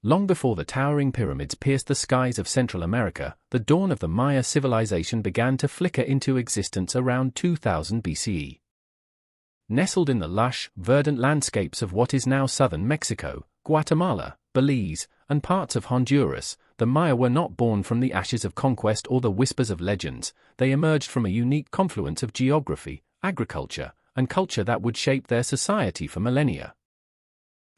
Long before the towering pyramids pierced the skies of Central America, the dawn of the Maya civilization began to flicker into existence around 2000 BCE. Nestled in the lush, verdant landscapes of what is now southern Mexico, Guatemala, Belize, and parts of Honduras, the Maya were not born from the ashes of conquest or the whispers of legends. They emerged from a unique confluence of geography, agriculture, and culture that would shape their society for millennia.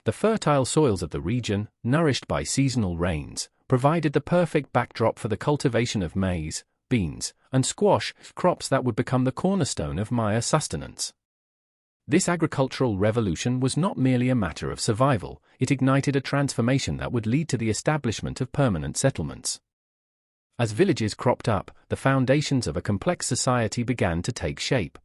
The fertile soils of the region, nourished by seasonal rains, provided the perfect backdrop for the cultivation of maize, beans, and squash, crops that would become the cornerstone of Maya sustenance. This agricultural revolution was not merely a matter of survival, it ignited a transformation that would lead to the establishment of permanent settlements. As villages cropped up, the foundations of a complex society began to take shape.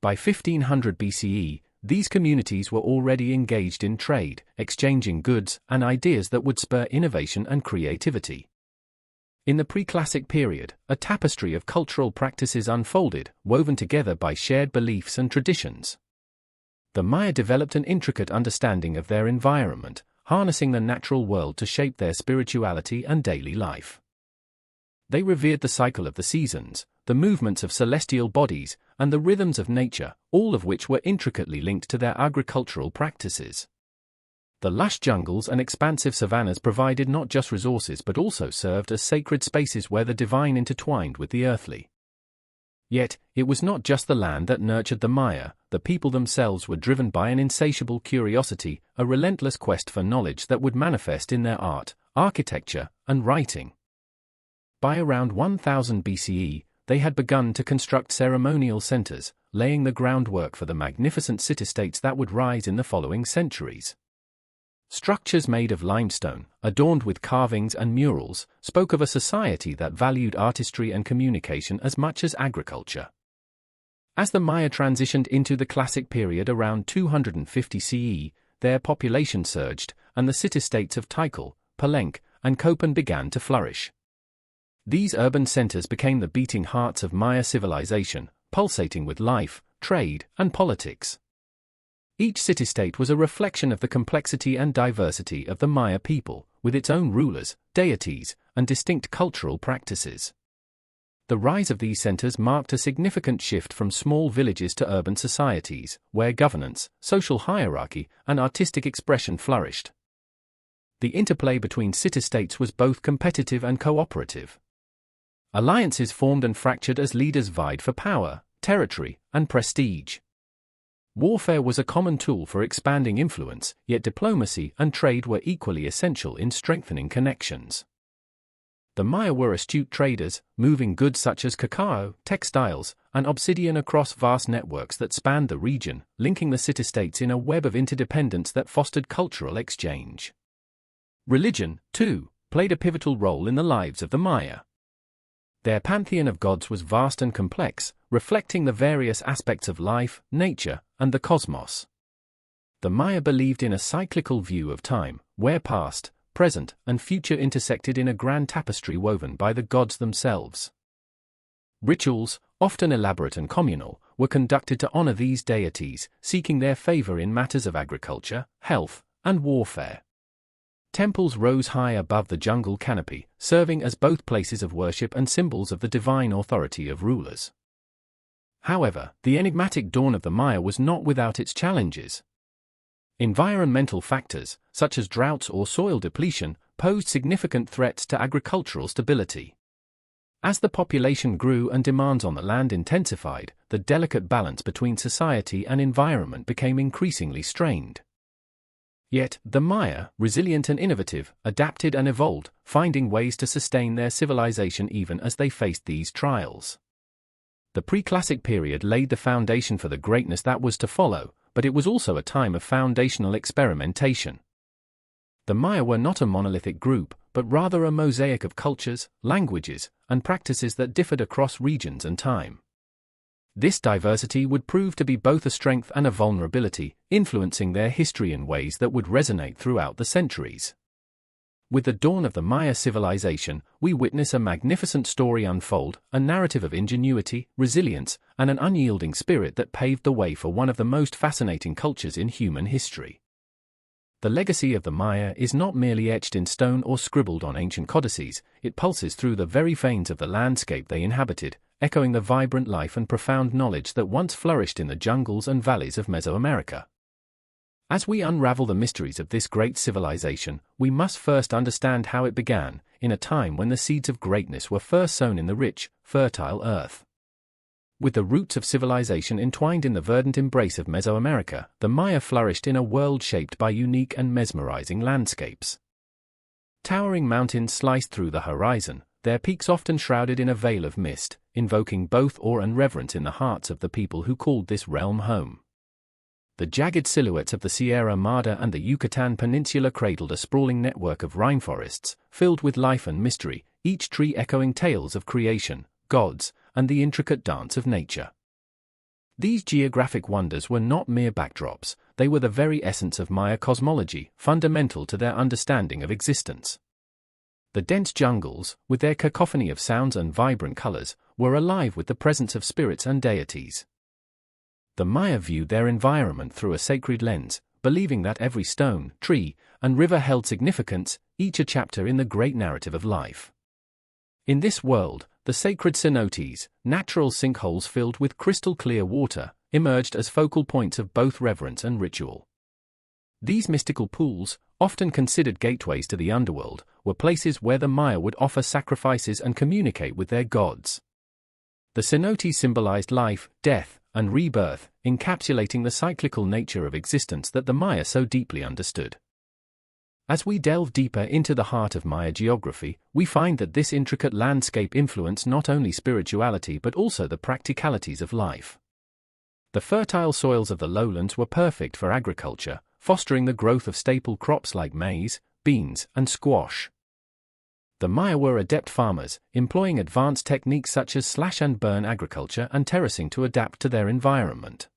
By 1500 BCE, these communities were already engaged in trade, exchanging goods and ideas that would spur innovation and creativity. In the pre-classic period, a tapestry of cultural practices unfolded, woven together by shared beliefs and traditions. The Maya developed an intricate understanding of their environment, harnessing the natural world to shape their spirituality and daily life. They revered the cycle of the seasons, the movements of celestial bodies, and the rhythms of nature, all of which were intricately linked to their agricultural practices. The lush jungles and expansive savannas provided not just resources but also served as sacred spaces where the divine intertwined with the earthly. Yet, it was not just the land that nurtured the Maya. The people themselves were driven by an insatiable curiosity, a relentless quest for knowledge that would manifest in their art, architecture, and writing. By around 1000 BCE, they had begun to construct ceremonial centers, laying the groundwork for the magnificent city-states that would rise in the following centuries. Structures made of limestone, adorned with carvings and murals, spoke of a society that valued artistry and communication as much as agriculture. As the Maya transitioned into the classic period around 250 CE, their population surged, and the city-states of Tikal, Palenque, and Copan began to flourish. These urban centers became the beating hearts of Maya civilization, pulsating with life, trade, and politics. Each city-state was a reflection of the complexity and diversity of the Maya people, with its own rulers, deities, and distinct cultural practices. The rise of these centers marked a significant shift from small villages to urban societies, where governance, social hierarchy, and artistic expression flourished. The interplay between city-states was both competitive and cooperative. Alliances formed and fractured as leaders vied for power, territory, and prestige. Warfare was a common tool for expanding influence, yet diplomacy and trade were equally essential in strengthening connections. The Maya were astute traders, moving goods such as cacao, textiles, and obsidian across vast networks that spanned the region, linking the city-states in a web of interdependence that fostered cultural exchange. Religion, too, played a pivotal role in the lives of the Maya. Their pantheon of gods was vast and complex, reflecting the various aspects of life, nature, and the cosmos. The Maya believed in a cyclical view of time, where past, present, and future intersected in a grand tapestry woven by the gods themselves. Rituals, often elaborate and communal, were conducted to honor these deities, seeking their favor in matters of agriculture, health, and warfare. Temples rose high above the jungle canopy, serving as both places of worship and symbols of the divine authority of rulers. However, the enigmatic dawn of the Maya was not without its challenges. Environmental factors, such as droughts or soil depletion, posed significant threats to agricultural stability. As the population grew and demands on the land intensified, the delicate balance between society and environment became increasingly strained. Yet, the Maya, resilient and innovative, adapted and evolved, finding ways to sustain their civilization even as they faced these trials. The pre-classic period laid the foundation for the greatness that was to follow, but it was also a time of foundational experimentation. The Maya were not a monolithic group, but rather a mosaic of cultures, languages, and practices that differed across regions and time. This diversity would prove to be both a strength and a vulnerability, influencing their history in ways that would resonate throughout the centuries. With the dawn of the Maya civilization, we witness a magnificent story unfold, a narrative of ingenuity, resilience, and an unyielding spirit that paved the way for one of the most fascinating cultures in human history. The legacy of the Maya is not merely etched in stone or scribbled on ancient codices, it pulses through the very veins of the landscape they inhabited, echoing the vibrant life and profound knowledge that once flourished in the jungles and valleys of Mesoamerica. As we unravel the mysteries of this great civilization, we must first understand how it began, in a time when the seeds of greatness were first sown in the rich, fertile earth. With the roots of civilization entwined in the verdant embrace of Mesoamerica, the Maya flourished in a world shaped by unique and mesmerizing landscapes. Towering mountains sliced through the horizon, their peaks often shrouded in a veil of mist, invoking both awe and reverence in the hearts of the people who called this realm home. The jagged silhouettes of the Sierra Madre and the Yucatan Peninsula cradled a sprawling network of rainforests, filled with life and mystery, each tree echoing tales of creation, gods, and the intricate dance of nature. These geographic wonders were not mere backdrops, they were the very essence of Maya cosmology, fundamental to their understanding of existence. The dense jungles, with their cacophony of sounds and vibrant colors, were alive with the presence of spirits and deities. The Maya viewed their environment through a sacred lens, believing that every stone, tree, and river held significance, each a chapter in the great narrative of life. In this world, the sacred cenotes, natural sinkholes filled with crystal-clear water, emerged as focal points of both reverence and ritual. These mystical pools, often considered gateways to the underworld, were places where the Maya would offer sacrifices and communicate with their gods. The cenotes symbolized life, death, and rebirth, encapsulating the cyclical nature of existence that the Maya so deeply understood. As we delve deeper into the heart of Maya geography, we find that this intricate landscape influenced not only spirituality but also the practicalities of life. The fertile soils of the lowlands were perfect for agriculture, fostering the growth of staple crops like maize, beans, and squash. The Maya were adept farmers, employing advanced techniques such as slash-and-burn agriculture and terracing to adapt to their environment.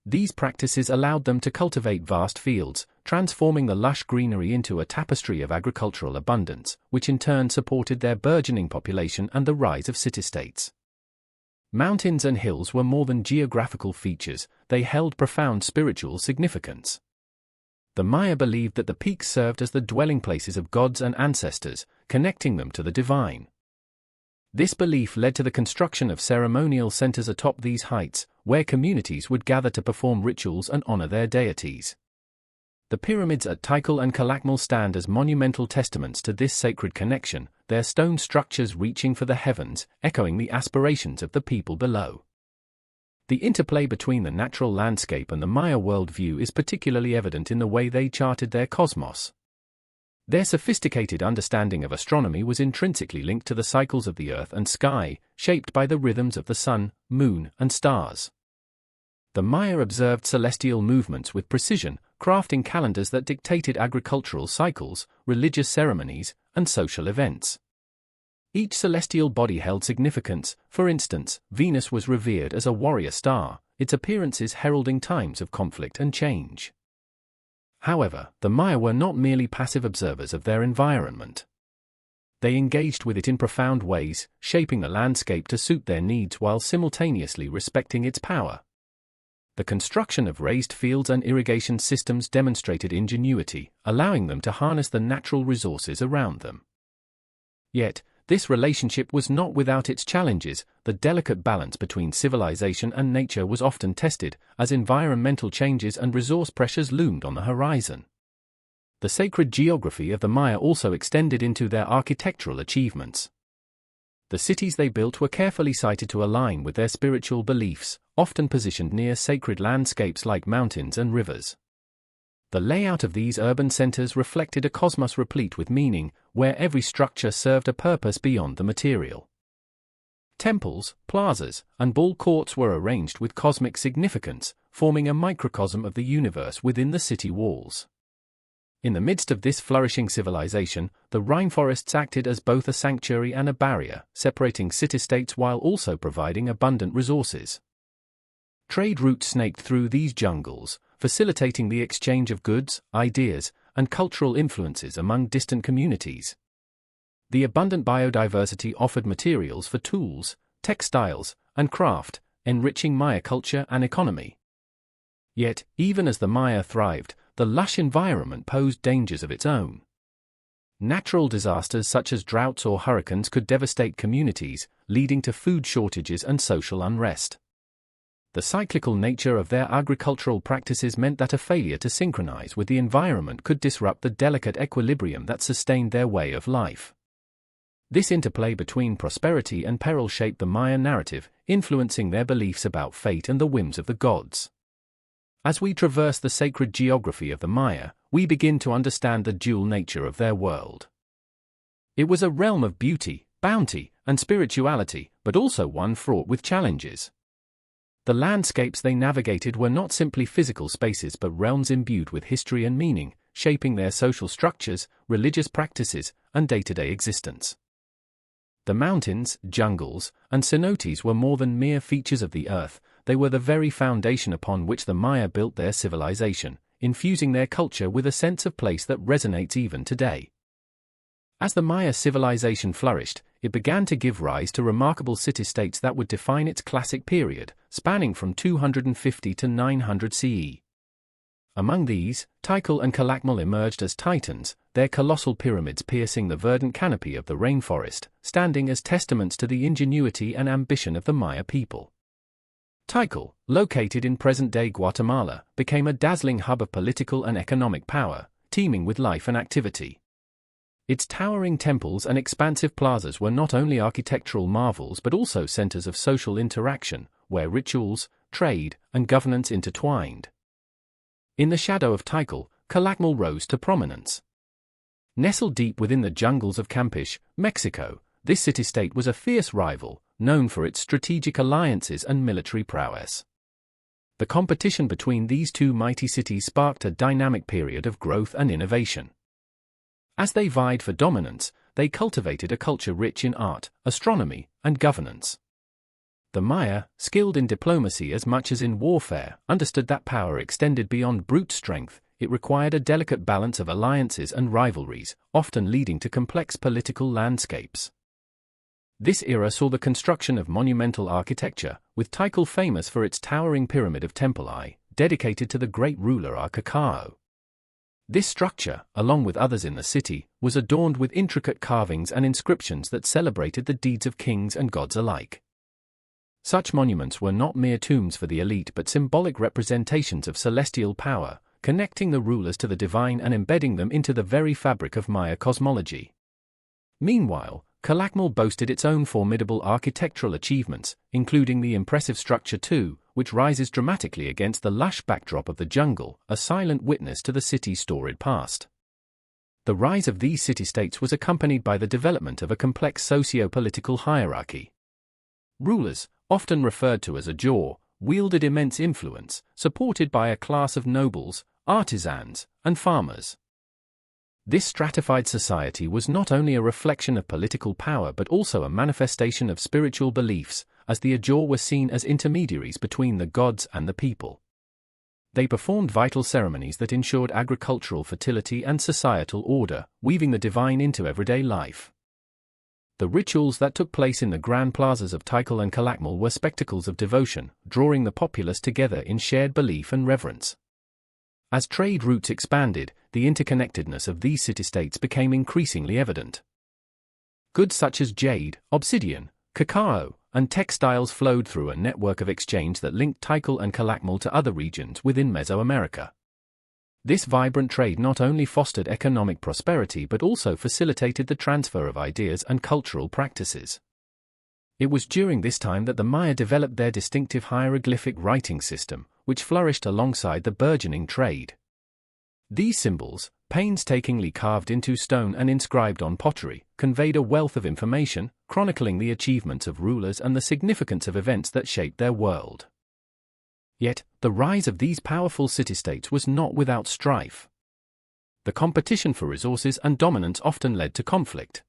These practices allowed them to cultivate vast fields, transforming the lush greenery into a tapestry of agricultural abundance, which in turn supported their burgeoning population and the rise of city-states. Mountains and hills were more than geographical features, they held profound spiritual significance. The Maya believed that the peaks served as the dwelling places of gods and ancestors, connecting them to the divine. This belief led to the construction of ceremonial centers atop these heights, where communities would gather to perform rituals and honor their deities. The pyramids at Tikal and Calakmul stand as monumental testaments to this sacred connection, their stone structures reaching for the heavens, echoing the aspirations of the people below. The interplay between the natural landscape and the Maya worldview is particularly evident in the way they charted their cosmos. Their sophisticated understanding of astronomy was intrinsically linked to the cycles of the earth and sky, shaped by the rhythms of the sun, moon, and stars. The Maya observed celestial movements with precision, crafting calendars that dictated agricultural cycles, religious ceremonies, and social events. Each celestial body held significance. For instance, Venus was revered as a warrior star, its appearances heralding times of conflict and change. However, the Maya were not merely passive observers of their environment. They engaged with it in profound ways, shaping the landscape to suit their needs while simultaneously respecting its power. The construction of raised fields and irrigation systems demonstrated ingenuity, allowing them to harness the natural resources around them. Yet, this relationship was not without its challenges. The delicate balance between civilization and nature was often tested, as environmental changes and resource pressures loomed on the horizon. The sacred geography of the Maya also extended into their architectural achievements. The cities they built were carefully sited to align with their spiritual beliefs, often positioned near sacred landscapes like mountains and rivers. The layout of these urban centers reflected a cosmos replete with meaning, where every structure served a purpose beyond the material. Temples, plazas, and ball courts were arranged with cosmic significance, forming a microcosm of the universe within the city walls. In the midst of this flourishing civilization, the rainforests acted as both a sanctuary and a barrier, separating city-states while also providing abundant resources. Trade routes snaked through these jungles, facilitating the exchange of goods, ideas, and cultural influences among distant communities. The abundant biodiversity offered materials for tools, textiles, and craft, enriching Maya culture and economy. Yet, even as the Maya thrived, the lush environment posed dangers of its own. Natural disasters such as droughts or hurricanes could devastate communities, leading to food shortages and social unrest. The cyclical nature of their agricultural practices meant that a failure to synchronize with the environment could disrupt the delicate equilibrium that sustained their way of life. This interplay between prosperity and peril shaped the Maya narrative, influencing their beliefs about fate and the whims of the gods. As we traverse the sacred geography of the Maya, we begin to understand the dual nature of their world. It was a realm of beauty, bounty, and spirituality, but also one fraught with challenges. The landscapes they navigated were not simply physical spaces but realms imbued with history and meaning, shaping their social structures, religious practices, and day-to-day existence. The mountains, jungles, and cenotes were more than mere features of the earth. They were the very foundation upon which the Maya built their civilization, infusing their culture with a sense of place that resonates even today. As the Maya civilization flourished, it began to give rise to remarkable city-states that would define its classic period, spanning from 250 to 900 CE. Among these, Tikal and Calakmul emerged as titans, their colossal pyramids piercing the verdant canopy of the rainforest, standing as testaments to the ingenuity and ambition of the Maya people. Tikal, located in present-day Guatemala, became a dazzling hub of political and economic power, teeming with life and activity. Its towering temples and expansive plazas were not only architectural marvels but also centers of social interaction, where rituals, trade, and governance intertwined. In the shadow of Tikal, Calakmul rose to prominence. Nestled deep within the jungles of Campeche, Mexico, this city-state was a fierce rival, known for its strategic alliances and military prowess. The competition between these two mighty cities sparked a dynamic period of growth and innovation. As they vied for dominance, they cultivated a culture rich in art, astronomy, and governance. The Maya, skilled in diplomacy as much as in warfare, understood that power extended beyond brute strength. It required a delicate balance of alliances and rivalries, often leading to complex political landscapes. This era saw the construction of monumental architecture, with Tikal famous for its towering pyramid of Temple, dedicated to the great ruler Cacao. This structure, along with others in the city, was adorned with intricate carvings and inscriptions that celebrated the deeds of kings and gods alike. Such monuments were not mere tombs for the elite but symbolic representations of celestial power, connecting the rulers to the divine and embedding them into the very fabric of Maya cosmology. Meanwhile, Calakmul boasted its own formidable architectural achievements, including the impressive structure 2, which rises dramatically against the lush backdrop of the jungle, a silent witness to the city's storied past. The rise of these city-states was accompanied by the development of a complex socio-political hierarchy. Rulers, often referred to as a jaw, wielded immense influence, supported by a class of nobles, artisans, and farmers. This stratified society was not only a reflection of political power but also a manifestation of spiritual beliefs, as the Ajor were seen as intermediaries between the gods and the people. They performed vital ceremonies that ensured agricultural fertility and societal order, weaving the divine into everyday life. The rituals that took place in the grand plazas of Tikal and Calakmul were spectacles of devotion, drawing the populace together in shared belief and reverence. As trade routes expanded, the interconnectedness of these city-states became increasingly evident. Goods such as jade, obsidian, cacao, and textiles flowed through a network of exchange that linked Tikal and Calakmul to other regions within Mesoamerica. This vibrant trade not only fostered economic prosperity but also facilitated the transfer of ideas and cultural practices. It was during this time that the Maya developed their distinctive hieroglyphic writing system, which flourished alongside the burgeoning trade. These symbols, painstakingly carved into stone and inscribed on pottery, conveyed a wealth of information, chronicling the achievements of rulers and the significance of events that shaped their world. Yet, the rise of these powerful city-states was not without strife. The competition for resources and dominance often led to conflict.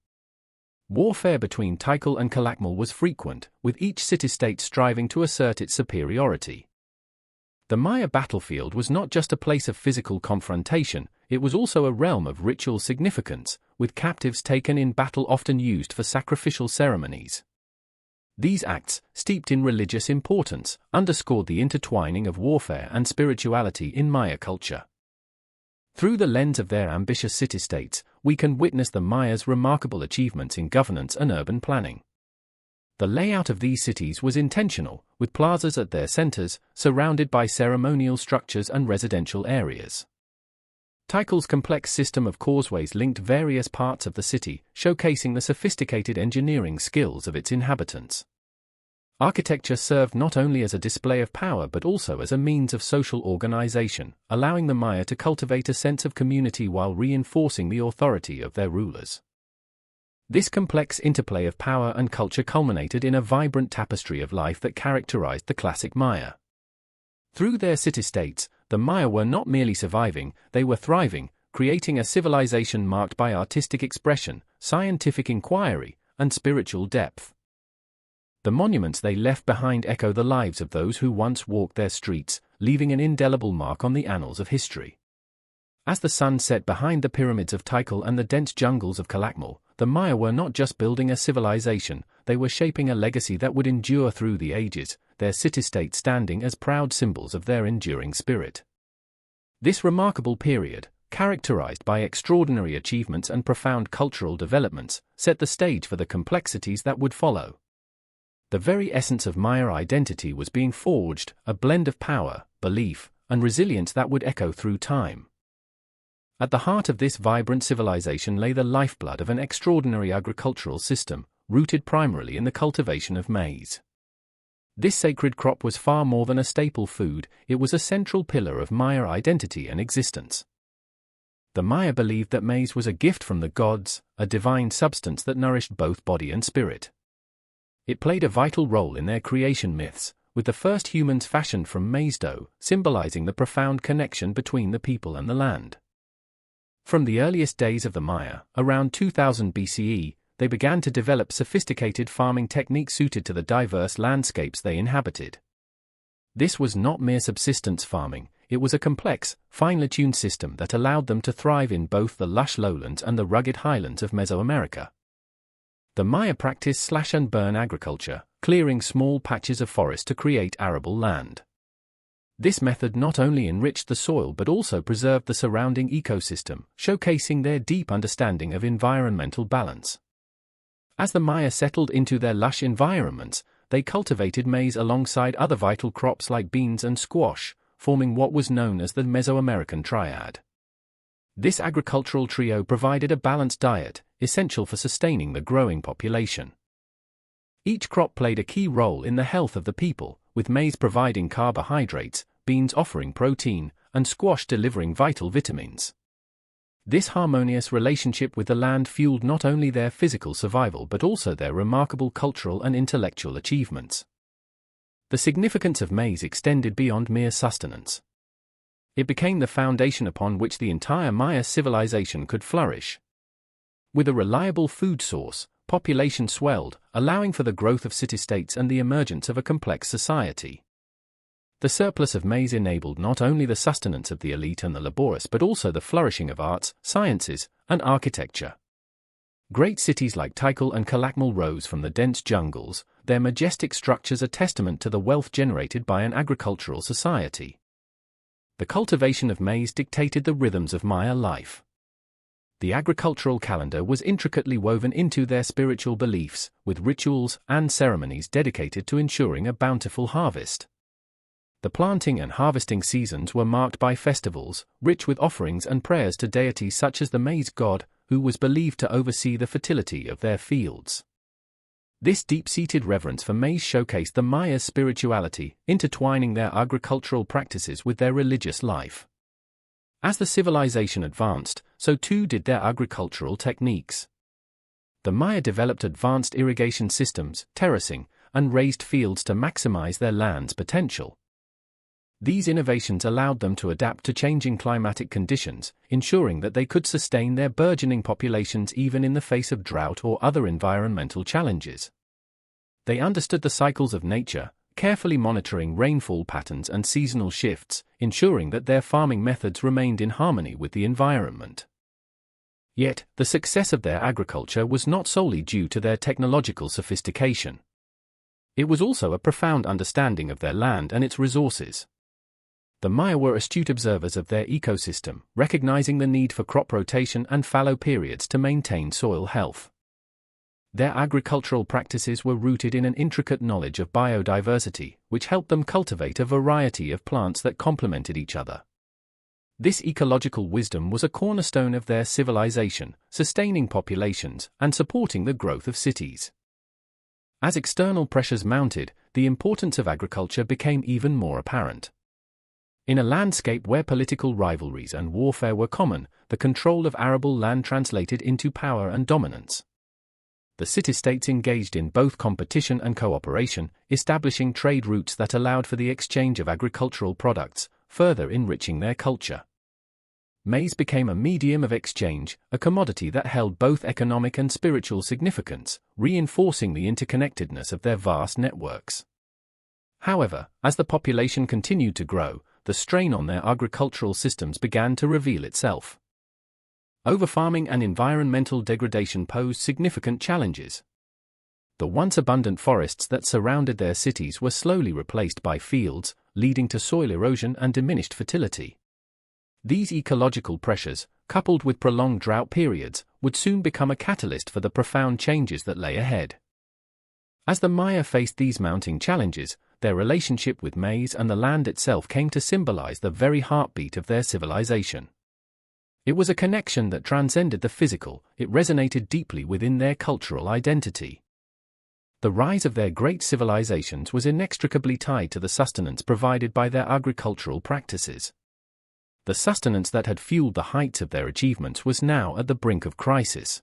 Warfare between Tikal and Calakmul was frequent, with each city-state striving to assert its superiority. The Maya battlefield was not just a place of physical confrontation, it was also a realm of ritual significance, with captives taken in battle often used for sacrificial ceremonies. These acts, steeped in religious importance, underscored the intertwining of warfare and spirituality in Maya culture. Through the lens of their ambitious city-states, we can witness the Mayas' remarkable achievements in governance and urban planning. The layout of these cities was intentional, with plazas at their centers, surrounded by ceremonial structures and residential areas. Tikal's complex system of causeways linked various parts of the city, showcasing the sophisticated engineering skills of its inhabitants. Architecture served not only as a display of power but also as a means of social organization, allowing the Maya to cultivate a sense of community while reinforcing the authority of their rulers. This complex interplay of power and culture culminated in a vibrant tapestry of life that characterized the classic Maya. Through their city-states, the Maya were not merely surviving, they were thriving, creating a civilization marked by artistic expression, scientific inquiry, and spiritual depth. The monuments they left behind echo the lives of those who once walked their streets, leaving an indelible mark on the annals of history. As the sun set behind the pyramids of Tikal and the dense jungles of Calakmul, the Maya were not just building a civilization, they were shaping a legacy that would endure through the ages, their city-states standing as proud symbols of their enduring spirit. This remarkable period, characterized by extraordinary achievements and profound cultural developments, set the stage for the complexities that would follow. The very essence of Maya identity was being forged, a blend of power, belief, and resilience that would echo through time. At the heart of this vibrant civilization lay the lifeblood of an extraordinary agricultural system, rooted primarily in the cultivation of maize. This sacred crop was far more than a staple food, it was a central pillar of Maya identity and existence. The Maya believed that maize was a gift from the gods, a divine substance that nourished both body and spirit. It played a vital role in their creation myths, with the first humans fashioned from maize dough, symbolizing the profound connection between the people and the land. From the earliest days of the Maya, around 2000 BCE, they began to develop sophisticated farming techniques suited to the diverse landscapes they inhabited. This was not mere subsistence farming, it was a complex, finely tuned system that allowed them to thrive in both the lush lowlands and the rugged highlands of Mesoamerica. The Maya practiced slash-and-burn agriculture, clearing small patches of forest to create arable land. This method not only enriched the soil but also preserved the surrounding ecosystem, showcasing their deep understanding of environmental balance. As the Maya settled into their lush environments, they cultivated maize alongside other vital crops like beans and squash, forming what was known as the Mesoamerican Triad. This agricultural trio provided a balanced diet, essential for sustaining the growing population. Each crop played a key role in the health of the people, with maize providing carbohydrates, beans offering protein, and squash delivering vital vitamins. This harmonious relationship with the land fueled not only their physical survival but also their remarkable cultural and intellectual achievements. The significance of maize extended beyond mere sustenance. It became the foundation upon which the entire Maya civilization could flourish. With a reliable food source, population swelled, allowing for the growth of city-states and the emergence of a complex society. The surplus of maize enabled not only the sustenance of the elite and the laborious but also the flourishing of arts, sciences, and architecture. Great cities like Tikal and Calakmul rose from the dense jungles, their majestic structures a testament to the wealth generated by an agricultural society. The cultivation of maize dictated the rhythms of Maya life. The agricultural calendar was intricately woven into their spiritual beliefs, with rituals and ceremonies dedicated to ensuring a bountiful harvest. The planting and harvesting seasons were marked by festivals, rich with offerings and prayers to deities such as the maize god, who was believed to oversee the fertility of their fields. This deep-seated reverence for maize showcased the Maya's spirituality, intertwining their agricultural practices with their religious life. As the civilization advanced, so too did their agricultural techniques. The Maya developed advanced irrigation systems, terracing, and raised fields to maximize their land's potential. These innovations allowed them to adapt to changing climatic conditions, ensuring that they could sustain their burgeoning populations even in the face of drought or other environmental challenges. They understood the cycles of nature, carefully monitoring rainfall patterns and seasonal shifts, ensuring that their farming methods remained in harmony with the environment. Yet, the success of their agriculture was not solely due to their technological sophistication. It was also a profound understanding of their land and its resources. The Maya were astute observers of their ecosystem, recognizing the need for crop rotation and fallow periods to maintain soil health. Their agricultural practices were rooted in an intricate knowledge of biodiversity, which helped them cultivate a variety of plants that complemented each other. This ecological wisdom was a cornerstone of their civilization, sustaining populations and supporting the growth of cities. As external pressures mounted, the importance of agriculture became even more apparent. In a landscape where political rivalries and warfare were common, the control of arable land translated into power and dominance. The city-states engaged in both competition and cooperation, establishing trade routes that allowed for the exchange of agricultural products, further enriching their culture. Maize became a medium of exchange, a commodity that held both economic and spiritual significance, reinforcing the interconnectedness of their vast networks. However, as the population continued to grow, the strain on their agricultural systems began to reveal itself. Overfarming and environmental degradation posed significant challenges. The once abundant forests that surrounded their cities were slowly replaced by fields, leading to soil erosion and diminished fertility. These ecological pressures, coupled with prolonged drought periods, would soon become a catalyst for the profound changes that lay ahead. As the Maya faced these mounting challenges, their relationship with maize and the land itself came to symbolize the very heartbeat of their civilization. It was a connection that transcended the physical, it resonated deeply within their cultural identity. The rise of their great civilizations was inextricably tied to the sustenance provided by their agricultural practices. The sustenance that had fueled the heights of their achievements was now at the brink of crisis.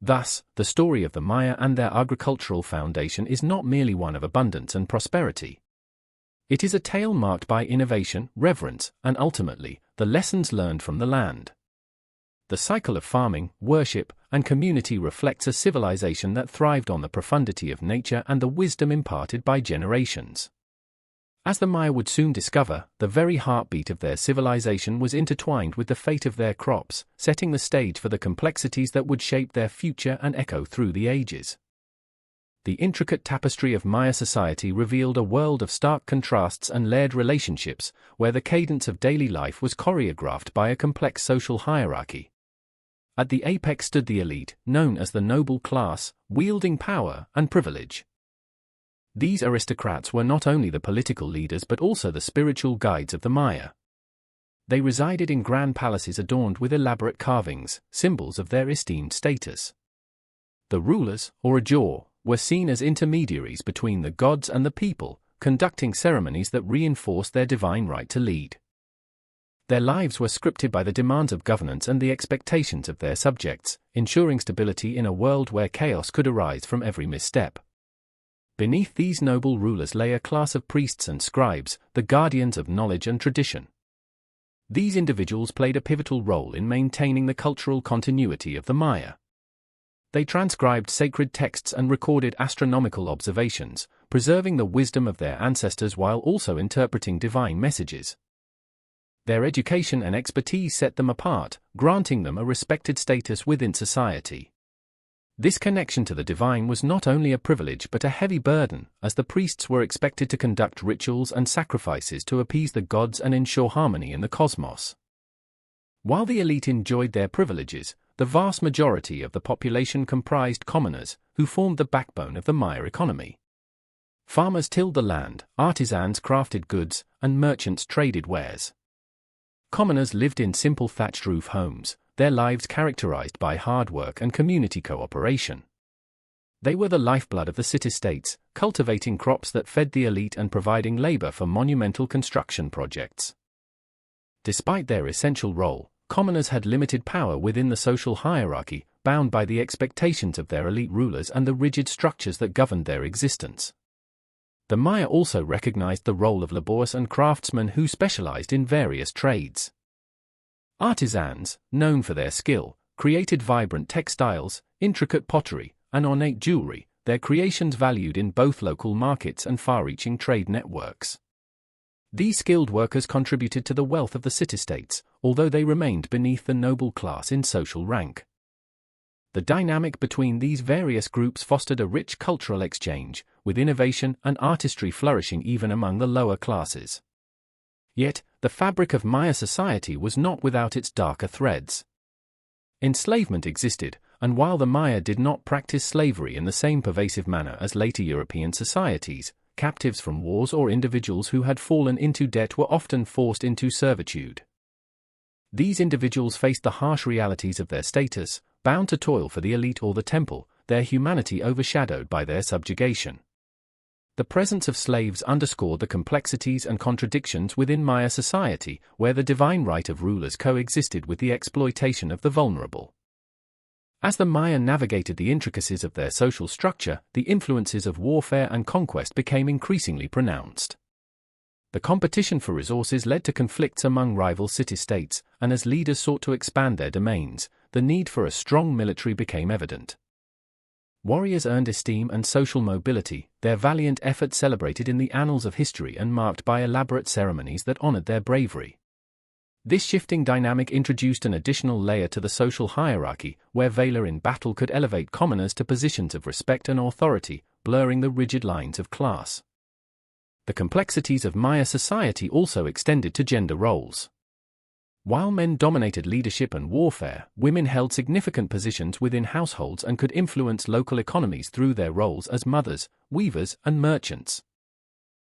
Thus, the story of the Maya and their agricultural foundation is not merely one of abundance and prosperity. It is a tale marked by innovation, reverence, and ultimately, the lessons learned from the land. The cycle of farming, worship, and community reflects a civilization that thrived on the profundity of nature and the wisdom imparted by generations. As the Maya would soon discover, the very heartbeat of their civilization was intertwined with the fate of their crops, setting the stage for the complexities that would shape their future and echo through the ages. The intricate tapestry of Maya society revealed a world of stark contrasts and layered relationships, where the cadence of daily life was choreographed by a complex social hierarchy. At the apex stood the elite, known as the noble class, wielding power and privilege. These aristocrats were not only the political leaders but also the spiritual guides of the Maya. They resided in grand palaces adorned with elaborate carvings, symbols of their esteemed status. The rulers, or ajor, were seen as intermediaries between the gods and the people, conducting ceremonies that reinforced their divine right to lead. Their lives were scripted by the demands of governance and the expectations of their subjects, ensuring stability in a world where chaos could arise from every misstep. Beneath these noble rulers lay a class of priests and scribes, the guardians of knowledge and tradition. These individuals played a pivotal role in maintaining the cultural continuity of the Maya. They transcribed sacred texts and recorded astronomical observations, preserving the wisdom of their ancestors while also interpreting divine messages. Their education and expertise set them apart, granting them a respected status within society. This connection to the divine was not only a privilege but a heavy burden, as the priests were expected to conduct rituals and sacrifices to appease the gods and ensure harmony in the cosmos. While the elite enjoyed their privileges, the vast majority of the population comprised commoners, who formed the backbone of the Maya economy. Farmers tilled the land, artisans crafted goods, and merchants traded wares. Commoners lived in simple thatched roof homes, their lives characterized by hard work and community cooperation. They were the lifeblood of the city-states, cultivating crops that fed the elite and providing labor for monumental construction projects. Despite their essential role, commoners had limited power within the social hierarchy, bound by the expectations of their elite rulers and the rigid structures that governed their existence. The Maya also recognized the role of laborers and craftsmen who specialized in various trades. Artisans, known for their skill, created vibrant textiles, intricate pottery, and ornate jewelry, their creations valued in both local markets and far-reaching trade networks. These skilled workers contributed to the wealth of the city-states, although they remained beneath the noble class in social rank. The dynamic between these various groups fostered a rich cultural exchange, with innovation and artistry flourishing even among the lower classes. Yet, the fabric of Maya society was not without its darker threads. Enslavement existed, and while the Maya did not practice slavery in the same pervasive manner as later European societies, captives from wars or individuals who had fallen into debt were often forced into servitude. These individuals faced the harsh realities of their status, bound to toil for the elite or the temple, their humanity overshadowed by their subjugation. The presence of slaves underscored the complexities and contradictions within Maya society, where the divine right of rulers coexisted with the exploitation of the vulnerable. As the Maya navigated the intricacies of their social structure, the influences of warfare and conquest became increasingly pronounced. The competition for resources led to conflicts among rival city-states, and as leaders sought to expand their domains, the need for a strong military became evident. Warriors earned esteem and social mobility, their valiant effort celebrated in the annals of history and marked by elaborate ceremonies that honored their bravery. This shifting dynamic introduced an additional layer to the social hierarchy, where valor in battle could elevate commoners to positions of respect and authority, blurring the rigid lines of class. The complexities of Maya society also extended to gender roles. While men dominated leadership and warfare, women held significant positions within households and could influence local economies through their roles as mothers, weavers, and merchants.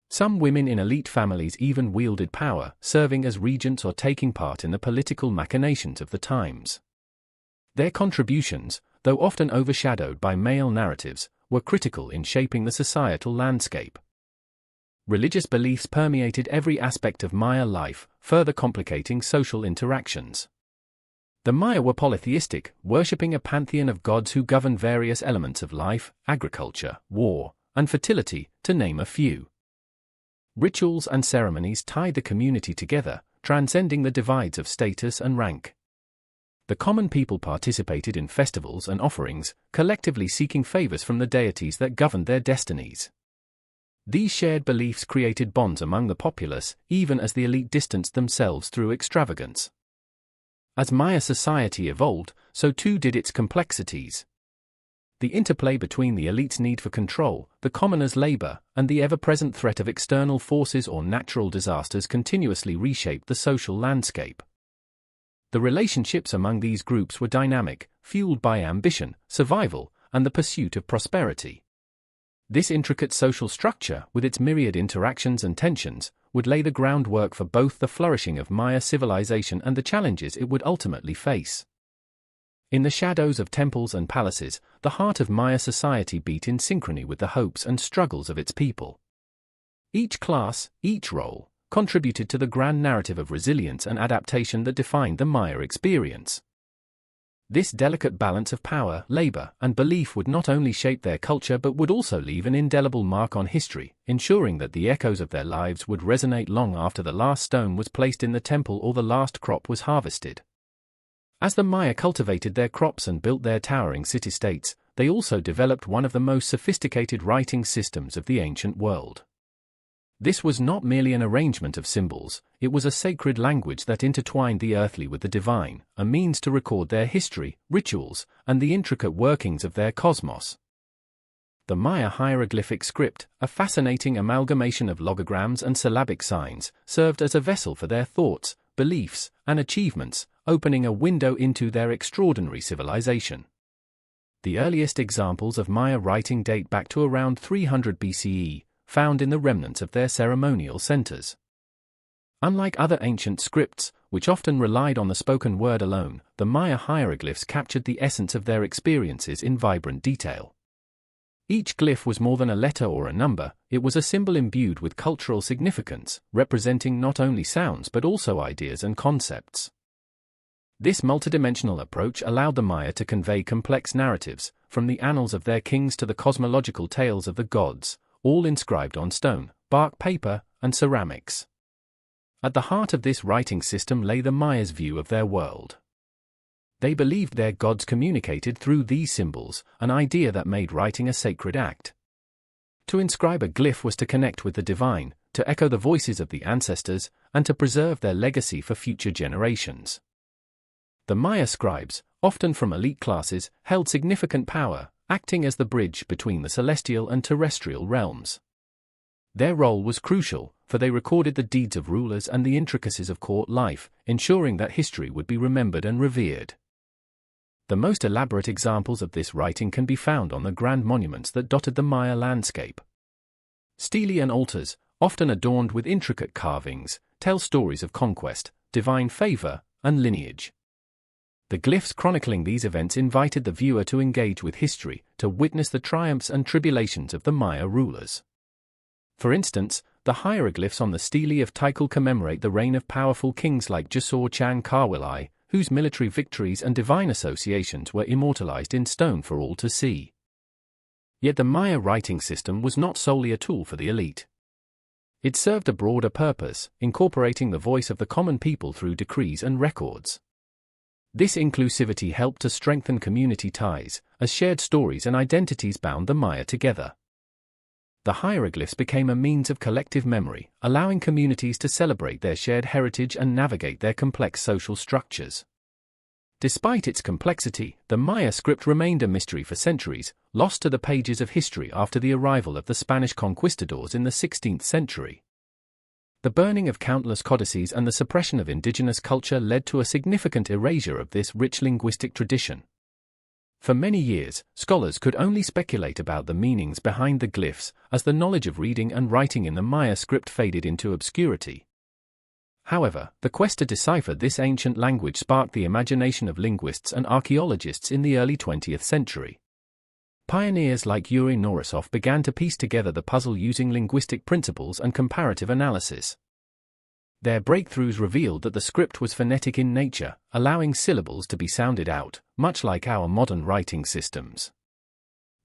Some women in elite families even wielded power, serving as regents or taking part in the political machinations of the times. Their contributions, though often overshadowed by male narratives, were critical in shaping the societal landscape. Religious beliefs permeated every aspect of Maya life, further complicating social interactions. The Maya were polytheistic, worshipping a pantheon of gods who governed various elements of life, agriculture, war, and fertility, to name a few. Rituals and ceremonies tied the community together, transcending the divides of status and rank. The common people participated in festivals and offerings, collectively seeking favors from the deities that governed their destinies. These shared beliefs created bonds among the populace, even as the elite distanced themselves through extravagance. As Maya society evolved, so too did its complexities. The interplay between the elite's need for control, the commoner's labor, and the ever-present threat of external forces or natural disasters continuously reshaped the social landscape. The relationships among these groups were dynamic, fueled by ambition, survival, and the pursuit of prosperity. This intricate social structure, with its myriad interactions and tensions, would lay the groundwork for both the flourishing of Maya civilization and the challenges it would ultimately face. In the shadows of temples and palaces, the heart of Maya society beat in synchrony with the hopes and struggles of its people. Each class, each role, contributed to the grand narrative of resilience and adaptation that defined the Maya experience. This delicate balance of power, labor, and belief would not only shape their culture but would also leave an indelible mark on history, ensuring that the echoes of their lives would resonate long after the last stone was placed in the temple or the last crop was harvested. As the Maya cultivated their crops and built their towering city-states, they also developed one of the most sophisticated writing systems of the ancient world. This was not merely an arrangement of symbols, it was a sacred language that intertwined the earthly with the divine, a means to record their history, rituals, and the intricate workings of their cosmos. The Maya hieroglyphic script, a fascinating amalgamation of logograms and syllabic signs, served as a vessel for their thoughts, beliefs, and achievements, opening a window into their extraordinary civilization. The earliest examples of Maya writing date back to around 300 BCE, found in the remnants of their ceremonial centers. Unlike other ancient scripts, which often relied on the spoken word alone, the Maya hieroglyphs captured the essence of their experiences in vibrant detail. Each glyph was more than a letter or a number, it was a symbol imbued with cultural significance, representing not only sounds but also ideas and concepts. This multidimensional approach allowed the Maya to convey complex narratives, from the annals of their kings to the cosmological tales of the gods, all inscribed on stone, bark paper, and ceramics. At the heart of this writing system lay the Maya's view of their world. They believed their gods communicated through these symbols, an idea that made writing a sacred act. To inscribe a glyph was to connect with the divine, to echo the voices of the ancestors, and to preserve their legacy for future generations. The Maya scribes, often from elite classes, held significant power, acting as the bridge between the celestial and terrestrial realms. Their role was crucial, for they recorded the deeds of rulers and the intricacies of court life, ensuring that history would be remembered and revered. The most elaborate examples of this writing can be found on the grand monuments that dotted the Maya landscape. Stelae and altars, often adorned with intricate carvings, tell stories of conquest, divine favor, and lineage. The glyphs chronicling these events invited the viewer to engage with history, to witness the triumphs and tribulations of the Maya rulers. For instance, the hieroglyphs on the stelae of Tikal commemorate the reign of powerful kings like Jasur Chan Kawilai, whose military victories and divine associations were immortalized in stone for all to see. Yet the Maya writing system was not solely a tool for the elite. It served a broader purpose, incorporating the voice of the common people through decrees and records. This inclusivity helped to strengthen community ties, as shared stories and identities bound the Maya together. The hieroglyphs became a means of collective memory, allowing communities to celebrate their shared heritage and navigate their complex social structures. Despite its complexity, the Maya script remained a mystery for centuries, lost to the pages of history after the arrival of the Spanish conquistadors in the 16th century. The burning of countless codices and the suppression of indigenous culture led to a significant erasure of this rich linguistic tradition. For many years, scholars could only speculate about the meanings behind the glyphs, as the knowledge of reading and writing in the Maya script faded into obscurity. However, the quest to decipher this ancient language sparked the imagination of linguists and archaeologists in the early 20th century. Pioneers like Yuri Norisov began to piece together the puzzle using linguistic principles and comparative analysis. Their breakthroughs revealed that the script was phonetic in nature, allowing syllables to be sounded out, much like our modern writing systems.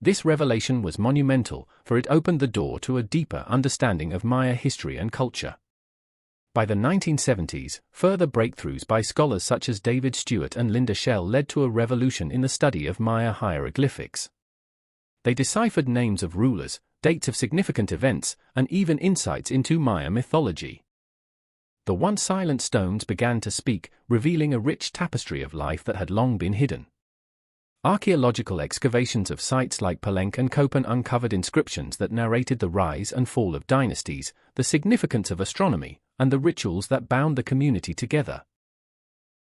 This revelation was monumental, for it opened the door to a deeper understanding of Maya history and culture. By the 1970s, further breakthroughs by scholars such as David Stewart and Linda Shell led to a revolution in the study of Maya hieroglyphics. They deciphered names of rulers, dates of significant events, and even insights into Maya mythology. The once silent stones began to speak, revealing a rich tapestry of life that had long been hidden. Archaeological excavations of sites like Palenque and Copan uncovered inscriptions that narrated the rise and fall of dynasties, the significance of astronomy, and the rituals that bound the community together.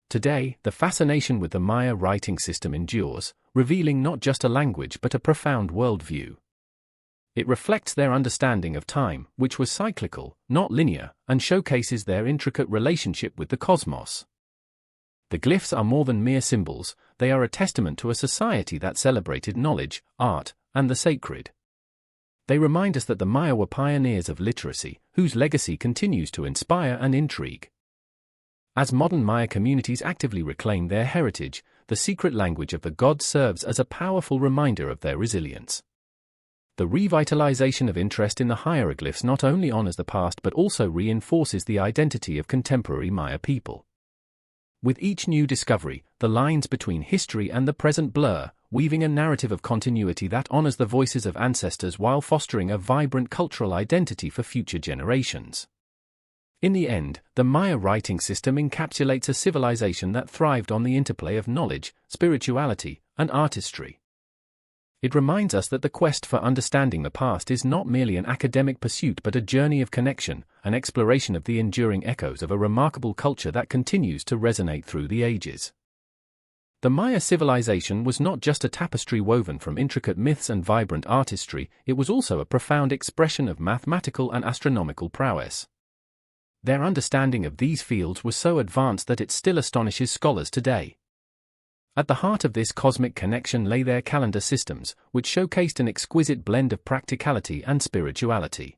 Today, the fascination with the Maya writing system endures, revealing not just a language but a profound worldview. It reflects their understanding of time, which was cyclical, not linear, and showcases their intricate relationship with the cosmos. The glyphs are more than mere symbols, they are a testament to a society that celebrated knowledge, art, and the sacred. They remind us that the Maya were pioneers of literacy, whose legacy continues to inspire and intrigue. As modern Maya communities actively reclaim their heritage, the secret language of the gods serves as a powerful reminder of their resilience. The revitalization of interest in the hieroglyphs not only honors the past but also reinforces the identity of contemporary Maya people. With each new discovery, the lines between history and the present blur, weaving a narrative of continuity that honors the voices of ancestors while fostering a vibrant cultural identity for future generations. In the end, the Maya writing system encapsulates a civilization that thrived on the interplay of knowledge, spirituality, and artistry. It reminds us that the quest for understanding the past is not merely an academic pursuit but a journey of connection, an exploration of the enduring echoes of a remarkable culture that continues to resonate through the ages. The Maya civilization was not just a tapestry woven from intricate myths and vibrant artistry, it was also a profound expression of mathematical and astronomical prowess. Their understanding of these fields was so advanced that it still astonishes scholars today. At the heart of this cosmic connection lay their calendar systems, which showcased an exquisite blend of practicality and spirituality.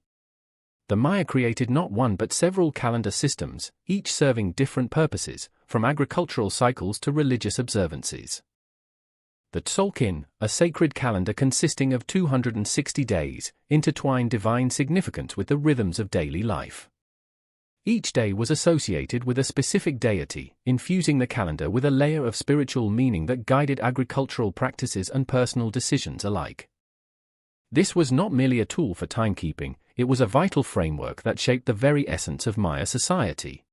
The Maya created not one but several calendar systems, each serving different purposes, from agricultural cycles to religious observances. The Tzolk'in, a sacred calendar consisting of 260 days, intertwined divine significance with the rhythms of daily life. Each day was associated with a specific deity, infusing the calendar with a layer of spiritual meaning that guided agricultural practices and personal decisions alike. This was not merely a tool for timekeeping, it was a vital framework that shaped the very essence of Maya society.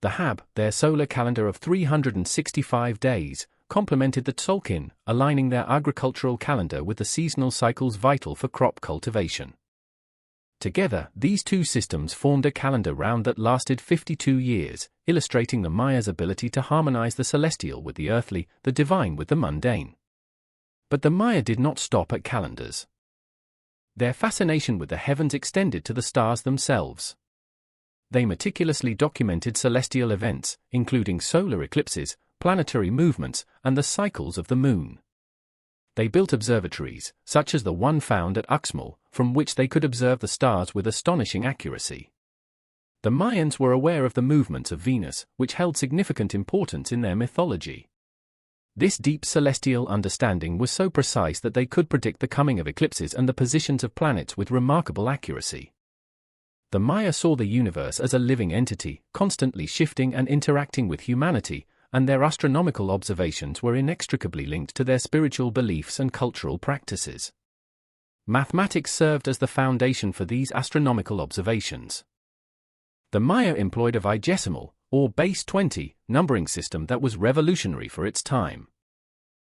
The Hab, their solar calendar of 365 days, complemented the Tzolk'in, aligning their agricultural calendar with the seasonal cycles vital for crop cultivation. Together, these two systems formed a calendar round that lasted 52 years, illustrating the Mayas' ability to harmonize the celestial with the earthly, the divine with the mundane. But the Maya did not stop at calendars. Their fascination with the heavens extended to the stars themselves. They meticulously documented celestial events, including solar eclipses, planetary movements, and the cycles of the moon. They built observatories, such as the one found at Uxmal, from which they could observe the stars with astonishing accuracy. The Mayans were aware of the movements of Venus, which held significant importance in their mythology. This deep celestial understanding was so precise that they could predict the coming of eclipses and the positions of planets with remarkable accuracy. The Maya saw the universe as a living entity, constantly shifting and interacting with humanity, and their astronomical observations were inextricably linked to their spiritual beliefs and cultural practices. Mathematics served as the foundation for these astronomical observations. The Maya employed a vigesimal, or base 20, numbering system that was revolutionary for its time.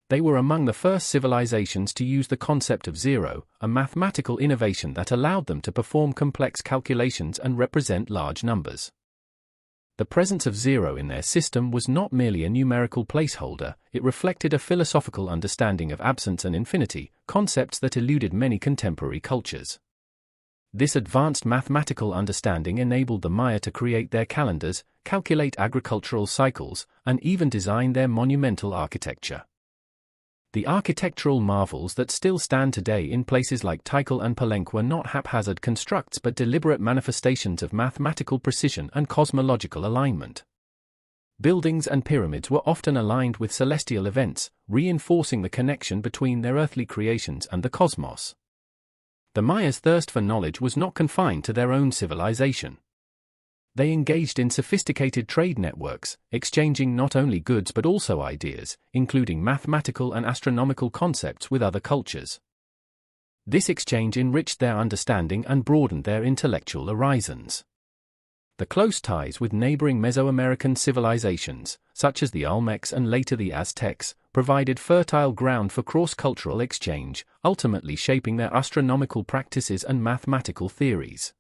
They were among the first civilizations to use the concept of zero, a mathematical innovation that allowed them to perform complex calculations and represent large numbers. The presence of zero in their system was not merely a numerical placeholder, it reflected a philosophical understanding of absence and infinity, concepts that eluded many contemporary cultures. This advanced mathematical understanding enabled the Maya to create their calendars, calculate agricultural cycles, and even design their monumental architecture. The architectural marvels that still stand today in places like Tikal and Palenque were not haphazard constructs but deliberate manifestations of mathematical precision and cosmological alignment. Buildings and pyramids were often aligned with celestial events, reinforcing the connection between their earthly creations and the cosmos. The Mayas' thirst for knowledge was not confined to their own civilization. They engaged in sophisticated trade networks, exchanging not only goods but also ideas, including mathematical and astronomical concepts with other cultures. This exchange enriched their understanding and broadened their intellectual horizons. The close ties with neighboring Mesoamerican civilizations, such as the Olmecs and later the Aztecs, provided fertile ground for cross-cultural exchange, ultimately shaping their astronomical practices and mathematical theories.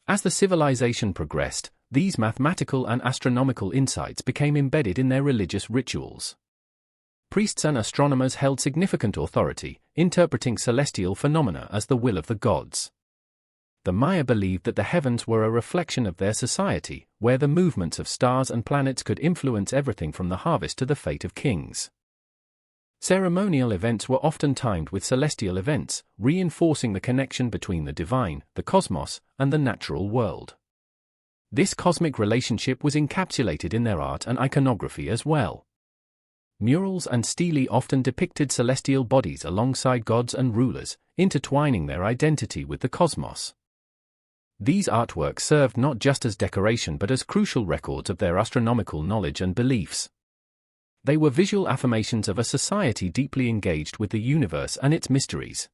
As the civilization progressed, these mathematical and astronomical insights became embedded in their religious rituals. Priests and astronomers held significant authority, interpreting celestial phenomena as the will of the gods. The Maya believed that the heavens were a reflection of their society, where the movements of stars and planets could influence everything from the harvest to the fate of kings. Ceremonial events were often timed with celestial events, reinforcing the connection between the divine, the cosmos, and the natural world. This cosmic relationship was encapsulated in their art and iconography as well. Murals and stelae often depicted celestial bodies alongside gods and rulers, intertwining their identity with the cosmos. These artworks served not just as decoration but as crucial records of their astronomical knowledge and beliefs. They were visual affirmations of a society deeply engaged with the universe and its mysteries.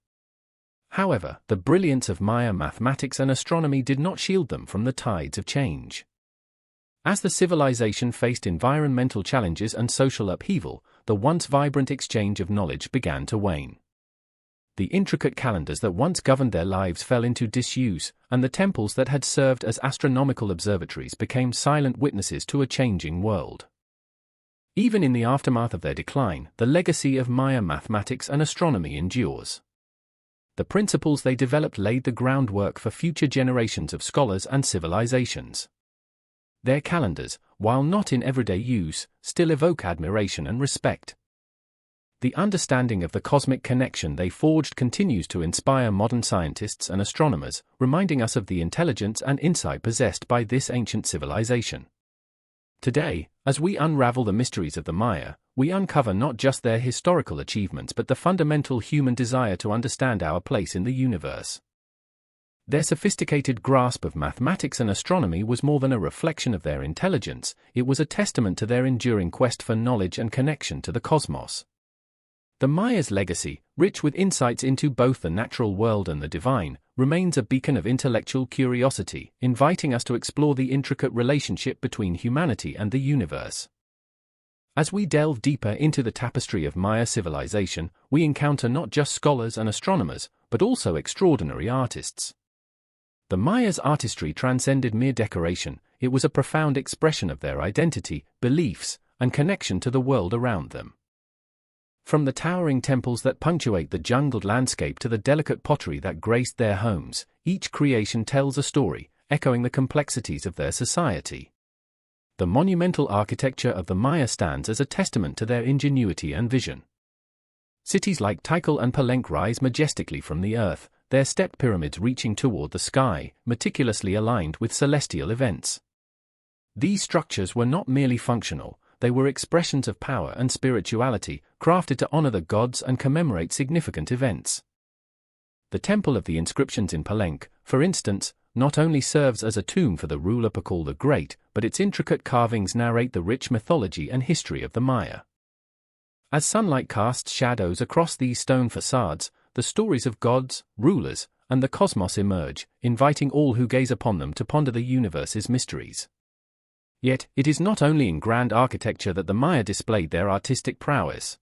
However, the brilliance of Maya mathematics and astronomy did not shield them from the tides of change. As the civilization faced environmental challenges and social upheaval, the once vibrant exchange of knowledge began to wane. The intricate calendars that once governed their lives fell into disuse, and the temples that had served as astronomical observatories became silent witnesses to a changing world. Even in the aftermath of their decline, the legacy of Maya mathematics and astronomy endures. The principles they developed laid the groundwork for future generations of scholars and civilizations. Their calendars, while not in everyday use, still evoke admiration and respect. The understanding of the cosmic connection they forged continues to inspire modern scientists and astronomers, reminding us of the intelligence and insight possessed by this ancient civilization. Today, as we unravel the mysteries of the Maya, we uncover not just their historical achievements but the fundamental human desire to understand our place in the universe. Their sophisticated grasp of mathematics and astronomy was more than a reflection of their intelligence, it was a testament to their enduring quest for knowledge and connection to the cosmos. The Maya's legacy, rich with insights into both the natural world and the divine, remains a beacon of intellectual curiosity, inviting us to explore the intricate relationship between humanity and the universe. As we delve deeper into the tapestry of Maya civilization, we encounter not just scholars and astronomers, but also extraordinary artists. The Mayas' artistry transcended mere decoration. It was a profound expression of their identity, beliefs, and connection to the world around them. From the towering temples that punctuate the jungled landscape to the delicate pottery that graced their homes, each creation tells a story, echoing the complexities of their society. The monumental architecture of the Maya stands as a testament to their ingenuity and vision. Cities like Tikal and Palenque rise majestically from the earth, their stepped pyramids reaching toward the sky, meticulously aligned with celestial events. These structures were not merely functional, they were expressions of power and spirituality, crafted to honor the gods and commemorate significant events. The Temple of the Inscriptions in Palenque, for instance, not only serves as a tomb for the ruler Pakal the Great, but its intricate carvings narrate the rich mythology and history of the Maya. As sunlight casts shadows across these stone facades, the stories of gods, rulers, and the cosmos emerge, inviting all who gaze upon them to ponder the universe's mysteries. Yet, it is not only in grand architecture that the Maya displayed their artistic prowess.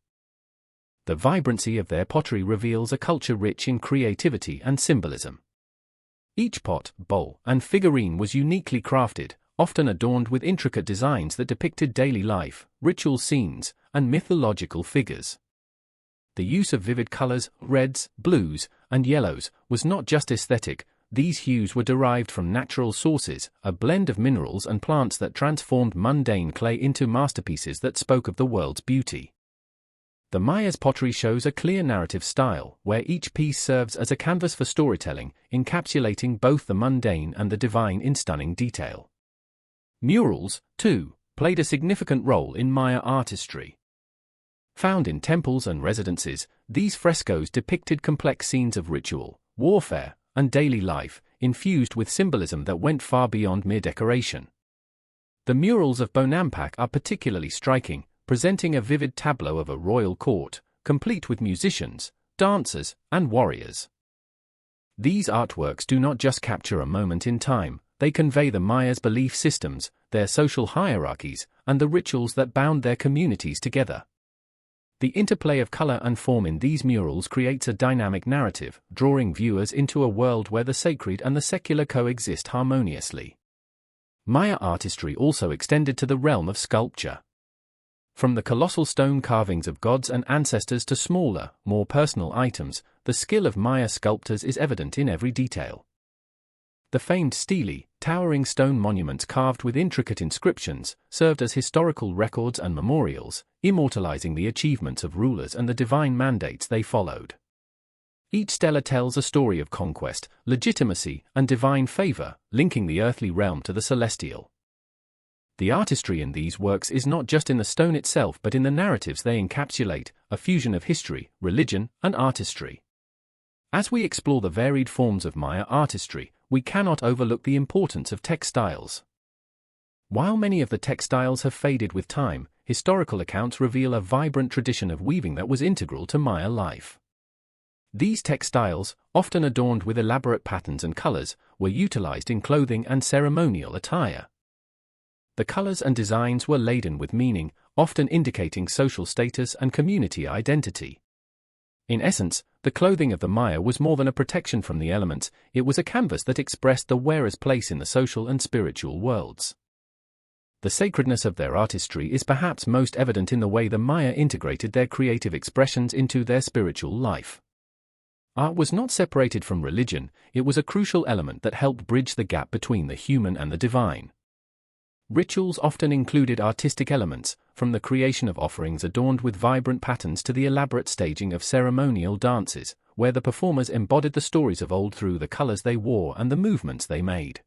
The vibrancy of their pottery reveals a culture rich in creativity and symbolism. Each pot, bowl, and figurine was uniquely crafted, often adorned with intricate designs that depicted daily life, ritual scenes, and mythological figures. The use of vivid colors, reds, blues, and yellows, was not just aesthetic. These hues were derived from natural sources, a blend of minerals and plants that transformed mundane clay into masterpieces that spoke of the world's beauty. The Maya's pottery shows a clear narrative style, where each piece serves as a canvas for storytelling, encapsulating both the mundane and the divine in stunning detail. Murals, too, played a significant role in Maya artistry. Found in temples and residences, these frescoes depicted complex scenes of ritual, warfare, and daily life, infused with symbolism that went far beyond mere decoration. The murals of Bonampak are particularly striking, presenting a vivid tableau of a royal court, complete with musicians, dancers, and warriors. These artworks do not just capture a moment in time, they convey the Mayas' belief systems, their social hierarchies, and the rituals that bound their communities together. The interplay of color and form in these murals creates a dynamic narrative, drawing viewers into a world where the sacred and the secular coexist harmoniously. Maya artistry also extended to the realm of sculpture. From the colossal stone carvings of gods and ancestors to smaller, more personal items, the skill of Maya sculptors is evident in every detail. The famed stelae, towering stone monuments carved with intricate inscriptions, served as historical records and memorials, immortalizing the achievements of rulers and the divine mandates they followed. Each stela tells a story of conquest, legitimacy, and divine favor, linking the earthly realm to the celestial. The artistry in these works is not just in the stone itself but in the narratives they encapsulate, a fusion of history, religion, and artistry. As we explore the varied forms of Maya artistry, we cannot overlook the importance of textiles. While many of the textiles have faded with time, historical accounts reveal a vibrant tradition of weaving that was integral to Maya life. These textiles, often adorned with elaborate patterns and colors, were utilized in clothing and ceremonial attire. The colors and designs were laden with meaning, often indicating social status and community identity. In essence, the clothing of the Maya was more than a protection from the elements, it was a canvas that expressed the wearer's place in the social and spiritual worlds. The sacredness of their artistry is perhaps most evident in the way the Maya integrated their creative expressions into their spiritual life. Art was not separated from religion, it was a crucial element that helped bridge the gap between the human and the divine. Rituals often included artistic elements, from the creation of offerings adorned with vibrant patterns to the elaborate staging of ceremonial dances, where the performers embodied the stories of old through the colors they wore and the movements they made.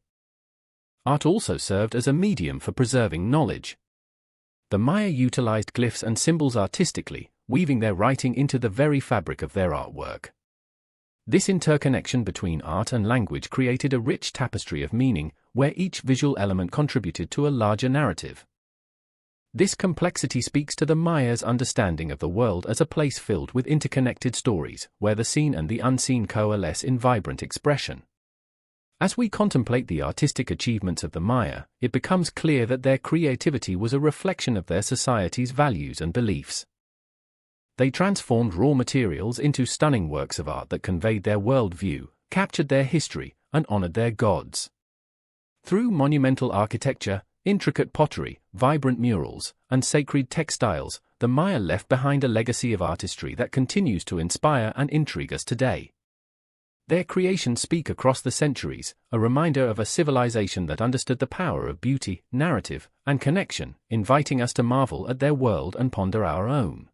Art also served as a medium for preserving knowledge. The Maya utilized glyphs and symbols artistically, weaving their writing into the very fabric of their artwork. This interconnection between art and language created a rich tapestry of meaning, where each visual element contributed to a larger narrative. This complexity speaks to the Mayas' understanding of the world as a place filled with interconnected stories, where the seen and the unseen coalesce in vibrant expression. As we contemplate the artistic achievements of the Maya, it becomes clear that their creativity was a reflection of their society's values and beliefs. They transformed raw materials into stunning works of art that conveyed their worldview, captured their history, and honored their gods. Through monumental architecture, intricate pottery, vibrant murals, and sacred textiles, the Maya left behind a legacy of artistry that continues to inspire and intrigue us today. Their creations speak across the centuries, a reminder of a civilization that understood the power of beauty, narrative, and connection, inviting us to marvel at their world and ponder our own.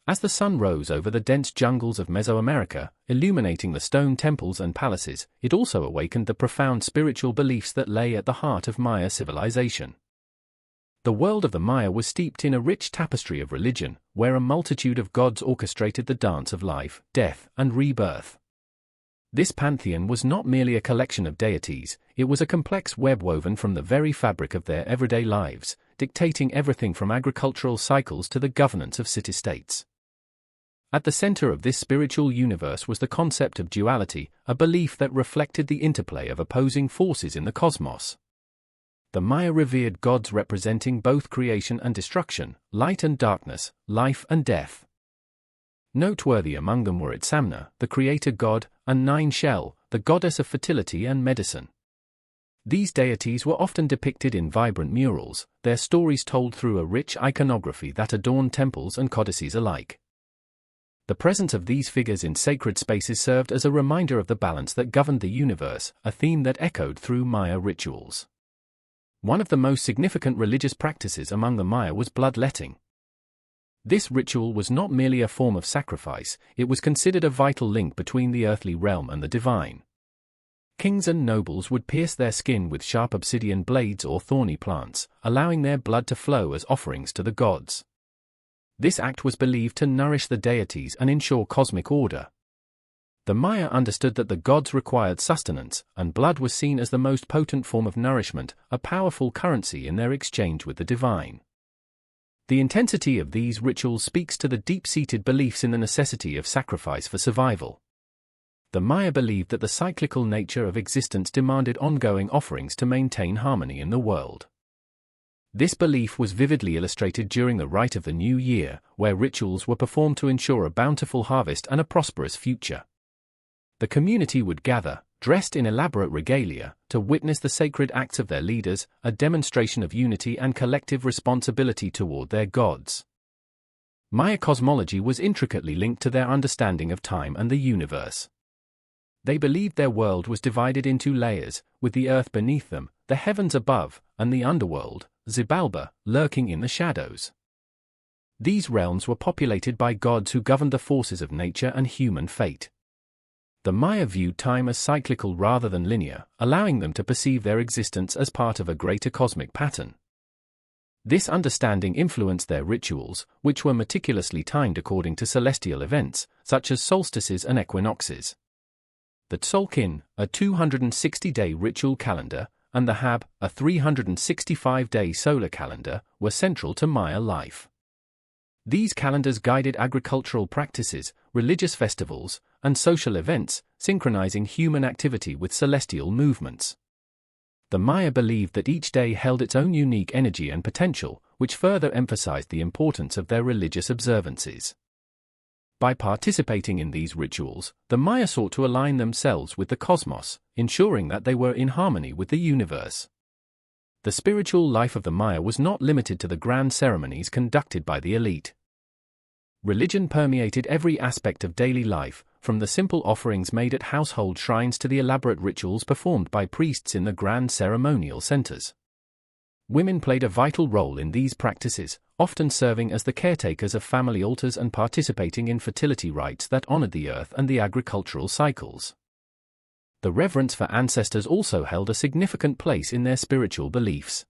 As the sun rose over the dense jungles of Mesoamerica, illuminating the stone temples and palaces, it also awakened the profound spiritual beliefs that lay at the heart of Maya civilization. The world of the Maya was steeped in a rich tapestry of religion, where a multitude of gods orchestrated the dance of life, death, and rebirth. This pantheon was not merely a collection of deities, it was a complex web woven from the very fabric of their everyday lives, dictating everything from agricultural cycles to the governance of city-states. At the center of this spiritual universe was the concept of duality, a belief that reflected the interplay of opposing forces in the cosmos. The Maya revered gods representing both creation and destruction, light and darkness, life and death. Noteworthy among them were Itzamna, the creator god, and Nine-Shell, the goddess of fertility and medicine. These deities were often depicted in vibrant murals, their stories told through a rich iconography that adorned temples and codices alike. The presence of these figures in sacred spaces served as a reminder of the balance that governed the universe, a theme that echoed through Maya rituals. One of the most significant religious practices among the Maya was bloodletting. This ritual was not merely a form of sacrifice, it was considered a vital link between the earthly realm and the divine. Kings and nobles would pierce their skin with sharp obsidian blades or thorny plants, allowing their blood to flow as offerings to the gods. This act was believed to nourish the deities and ensure cosmic order. The Maya understood that the gods required sustenance, and blood was seen as the most potent form of nourishment, a powerful currency in their exchange with the divine. The intensity of these rituals speaks to the deep-seated beliefs in the necessity of sacrifice for survival. The Maya believed that the cyclical nature of existence demanded ongoing offerings to maintain harmony in the world. This belief was vividly illustrated during the Rite of the New Year, where rituals were performed to ensure a bountiful harvest and a prosperous future. The community would gather, dressed in elaborate regalia, to witness the sacred acts of their leaders, a demonstration of unity and collective responsibility toward their gods. Maya cosmology was intricately linked to their understanding of time and the universe. They believed their world was divided into layers, with the earth beneath them, the heavens above, and the underworld, Xibalba, lurking in the shadows. These realms were populated by gods who governed the forces of nature and human fate. The Maya viewed time as cyclical rather than linear, allowing them to perceive their existence as part of a greater cosmic pattern. This understanding influenced their rituals, which were meticulously timed according to celestial events, such as solstices and equinoxes. The Tzolk'in, a 260-day ritual calendar, and the Hab, a 365-day solar calendar, were central to Maya life. These calendars guided agricultural practices, religious festivals, and social events, synchronizing human activity with celestial movements. The Maya believed that each day held its own unique energy and potential, which further emphasized the importance of their religious observances. By participating in these rituals, the Maya sought to align themselves with the cosmos, ensuring that they were in harmony with the universe. The spiritual life of the Maya was not limited to the grand ceremonies conducted by the elite. Religion permeated every aspect of daily life, from the simple offerings made at household shrines to the elaborate rituals performed by priests in the grand ceremonial centers. Women played a vital role in these practices, often serving as the caretakers of family altars and participating in fertility rites that honored the earth and the agricultural cycles. The reverence for ancestors also held a significant place in their spiritual beliefs.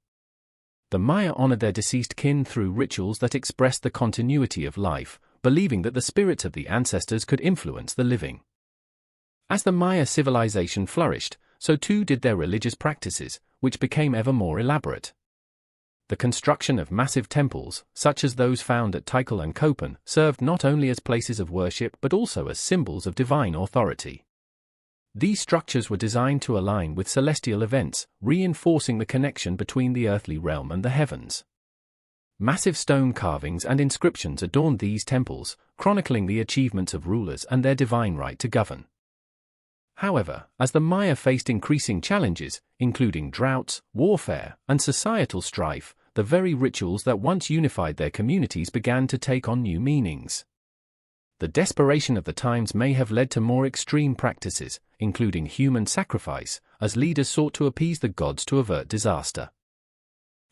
The Maya honored their deceased kin through rituals that expressed the continuity of life, believing that the spirits of the ancestors could influence the living. As the Maya civilization flourished, so too did their religious practices, which became ever more elaborate. The construction of massive temples, such as those found at Tikal and Köpen, served not only as places of worship but also as symbols of divine authority. These structures were designed to align with celestial events, reinforcing the connection between the earthly realm and the heavens. Massive stone carvings and inscriptions adorned these temples, chronicling the achievements of rulers and their divine right to govern. However, as the Maya faced increasing challenges, including droughts, warfare, and societal strife, the very rituals that once unified their communities began to take on new meanings. The desperation of the times may have led to more extreme practices, including human sacrifice, as leaders sought to appease the gods to avert disaster.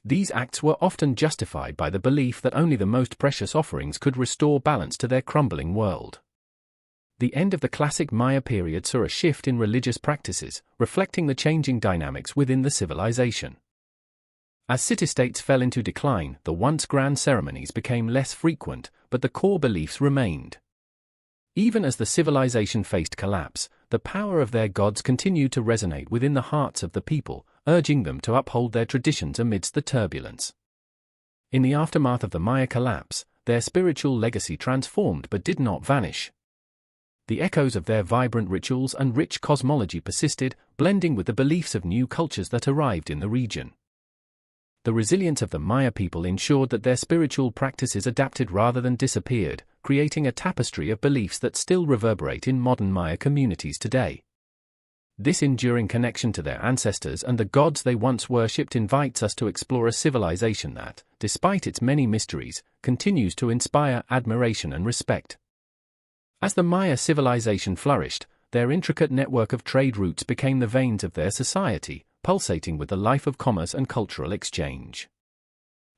These acts were often justified by the belief that only the most precious offerings could restore balance to their crumbling world. The end of the classic Maya period saw a shift in religious practices, reflecting the changing dynamics within the civilization. As city-states fell into decline, the once grand ceremonies became less frequent, but the core beliefs remained. Even as the civilization faced collapse, the power of their gods continued to resonate within the hearts of the people, urging them to uphold their traditions amidst the turbulence. In the aftermath of the Maya collapse, their spiritual legacy transformed but did not vanish. The echoes of their vibrant rituals and rich cosmology persisted, blending with the beliefs of new cultures that arrived in the region. The resilience of the Maya people ensured that their spiritual practices adapted rather than disappeared, creating a tapestry of beliefs that still reverberate in modern Maya communities today. This enduring connection to their ancestors and the gods they once worshipped invites us to explore a civilization that, despite its many mysteries, continues to inspire admiration and respect. As the Maya civilization flourished, their intricate network of trade routes became the veins of their society, pulsating with the life of commerce and cultural exchange.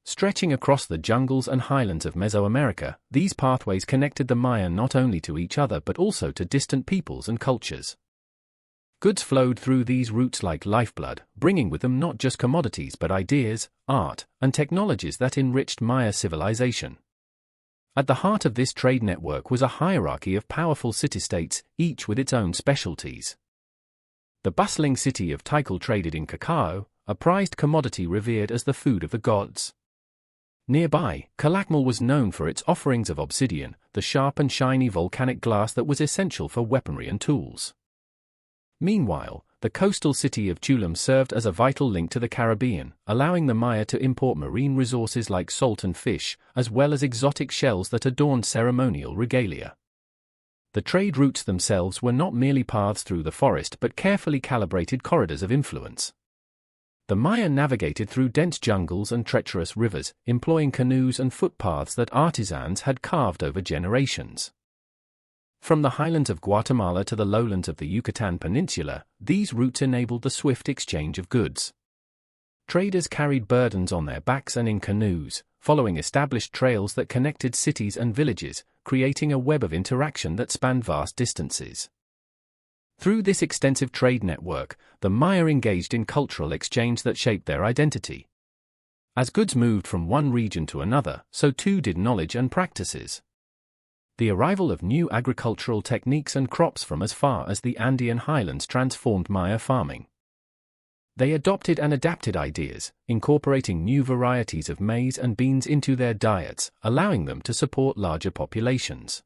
Stretching across the jungles and highlands of Mesoamerica, these pathways connected the Maya not only to each other but also to distant peoples and cultures. Goods flowed through these routes like lifeblood, bringing with them not just commodities but ideas, art, and technologies that enriched Maya civilization. At the heart of this trade network was a hierarchy of powerful city-states, each with its own specialties. The bustling city of Tikal traded in cacao, a prized commodity revered as the food of the gods. Nearby, Calakmul was known for its offerings of obsidian, the sharp and shiny volcanic glass that was essential for weaponry and tools. Meanwhile, the coastal city of Chulam served as a vital link to the Caribbean, allowing the Maya to import marine resources like salt and fish, as well as exotic shells that adorned ceremonial regalia. The trade routes themselves were not merely paths through the forest but carefully calibrated corridors of influence. The Maya navigated through dense jungles and treacherous rivers, employing canoes and footpaths that artisans had carved over generations. From the highlands of Guatemala to the lowlands of the Yucatan Peninsula, these routes enabled the swift exchange of goods. Traders carried burdens on their backs and in canoes, following established trails that connected cities and villages, creating a web of interaction that spanned vast distances. Through this extensive trade network, the Maya engaged in cultural exchange that shaped their identity. As goods moved from one region to another, so too did knowledge and practices. The arrival of new agricultural techniques and crops from as far as the Andean highlands transformed Maya farming. They adopted and adapted ideas, incorporating new varieties of maize and beans into their diets, allowing them to support larger populations.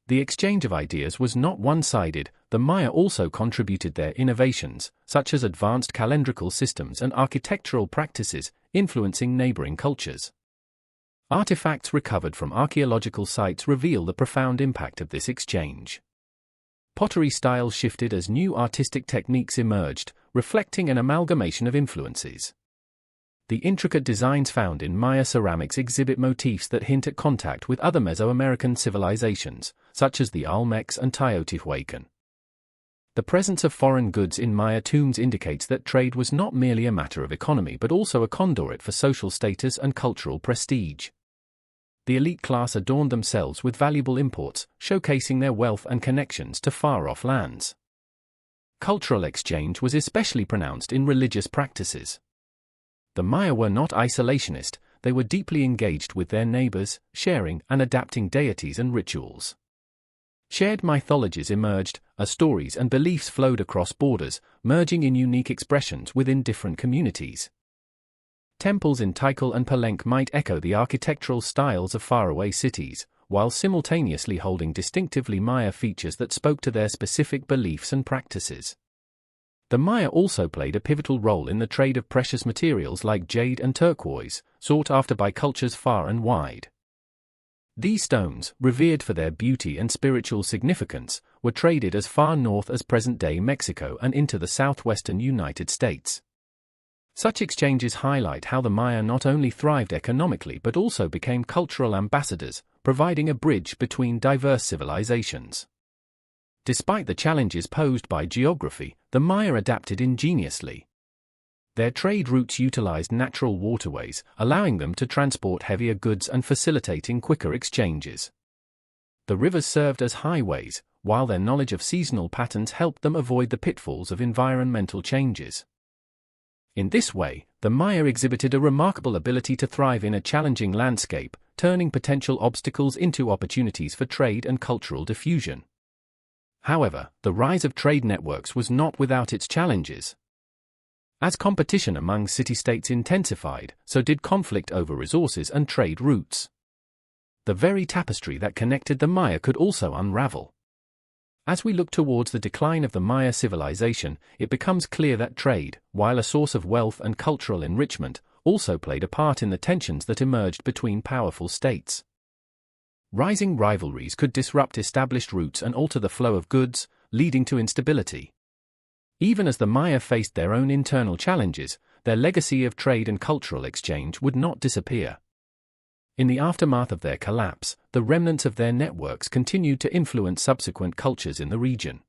The exchange of ideas was not one-sided. The Maya also contributed their innovations, such as advanced calendrical systems and architectural practices, influencing neighboring cultures. Artifacts recovered from archaeological sites reveal the profound impact of this exchange. Pottery styles shifted as new artistic techniques emerged, reflecting an amalgamation of influences. The intricate designs found in Maya ceramics exhibit motifs that hint at contact with other Mesoamerican civilizations, such as the Olmecs and Teotihuacan. The presence of foreign goods in Maya tombs indicates that trade was not merely a matter of economy but also a conduit for social status and cultural prestige. The elite class adorned themselves with valuable imports, showcasing their wealth and connections to far-off lands. Cultural exchange was especially pronounced in religious practices. The Maya were not isolationist, they were deeply engaged with their neighbors, sharing and adapting deities and rituals. Shared mythologies emerged, as stories and beliefs flowed across borders, merging in unique expressions within different communities. Temples in Tikal and Palenque might echo the architectural styles of faraway cities, while simultaneously holding distinctively Maya features that spoke to their specific beliefs and practices. The Maya also played a pivotal role in the trade of precious materials like jade and turquoise, sought after by cultures far and wide. These stones, revered for their beauty and spiritual significance, were traded as far north as present-day Mexico and into the southwestern United States. Such exchanges highlight how the Maya not only thrived economically but also became cultural ambassadors, providing a bridge between diverse civilizations. Despite the challenges posed by geography, the Maya adapted ingeniously. Their trade routes utilized natural waterways, allowing them to transport heavier goods and facilitating quicker exchanges. The rivers served as highways, while their knowledge of seasonal patterns helped them avoid the pitfalls of environmental changes. In this way, the Maya exhibited a remarkable ability to thrive in a challenging landscape, turning potential obstacles into opportunities for trade and cultural diffusion. However, the rise of trade networks was not without its challenges. As competition among city-states intensified, so did conflict over resources and trade routes. The very tapestry that connected the Maya could also unravel. As we look towards the decline of the Maya civilization, it becomes clear that trade, while a source of wealth and cultural enrichment, also played a part in the tensions that emerged between powerful states. Rising rivalries could disrupt established routes and alter the flow of goods, leading to instability. Even as the Maya faced their own internal challenges, their legacy of trade and cultural exchange would not disappear. In the aftermath of their collapse, the remnants of their networks continued to influence subsequent cultures in the region.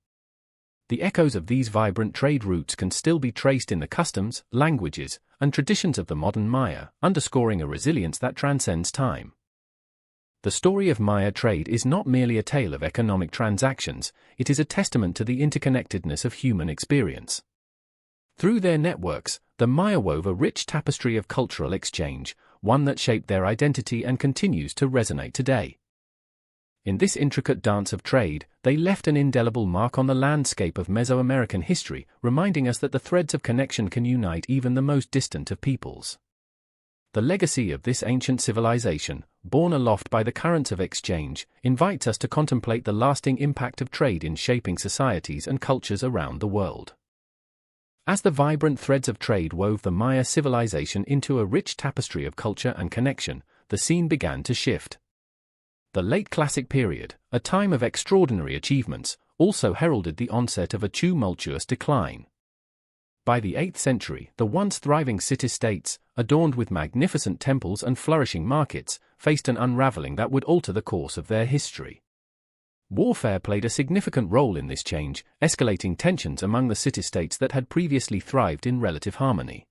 The echoes of these vibrant trade routes can still be traced in the customs, languages, and traditions of the modern Maya, underscoring a resilience that transcends time. The story of Maya trade is not merely a tale of economic transactions, it is a testament to the interconnectedness of human experience. Through their networks, the Maya wove a rich tapestry of cultural exchange, one that shaped their identity and continues to resonate today. In this intricate dance of trade, they left an indelible mark on the landscape of Mesoamerican history, reminding us that the threads of connection can unite even the most distant of peoples. The legacy of this ancient civilization, borne aloft by the currents of exchange, invites us to contemplate the lasting impact of trade in shaping societies and cultures around the world. As the vibrant threads of trade wove the Maya civilization into a rich tapestry of culture and connection, the scene began to shift. The late Classic period, a time of extraordinary achievements, also heralded the onset of a tumultuous decline. By the 8th century, the once thriving city-states, adorned with magnificent temples and flourishing markets, faced an unraveling that would alter the course of their history. Warfare played a significant role in this change, escalating tensions among the city-states that had previously thrived in relative harmony.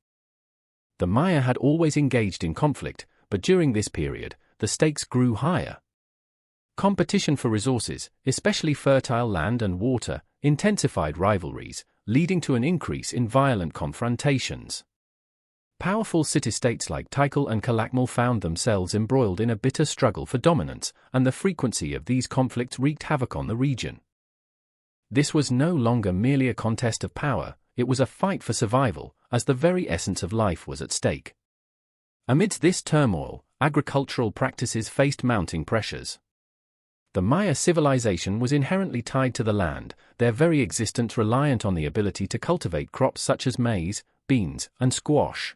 The Maya had always engaged in conflict, but during this period, the stakes grew higher. Competition for resources, especially fertile land and water, intensified rivalries, leading to an increase in violent confrontations. Powerful city-states like Tikal and Calakmul found themselves embroiled in a bitter struggle for dominance, and the frequency of these conflicts wreaked havoc on the region. This was no longer merely a contest of power, it was a fight for survival, as the very essence of life was at stake. Amidst this turmoil, agricultural practices faced mounting pressures. The Maya civilization was inherently tied to the land, their very existence reliant on the ability to cultivate crops such as maize, beans, and squash.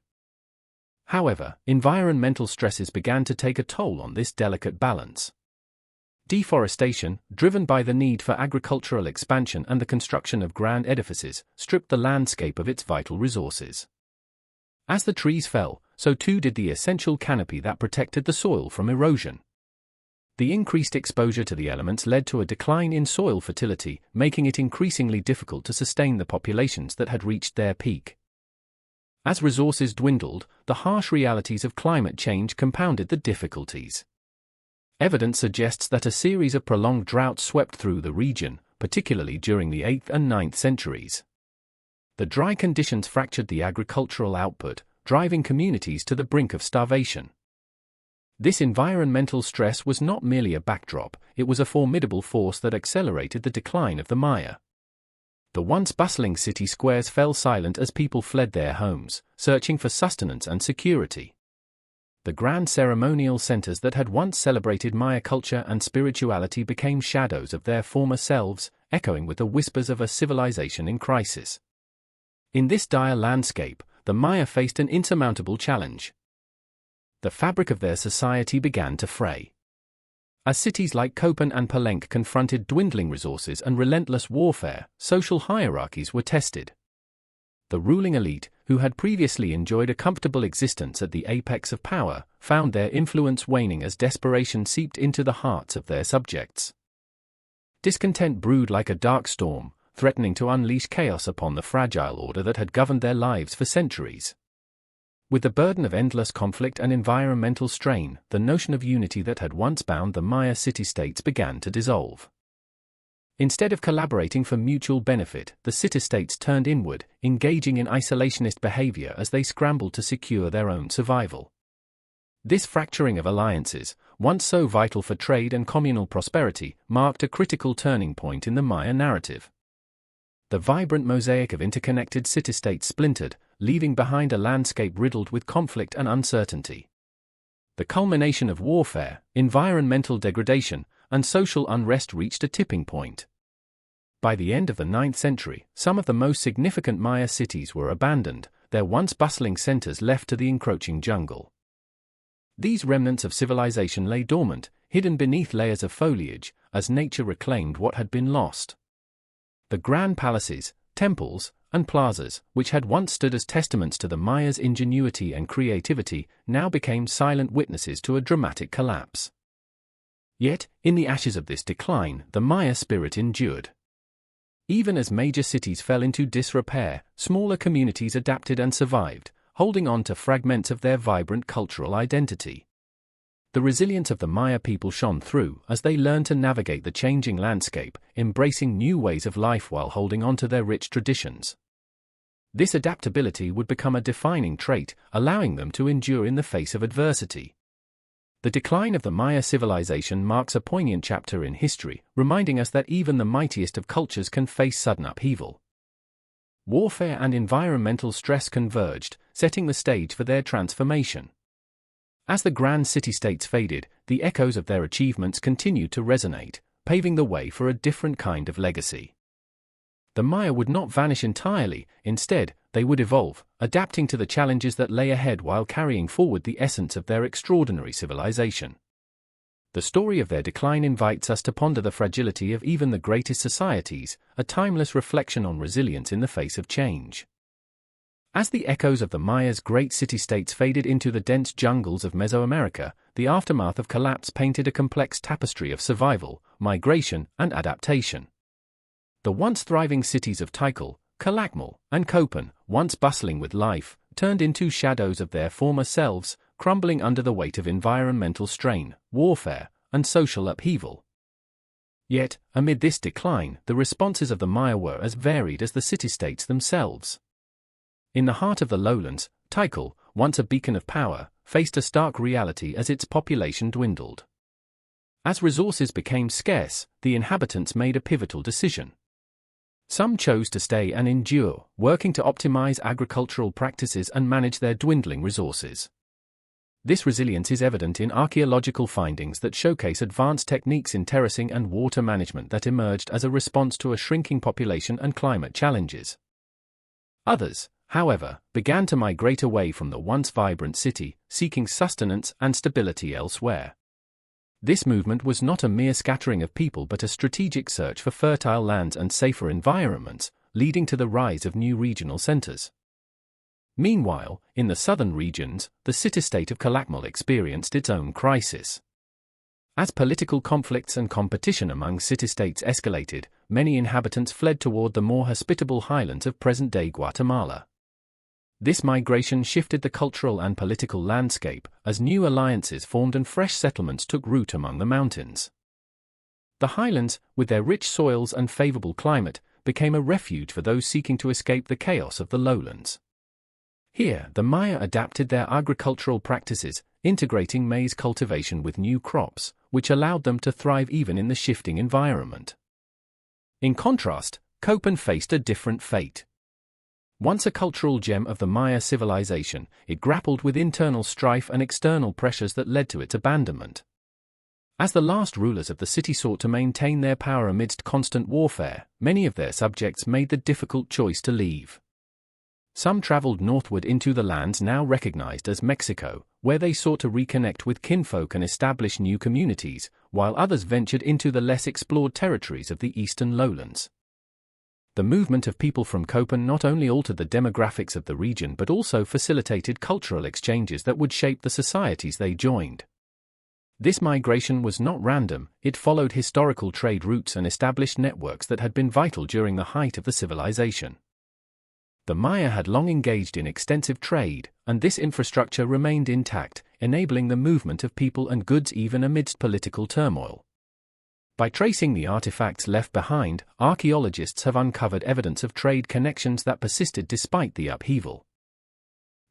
However, environmental stresses began to take a toll on this delicate balance. Deforestation, driven by the need for agricultural expansion and the construction of grand edifices, stripped the landscape of its vital resources. As the trees fell, so too did the essential canopy that protected the soil from erosion. The increased exposure to the elements led to a decline in soil fertility, making it increasingly difficult to sustain the populations that had reached their peak. As resources dwindled, the harsh realities of climate change compounded the difficulties. Evidence suggests that a series of prolonged droughts swept through the region, particularly during the 8th and 9th centuries. The dry conditions fractured the agricultural output, driving communities to the brink of starvation. This environmental stress was not merely a backdrop, it was a formidable force that accelerated the decline of the Maya. The once bustling city squares fell silent as people fled their homes, searching for sustenance and security. The grand ceremonial centers that had once celebrated Maya culture and spirituality became shadows of their former selves, echoing with the whispers of a civilization in crisis. In this dire landscape, the Maya faced an insurmountable challenge. The fabric of their society began to fray. As cities like Copan and Palenque confronted dwindling resources and relentless warfare, social hierarchies were tested. The ruling elite, who had previously enjoyed a comfortable existence at the apex of power, found their influence waning as desperation seeped into the hearts of their subjects. Discontent brewed like a dark storm, threatening to unleash chaos upon the fragile order that had governed their lives for centuries. With the burden of endless conflict and environmental strain, the notion of unity that had once bound the Maya city-states began to dissolve. Instead of collaborating for mutual benefit, the city-states turned inward, engaging in isolationist behavior as they scrambled to secure their own survival. This fracturing of alliances, once so vital for trade and communal prosperity, marked a critical turning point in the Maya narrative. The vibrant mosaic of interconnected city-states splintered, leaving behind a landscape riddled with conflict and uncertainty. The culmination of warfare, environmental degradation, and social unrest reached a tipping point. By the end of the 9th century, some of the most significant Maya cities were abandoned, their once bustling centers left to the encroaching jungle. These remnants of civilization lay dormant, hidden beneath layers of foliage, as nature reclaimed what had been lost. The grand palaces, temples, and plazas, which had once stood as testaments to the Mayas' ingenuity and creativity, now became silent witnesses to a dramatic collapse. Yet, in the ashes of this decline, the Maya spirit endured. Even as major cities fell into disrepair, smaller communities adapted and survived, holding on to fragments of their vibrant cultural identity. The resilience of the Maya people shone through as they learned to navigate the changing landscape, embracing new ways of life while holding on to their rich traditions. This adaptability would become a defining trait, allowing them to endure in the face of adversity. The decline of the Maya civilization marks a poignant chapter in history, reminding us that even the mightiest of cultures can face sudden upheaval. Warfare and environmental stress converged, setting the stage for their transformation. As the grand city-states faded, the echoes of their achievements continued to resonate, paving the way for a different kind of legacy. The Maya would not vanish entirely, instead, they would evolve, adapting to the challenges that lay ahead while carrying forward the essence of their extraordinary civilization. The story of their decline invites us to ponder the fragility of even the greatest societies, a timeless reflection on resilience in the face of change. As the echoes of the Maya's great city-states faded into the dense jungles of Mesoamerica, the aftermath of collapse painted a complex tapestry of survival, migration, and adaptation. The once thriving cities of Tikal, Calakmul, and Copan, once bustling with life, turned into shadows of their former selves, crumbling under the weight of environmental strain, warfare, and social upheaval. Yet, amid this decline, the responses of the Maya were as varied as the city-states themselves. In the heart of the lowlands, Tikal, once a beacon of power, faced a stark reality as its population dwindled. As resources became scarce, the inhabitants made a pivotal decision. Some chose to stay and endure, working to optimize agricultural practices and manage their dwindling resources. This resilience is evident in archaeological findings that showcase advanced techniques in terracing and water management that emerged as a response to a shrinking population and climate challenges. Others, however, began to migrate away from the once vibrant city, seeking sustenance and stability elsewhere. This movement was not a mere scattering of people but a strategic search for fertile lands and safer environments, leading to the rise of new regional centers. Meanwhile, in the southern regions, the city-state of Calakmul experienced its own crisis. As political conflicts and competition among city-states escalated, many inhabitants fled toward the more hospitable highlands of present-day Guatemala. This migration shifted the cultural and political landscape, as new alliances formed and fresh settlements took root among the mountains. The highlands, with their rich soils and favorable climate, became a refuge for those seeking to escape the chaos of the lowlands. Here, the Maya adapted their agricultural practices, integrating maize cultivation with new crops, which allowed them to thrive even in the shifting environment. In contrast, Copan faced a different fate. Once a cultural gem of the Maya civilization, it grappled with internal strife and external pressures that led to its abandonment. As the last rulers of the city sought to maintain their power amidst constant warfare, many of their subjects made the difficult choice to leave. Some traveled northward into the lands now recognized as Mexico, where they sought to reconnect with kinfolk and establish new communities, while others ventured into the less explored territories of the eastern lowlands. The movement of people from Köppen not only altered the demographics of the region but also facilitated cultural exchanges that would shape the societies they joined. This migration was not random, it followed historical trade routes and established networks that had been vital during the height of the civilization. The Maya had long engaged in extensive trade, and this infrastructure remained intact, enabling the movement of people and goods even amidst political turmoil. By tracing the artifacts left behind, archaeologists have uncovered evidence of trade connections that persisted despite the upheaval.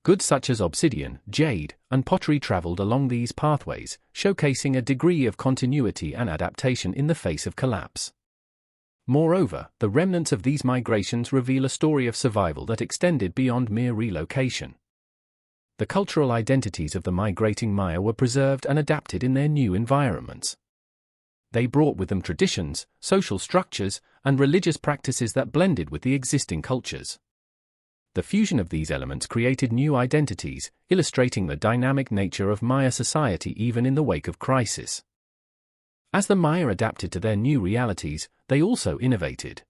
Goods such as obsidian, jade, and pottery traveled along these pathways, showcasing a degree of continuity and adaptation in the face of collapse. Moreover, the remnants of these migrations reveal a story of survival that extended beyond mere relocation. The cultural identities of the migrating Maya were preserved and adapted in their new environments. They brought with them traditions, social structures, and religious practices that blended with the existing cultures. The fusion of these elements created new identities, illustrating the dynamic nature of Maya society even in the wake of crisis. As the Maya adapted to their new realities, they also innovated.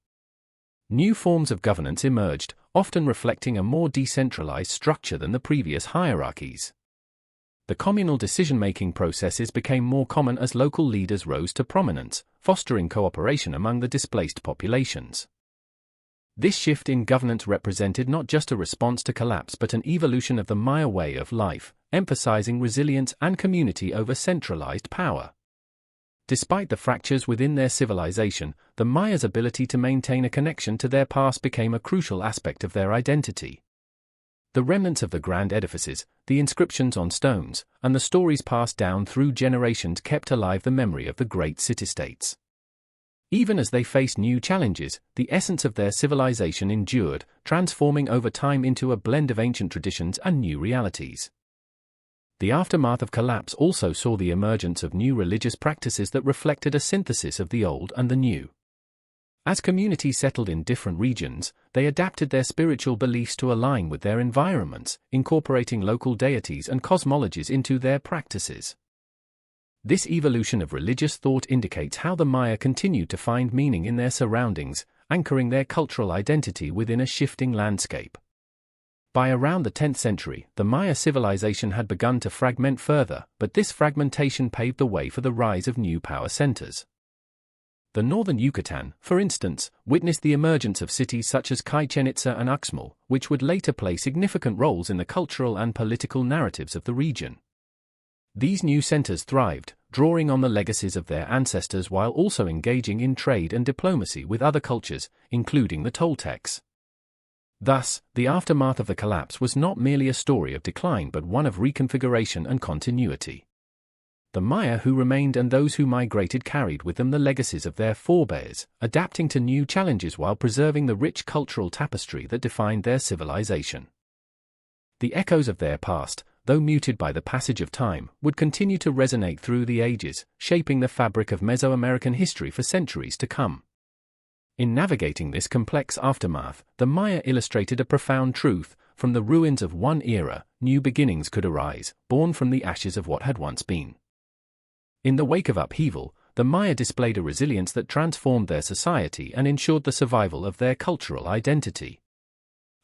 New forms of governance emerged, often reflecting a more decentralized structure than the previous hierarchies. The communal decision-making processes became more common as local leaders rose to prominence, fostering cooperation among the displaced populations. This shift in governance represented not just a response to collapse but an evolution of the Maya way of life, emphasizing resilience and community over centralized power. Despite the fractures within their civilization, the Maya's ability to maintain a connection to their past became a crucial aspect of their identity. The remnants of the grand edifices, the inscriptions on stones, and the stories passed down through generations kept alive the memory of the great city-states. Even as they faced new challenges, the essence of their civilization endured, transforming over time into a blend of ancient traditions and new realities. The aftermath of collapse also saw the emergence of new religious practices that reflected a synthesis of the old and the new. As communities settled in different regions, they adapted their spiritual beliefs to align with their environments, incorporating local deities and cosmologies into their practices. This evolution of religious thought indicates how the Maya continued to find meaning in their surroundings, anchoring their cultural identity within a shifting landscape. By around the 10th century, the Maya civilization had begun to fragment further, but this fragmentation paved the way for the rise of new power centers. The northern Yucatan, for instance, witnessed the emergence of cities such as Chichen Itza and Uxmal, which would later play significant roles in the cultural and political narratives of the region. These new centers thrived, drawing on the legacies of their ancestors while also engaging in trade and diplomacy with other cultures, including the Toltecs. Thus, the aftermath of the collapse was not merely a story of decline but one of reconfiguration and continuity. The Maya who remained and those who migrated carried with them the legacies of their forebears, adapting to new challenges while preserving the rich cultural tapestry that defined their civilization. The echoes of their past, though muted by the passage of time, would continue to resonate through the ages, shaping the fabric of Mesoamerican history for centuries to come. In navigating this complex aftermath, the Maya illustrated a profound truth: from the ruins of one era, new beginnings could arise, born from the ashes of what had once been. In the wake of upheaval, the Maya displayed a resilience that transformed their society and ensured the survival of their cultural identity.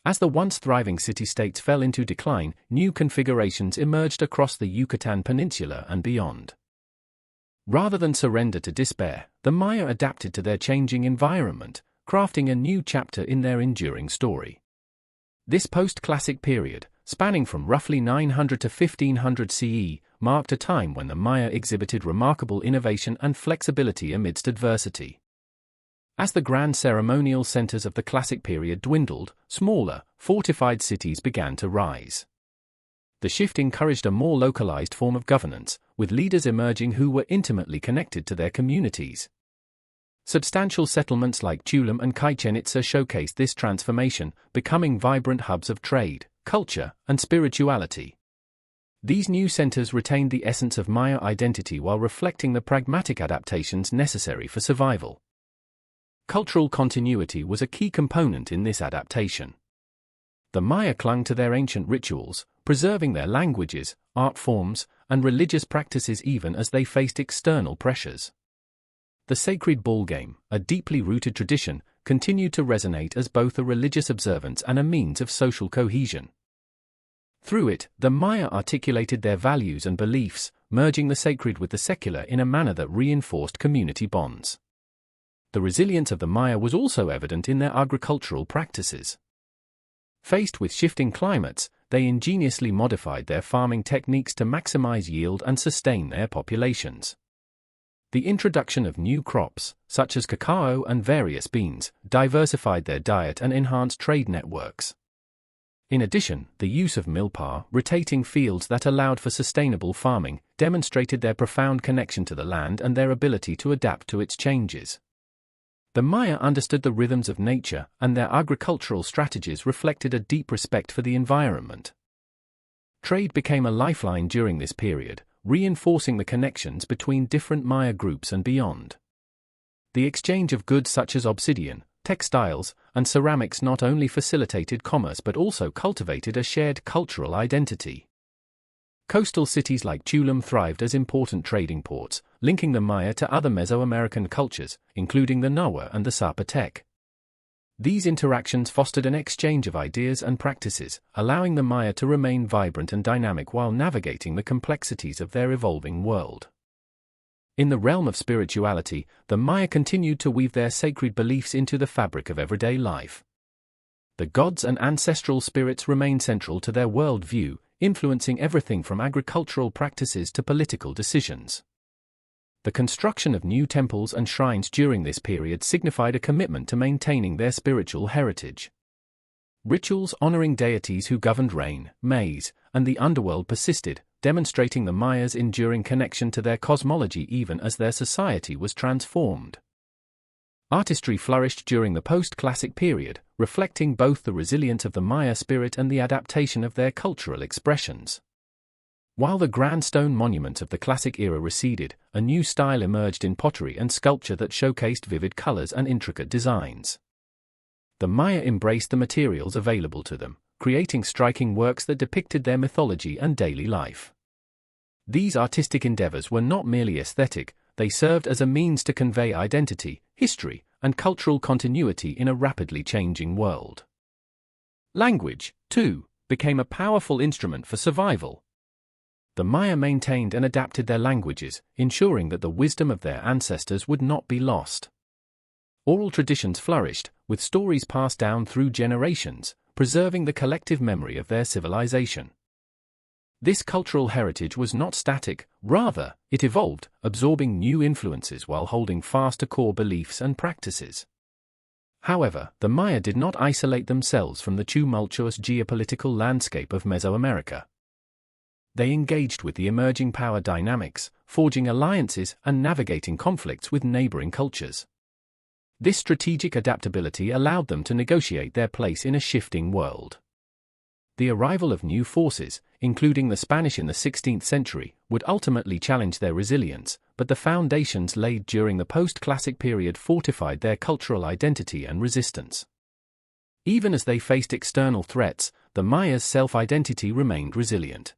As the once thriving city-states fell into decline, new configurations emerged across the Yucatan Peninsula and beyond. Rather than surrender to despair, the Maya adapted to their changing environment, crafting a new chapter in their enduring story. This post-classic period, spanning from roughly 900 to 1500 CE, marked a time when the Maya exhibited remarkable innovation and flexibility amidst adversity. As the grand ceremonial centers of the classic period dwindled, smaller, fortified cities began to rise. The shift encouraged a more localized form of governance, with leaders emerging who were intimately connected to their communities. Substantial settlements like Tulum and Chichen Itza showcased this transformation, becoming vibrant hubs of trade, culture, and spirituality. These new centers retained the essence of Maya identity while reflecting the pragmatic adaptations necessary for survival. Cultural continuity was a key component in this adaptation. The Maya clung to their ancient rituals, preserving their languages, art forms, and religious practices even as they faced external pressures. The sacred ball game, a deeply rooted tradition, continued to resonate as both a religious observance and a means of social cohesion. Through it, the Maya articulated their values and beliefs, merging the sacred with the secular in a manner that reinforced community bonds. The resilience of the Maya was also evident in their agricultural practices. Faced with shifting climates, they ingeniously modified their farming techniques to maximize yield and sustain their populations. The introduction of new crops, such as cacao and various beans, diversified their diet and enhanced trade networks. In addition, the use of milpa, rotating fields that allowed for sustainable farming, demonstrated their profound connection to the land and their ability to adapt to its changes. The Maya understood the rhythms of nature, and their agricultural strategies reflected a deep respect for the environment. Trade became a lifeline during this period, reinforcing the connections between different Maya groups and beyond. The exchange of goods such as obsidian, textiles, and ceramics not only facilitated commerce but also cultivated a shared cultural identity. Coastal cities like Tulum thrived as important trading ports, linking the Maya to other Mesoamerican cultures, including the Nahua and the Zapotec. These interactions fostered an exchange of ideas and practices, allowing the Maya to remain vibrant and dynamic while navigating the complexities of their evolving world. In the realm of spirituality, the Maya continued to weave their sacred beliefs into the fabric of everyday life. The gods and ancestral spirits remain central to their worldview, influencing everything from agricultural practices to political decisions. The construction of new temples and shrines during this period signified a commitment to maintaining their spiritual heritage. Rituals honoring deities who governed rain, maize, and the underworld persisted, demonstrating the Maya's enduring connection to their cosmology even as their society was transformed. Artistry flourished during the post-classic period, reflecting both the resilience of the Maya spirit and the adaptation of their cultural expressions. While the grand stone monuments of the classic era receded, a new style emerged in pottery and sculpture that showcased vivid colors and intricate designs. The Maya embraced the materials available to them, creating striking works that depicted their mythology and daily life. These artistic endeavors were not merely aesthetic, they served as a means to convey identity, history, and cultural continuity in a rapidly changing world. Language, too, became a powerful instrument for survival. The Maya maintained and adapted their languages, ensuring that the wisdom of their ancestors would not be lost. Oral traditions flourished, with stories passed down through generations, preserving the collective memory of their civilization. This cultural heritage was not static, rather, it evolved, absorbing new influences while holding fast to core beliefs and practices. However, the Maya did not isolate themselves from the tumultuous geopolitical landscape of Mesoamerica. They engaged with the emerging power dynamics, forging alliances and navigating conflicts with neighboring cultures. This strategic adaptability allowed them to negotiate their place in a shifting world. The arrival of new forces, including the Spanish in the 16th century, would ultimately challenge their resilience, but the foundations laid during the post-classic period fortified their cultural identity and resistance. Even as they faced external threats, the Maya's self-identity remained resilient.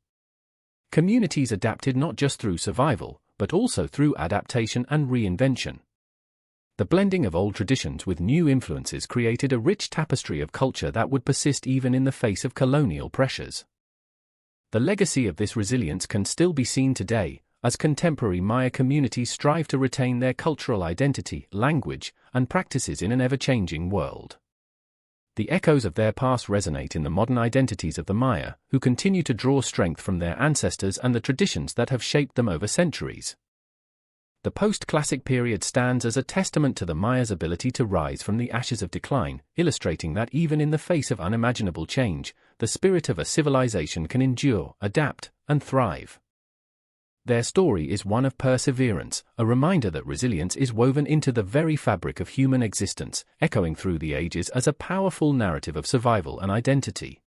Communities adapted not just through survival, but also through adaptation and reinvention. The blending of old traditions with new influences created a rich tapestry of culture that would persist even in the face of colonial pressures. The legacy of this resilience can still be seen today, as contemporary Maya communities strive to retain their cultural identity, language, and practices in an ever-changing world. The echoes of their past resonate in the modern identities of the Maya, who continue to draw strength from their ancestors and the traditions that have shaped them over centuries. The post-classic period stands as a testament to the Maya's ability to rise from the ashes of decline, illustrating that even in the face of unimaginable change, the spirit of a civilization can endure, adapt, and thrive. Their story is one of perseverance, a reminder that resilience is woven into the very fabric of human existence, echoing through the ages as a powerful narrative of survival and identity.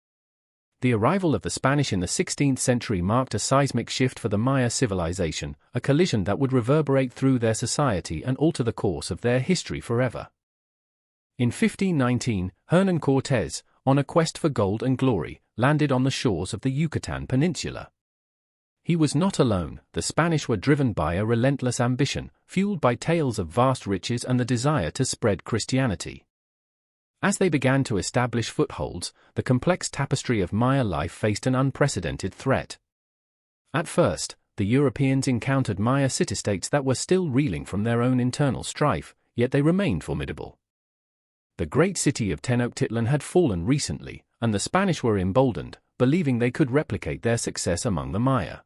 The arrival of the Spanish in the 16th century marked a seismic shift for the Maya civilization, a collision that would reverberate through their society and alter the course of their history forever. In 1519, Hernán Cortés, on a quest for gold and glory, landed on the shores of the Yucatan Peninsula. He was not alone. The Spanish were driven by a relentless ambition, fueled by tales of vast riches and the desire to spread Christianity. As they began to establish footholds, the complex tapestry of Maya life faced an unprecedented threat. At first, the Europeans encountered Maya city-states that were still reeling from their own internal strife, yet they remained formidable. The great city of Tenochtitlan had fallen recently, and the Spanish were emboldened, believing they could replicate their success among the Maya.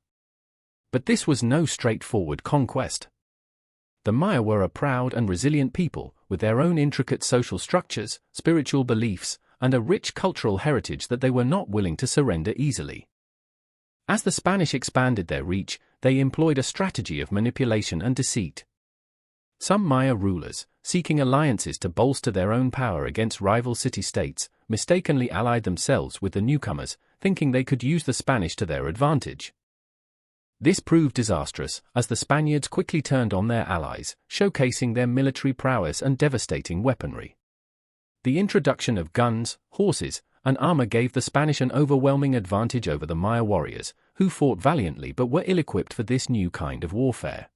But this was no straightforward conquest. The Maya were a proud and resilient people, with their own intricate social structures, spiritual beliefs, and a rich cultural heritage that they were not willing to surrender easily. As the Spanish expanded their reach, they employed a strategy of manipulation and deceit. Some Maya rulers, seeking alliances to bolster their own power against rival city-states, mistakenly allied themselves with the newcomers, thinking they could use the Spanish to their advantage. This proved disastrous, as the Spaniards quickly turned on their allies, showcasing their military prowess and devastating weaponry. The introduction of guns, horses, and armor gave the Spanish an overwhelming advantage over the Maya warriors, who fought valiantly but were ill-equipped for this new kind of warfare.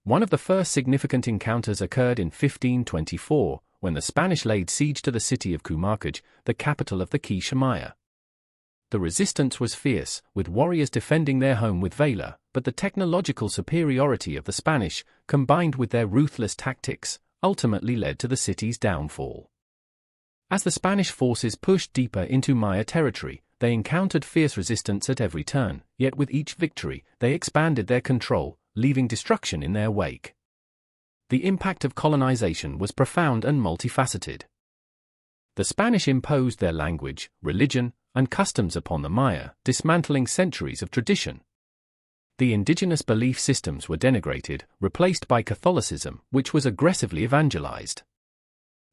One of the first significant encounters occurred in 1524, when the Spanish laid siege to the city of Cumarcaj, the capital of the Quiche Maya. The resistance was fierce, with warriors defending their home with valor, but the technological superiority of the Spanish, combined with their ruthless tactics, ultimately led to the city's downfall. As the Spanish forces pushed deeper into Maya territory, they encountered fierce resistance at every turn, yet with each victory, they expanded their control, leaving destruction in their wake. The impact of colonization was profound and multifaceted. The Spanish imposed their language, religion, and customs upon the Maya, dismantling centuries of tradition. The indigenous belief systems were denigrated, replaced by Catholicism, which was aggressively evangelized.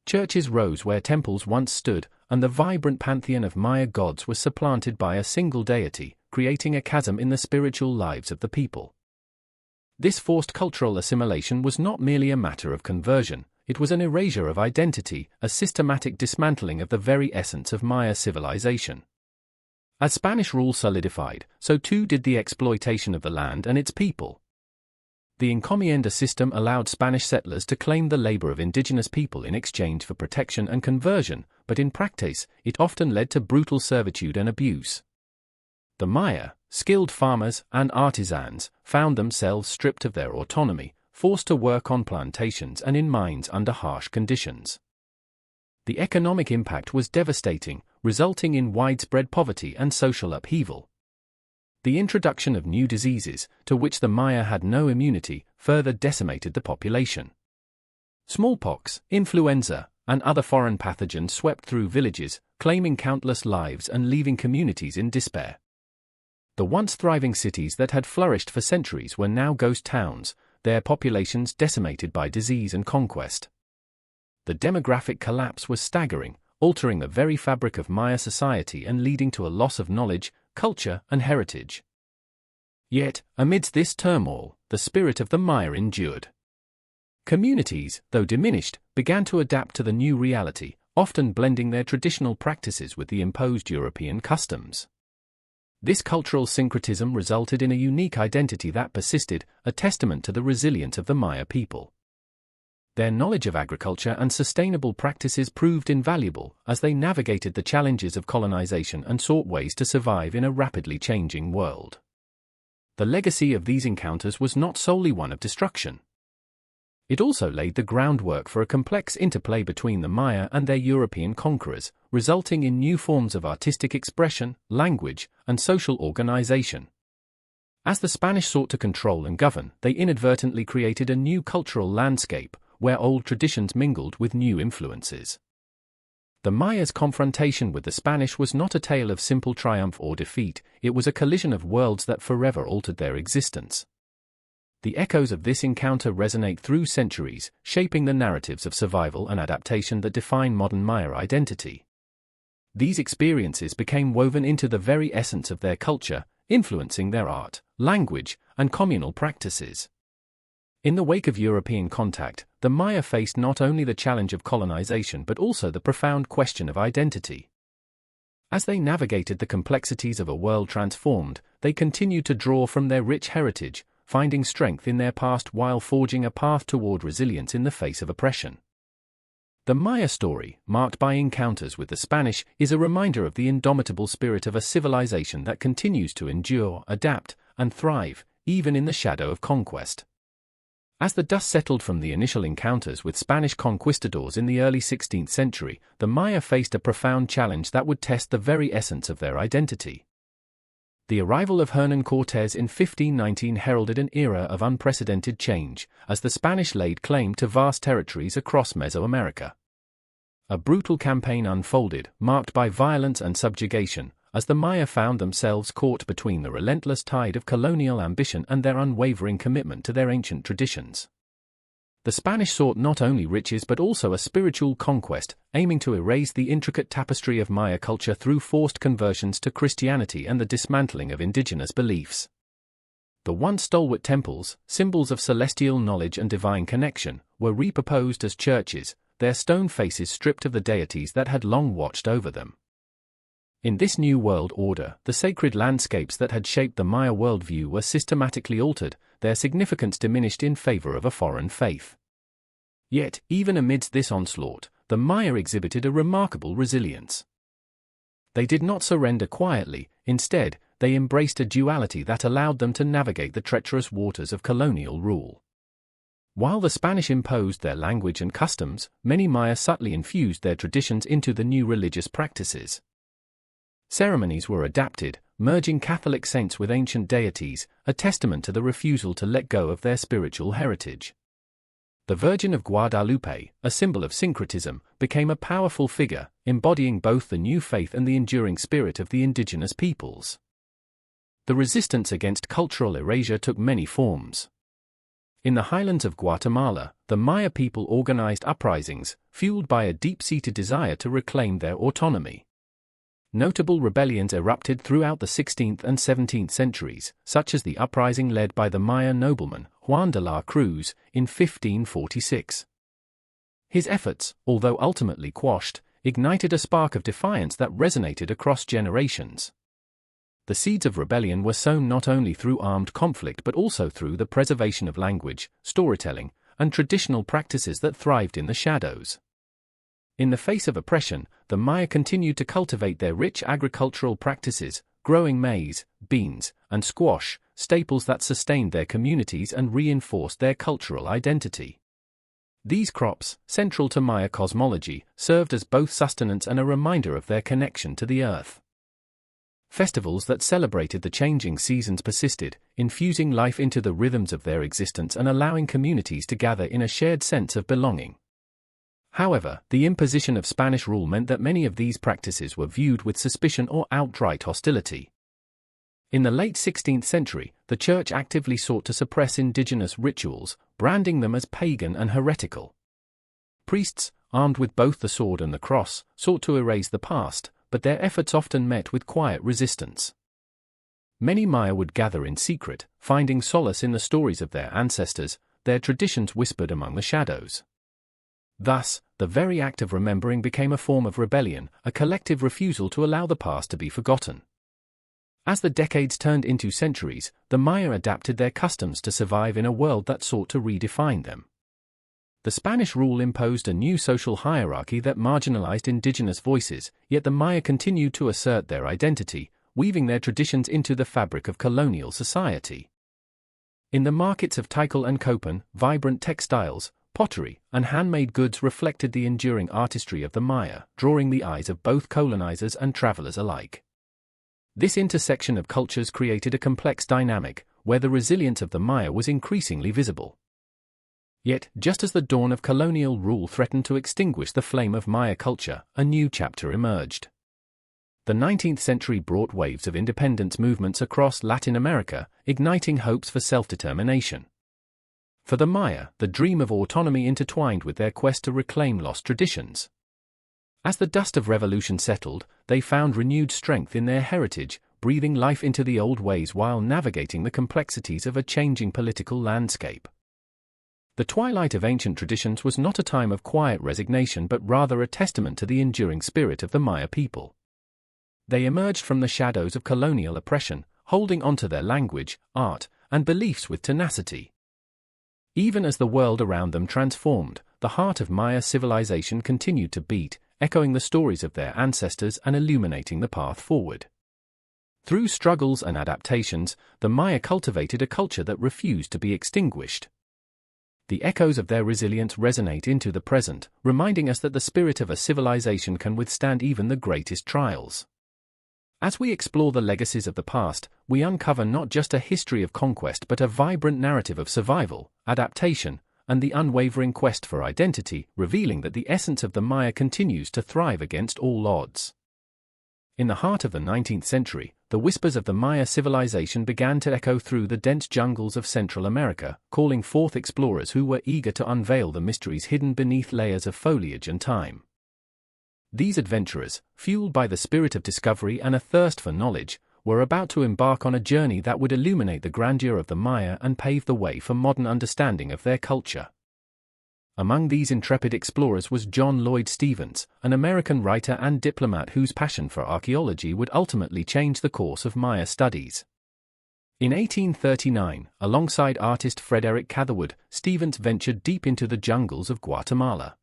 Churches rose where temples once stood, and the vibrant pantheon of Maya gods was supplanted by a single deity, creating a chasm in the spiritual lives of the people. This forced cultural assimilation was not merely a matter of conversion, it was an erasure of identity, a systematic dismantling of the very essence of Maya civilization. As Spanish rule solidified, so too did the exploitation of the land and its people. The encomienda system allowed Spanish settlers to claim the labor of indigenous people in exchange for protection and conversion, but in practice, it often led to brutal servitude and abuse. The Maya, skilled farmers and artisans, found themselves stripped of their autonomy, forced to work on plantations and in mines under harsh conditions. The economic impact was devastating, resulting in widespread poverty and social upheaval. The introduction of new diseases, to which the Maya had no immunity, further decimated the population. Smallpox, influenza, and other foreign pathogens swept through villages, claiming countless lives and leaving communities in despair. The once thriving cities that had flourished for centuries were now ghost towns, their populations decimated by disease and conquest. The demographic collapse was staggering, altering the very fabric of Maya society and leading to a loss of knowledge, culture, and heritage. Yet, amidst this turmoil, the spirit of the Maya endured. Communities, though diminished, began to adapt to the new reality, often blending their traditional practices with the imposed European customs. This cultural syncretism resulted in a unique identity that persisted, a testament to the resilience of the Maya people. Their knowledge of agriculture and sustainable practices proved invaluable as they navigated the challenges of colonization and sought ways to survive in a rapidly changing world. The legacy of these encounters was not solely one of destruction. It also laid the groundwork for a complex interplay between the Maya and their European conquerors, resulting in new forms of artistic expression, language, and social organization. As the Spanish sought to control and govern, they inadvertently created a new cultural landscape, where old traditions mingled with new influences. The Maya's confrontation with the Spanish was not a tale of simple triumph or defeat, it was a collision of worlds that forever altered their existence. The echoes of this encounter resonate through centuries, shaping the narratives of survival and adaptation that define modern Maya identity. These experiences became woven into the very essence of their culture, influencing their art, language, and communal practices. In the wake of European contact, the Maya faced not only the challenge of colonization but also the profound question of identity. As they navigated the complexities of a world transformed, they continued to draw from their rich heritage, finding strength in their past while forging a path toward resilience in the face of oppression. The Maya story, marked by encounters with the Spanish, is a reminder of the indomitable spirit of a civilization that continues to endure, adapt, and thrive, even in the shadow of conquest. As the dust settled from the initial encounters with Spanish conquistadors in the early 16th century, the Maya faced a profound challenge that would test the very essence of their identity. The arrival of Hernán Cortés in 1519 heralded an era of unprecedented change, as the Spanish laid claim to vast territories across Mesoamerica. A brutal campaign unfolded, marked by violence and subjugation, as the Maya found themselves caught between the relentless tide of colonial ambition and their unwavering commitment to their ancient traditions. The Spanish sought not only riches but also a spiritual conquest, aiming to erase the intricate tapestry of Maya culture through forced conversions to Christianity and the dismantling of indigenous beliefs. The once stalwart temples, symbols of celestial knowledge and divine connection, were repurposed as churches, their stone faces stripped of the deities that had long watched over them. In this new world order, the sacred landscapes that had shaped the Maya worldview were systematically altered, their significance diminished in favor of a foreign faith. Yet, even amidst this onslaught, the Maya exhibited a remarkable resilience. They did not surrender quietly, instead, they embraced a duality that allowed them to navigate the treacherous waters of colonial rule. While the Spanish imposed their language and customs, many Maya subtly infused their traditions into the new religious practices. Ceremonies were adapted, merging Catholic saints with ancient deities, a testament to the refusal to let go of their spiritual heritage. The Virgin of Guadalupe, a symbol of syncretism, became a powerful figure, embodying both the new faith and the enduring spirit of the indigenous peoples. The resistance against cultural erasure took many forms. In the highlands of Guatemala, the Maya people organized uprisings, fueled by a deep-seated desire to reclaim their autonomy. Notable rebellions erupted throughout the 16th and 17th centuries, such as the uprising led by the Maya nobleman, Juan de la Cruz, in 1546. His efforts, although ultimately quashed, ignited a spark of defiance that resonated across generations. The seeds of rebellion were sown not only through armed conflict but also through the preservation of language, storytelling, and traditional practices that thrived in the shadows. In the face of oppression, the Maya continued to cultivate their rich agricultural practices, growing maize, beans, and squash, staples that sustained their communities and reinforced their cultural identity. These crops, central to Maya cosmology, served as both sustenance and a reminder of their connection to the earth. Festivals that celebrated the changing seasons persisted, infusing life into the rhythms of their existence and allowing communities to gather in a shared sense of belonging. However, the imposition of Spanish rule meant that many of these practices were viewed with suspicion or outright hostility. In the late 16th century, the Church actively sought to suppress indigenous rituals, branding them as pagan and heretical. Priests, armed with both the sword and the cross, sought to erase the past, but their efforts often met with quiet resistance. Many Maya would gather in secret, finding solace in the stories of their ancestors, their traditions whispered among the shadows. Thus, the very act of remembering became a form of rebellion, a collective refusal to allow the past to be forgotten. As the decades turned into centuries, the Maya adapted their customs to survive in a world that sought to redefine them. The Spanish rule imposed a new social hierarchy that marginalized indigenous voices, yet the Maya continued to assert their identity, weaving their traditions into the fabric of colonial society. In the markets of Tikal and Copan, vibrant textiles, pottery, and handmade goods reflected the enduring artistry of the Maya, drawing the eyes of both colonizers and travelers alike. This intersection of cultures created a complex dynamic, where the resilience of the Maya was increasingly visible. Yet, just as the dawn of colonial rule threatened to extinguish the flame of Maya culture, a new chapter emerged. The 19th century brought waves of independence movements across Latin America, igniting hopes for self-determination. For the Maya, the dream of autonomy intertwined with their quest to reclaim lost traditions. As the dust of revolution settled, they found renewed strength in their heritage, breathing life into the old ways while navigating the complexities of a changing political landscape. The twilight of ancient traditions was not a time of quiet resignation but rather a testament to the enduring spirit of the Maya people. They emerged from the shadows of colonial oppression, holding onto their language, art, and beliefs with tenacity. Even as the world around them transformed, the heart of Maya civilization continued to beat, echoing the stories of their ancestors and illuminating the path forward. Through struggles and adaptations, the Maya cultivated a culture that refused to be extinguished. The echoes of their resilience resonate into the present, reminding us that the spirit of a civilization can withstand even the greatest trials. As we explore the legacies of the past, we uncover not just a history of conquest but a vibrant narrative of survival, adaptation, and the unwavering quest for identity, revealing that the essence of the Maya continues to thrive against all odds. In the heart of the 19th century, the whispers of the Maya civilization began to echo through the dense jungles of Central America, calling forth explorers who were eager to unveil the mysteries hidden beneath layers of foliage and time. These adventurers, fueled by the spirit of discovery and a thirst for knowledge, were about to embark on a journey that would illuminate the grandeur of the Maya and pave the way for modern understanding of their culture. Among these intrepid explorers was John Lloyd Stephens, an American writer and diplomat whose passion for archaeology would ultimately change the course of Maya studies. In 1839, alongside artist Frederick Catherwood, Stephens ventured deep into the jungles of Guatemala.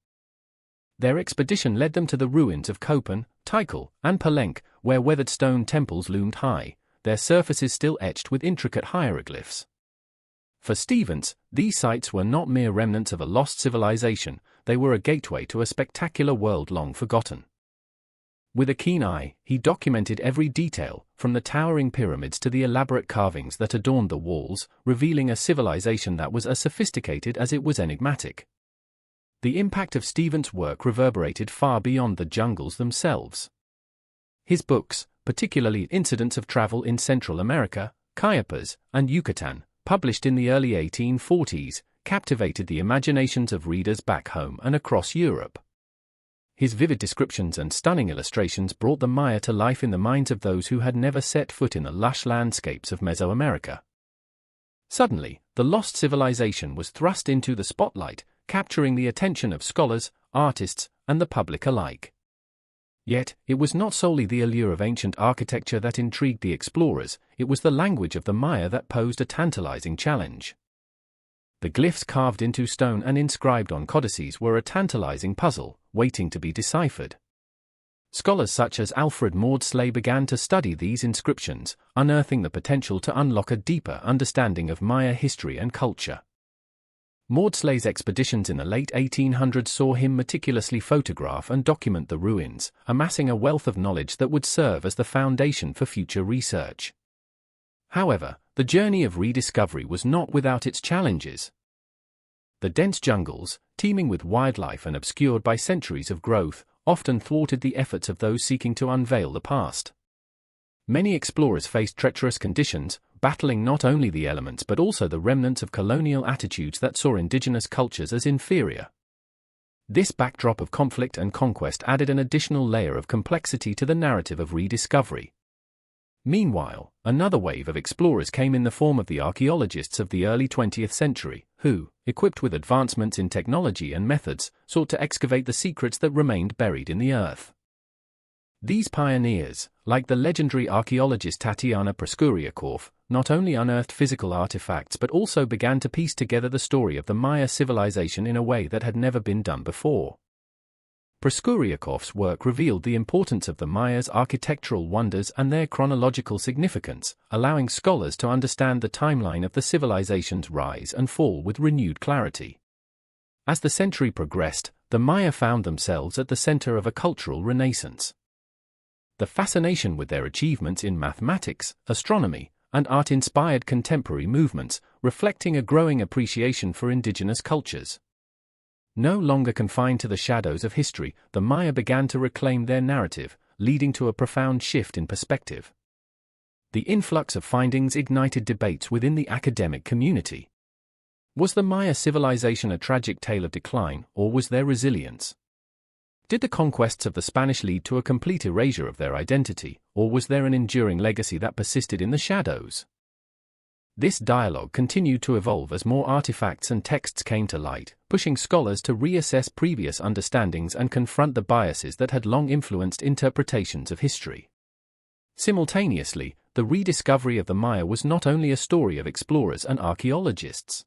Their expedition led them to the ruins of Copan, Tikal, and Palenque, where weathered stone temples loomed high, their surfaces still etched with intricate hieroglyphs. For Stephens, these sites were not mere remnants of a lost civilization, they were a gateway to a spectacular world long forgotten. With a keen eye, he documented every detail, from the towering pyramids to the elaborate carvings that adorned the walls, revealing a civilization that was as sophisticated as it was enigmatic. The impact of Stephens' work reverberated far beyond the jungles themselves. His books, particularly Incidents of Travel in Central America, Chiapas, and Yucatan, published in the early 1840s, captivated the imaginations of readers back home and across Europe. His vivid descriptions and stunning illustrations brought the Maya to life in the minds of those who had never set foot in the lush landscapes of Mesoamerica. Suddenly, the lost civilization was thrust into the spotlight, capturing the attention of scholars, artists, and the public alike. Yet, it was not solely the allure of ancient architecture that intrigued the explorers, it was the language of the Maya that posed a tantalizing challenge. The glyphs carved into stone and inscribed on codices were a tantalizing puzzle, waiting to be deciphered. Scholars such as Alfred Maudslay began to study these inscriptions, unearthing the potential to unlock a deeper understanding of Maya history and culture. Maudslay's expeditions in the late 1800s saw him meticulously photograph and document the ruins, amassing a wealth of knowledge that would serve as the foundation for future research. However, the journey of rediscovery was not without its challenges. The dense jungles, teeming with wildlife and obscured by centuries of growth, often thwarted the efforts of those seeking to unveil the past. Many explorers faced treacherous conditions, battling not only the elements but also the remnants of colonial attitudes that saw indigenous cultures as inferior. This backdrop of conflict and conquest added an additional layer of complexity to the narrative of rediscovery. Meanwhile, another wave of explorers came in the form of the archaeologists of the early 20th century, who, equipped with advancements in technology and methods, sought to excavate the secrets that remained buried in the earth. These pioneers, like the legendary archaeologist Tatiana Proskuriakov, not only unearthed physical artifacts but also began to piece together the story of the Maya civilization in a way that had never been done before. Proskuriakov's work revealed the importance of the Mayas' architectural wonders and their chronological significance, allowing scholars to understand the timeline of the civilization's rise and fall with renewed clarity. As the century progressed, the Maya found themselves at the center of a cultural renaissance. The fascination with their achievements in mathematics, astronomy, and art inspired contemporary movements, reflecting a growing appreciation for indigenous cultures. No longer confined to the shadows of history, the Maya began to reclaim their narrative, leading to a profound shift in perspective. The influx of findings ignited debates within the academic community. Was the Maya civilization a tragic tale of decline, or was there resilience? Did the conquests of the Spanish lead to a complete erasure of their identity, or was there an enduring legacy that persisted in the shadows? This dialogue continued to evolve as more artifacts and texts came to light, pushing scholars to reassess previous understandings and confront the biases that had long influenced interpretations of history. Simultaneously, the rediscovery of the Maya was not only a story of explorers and archaeologists.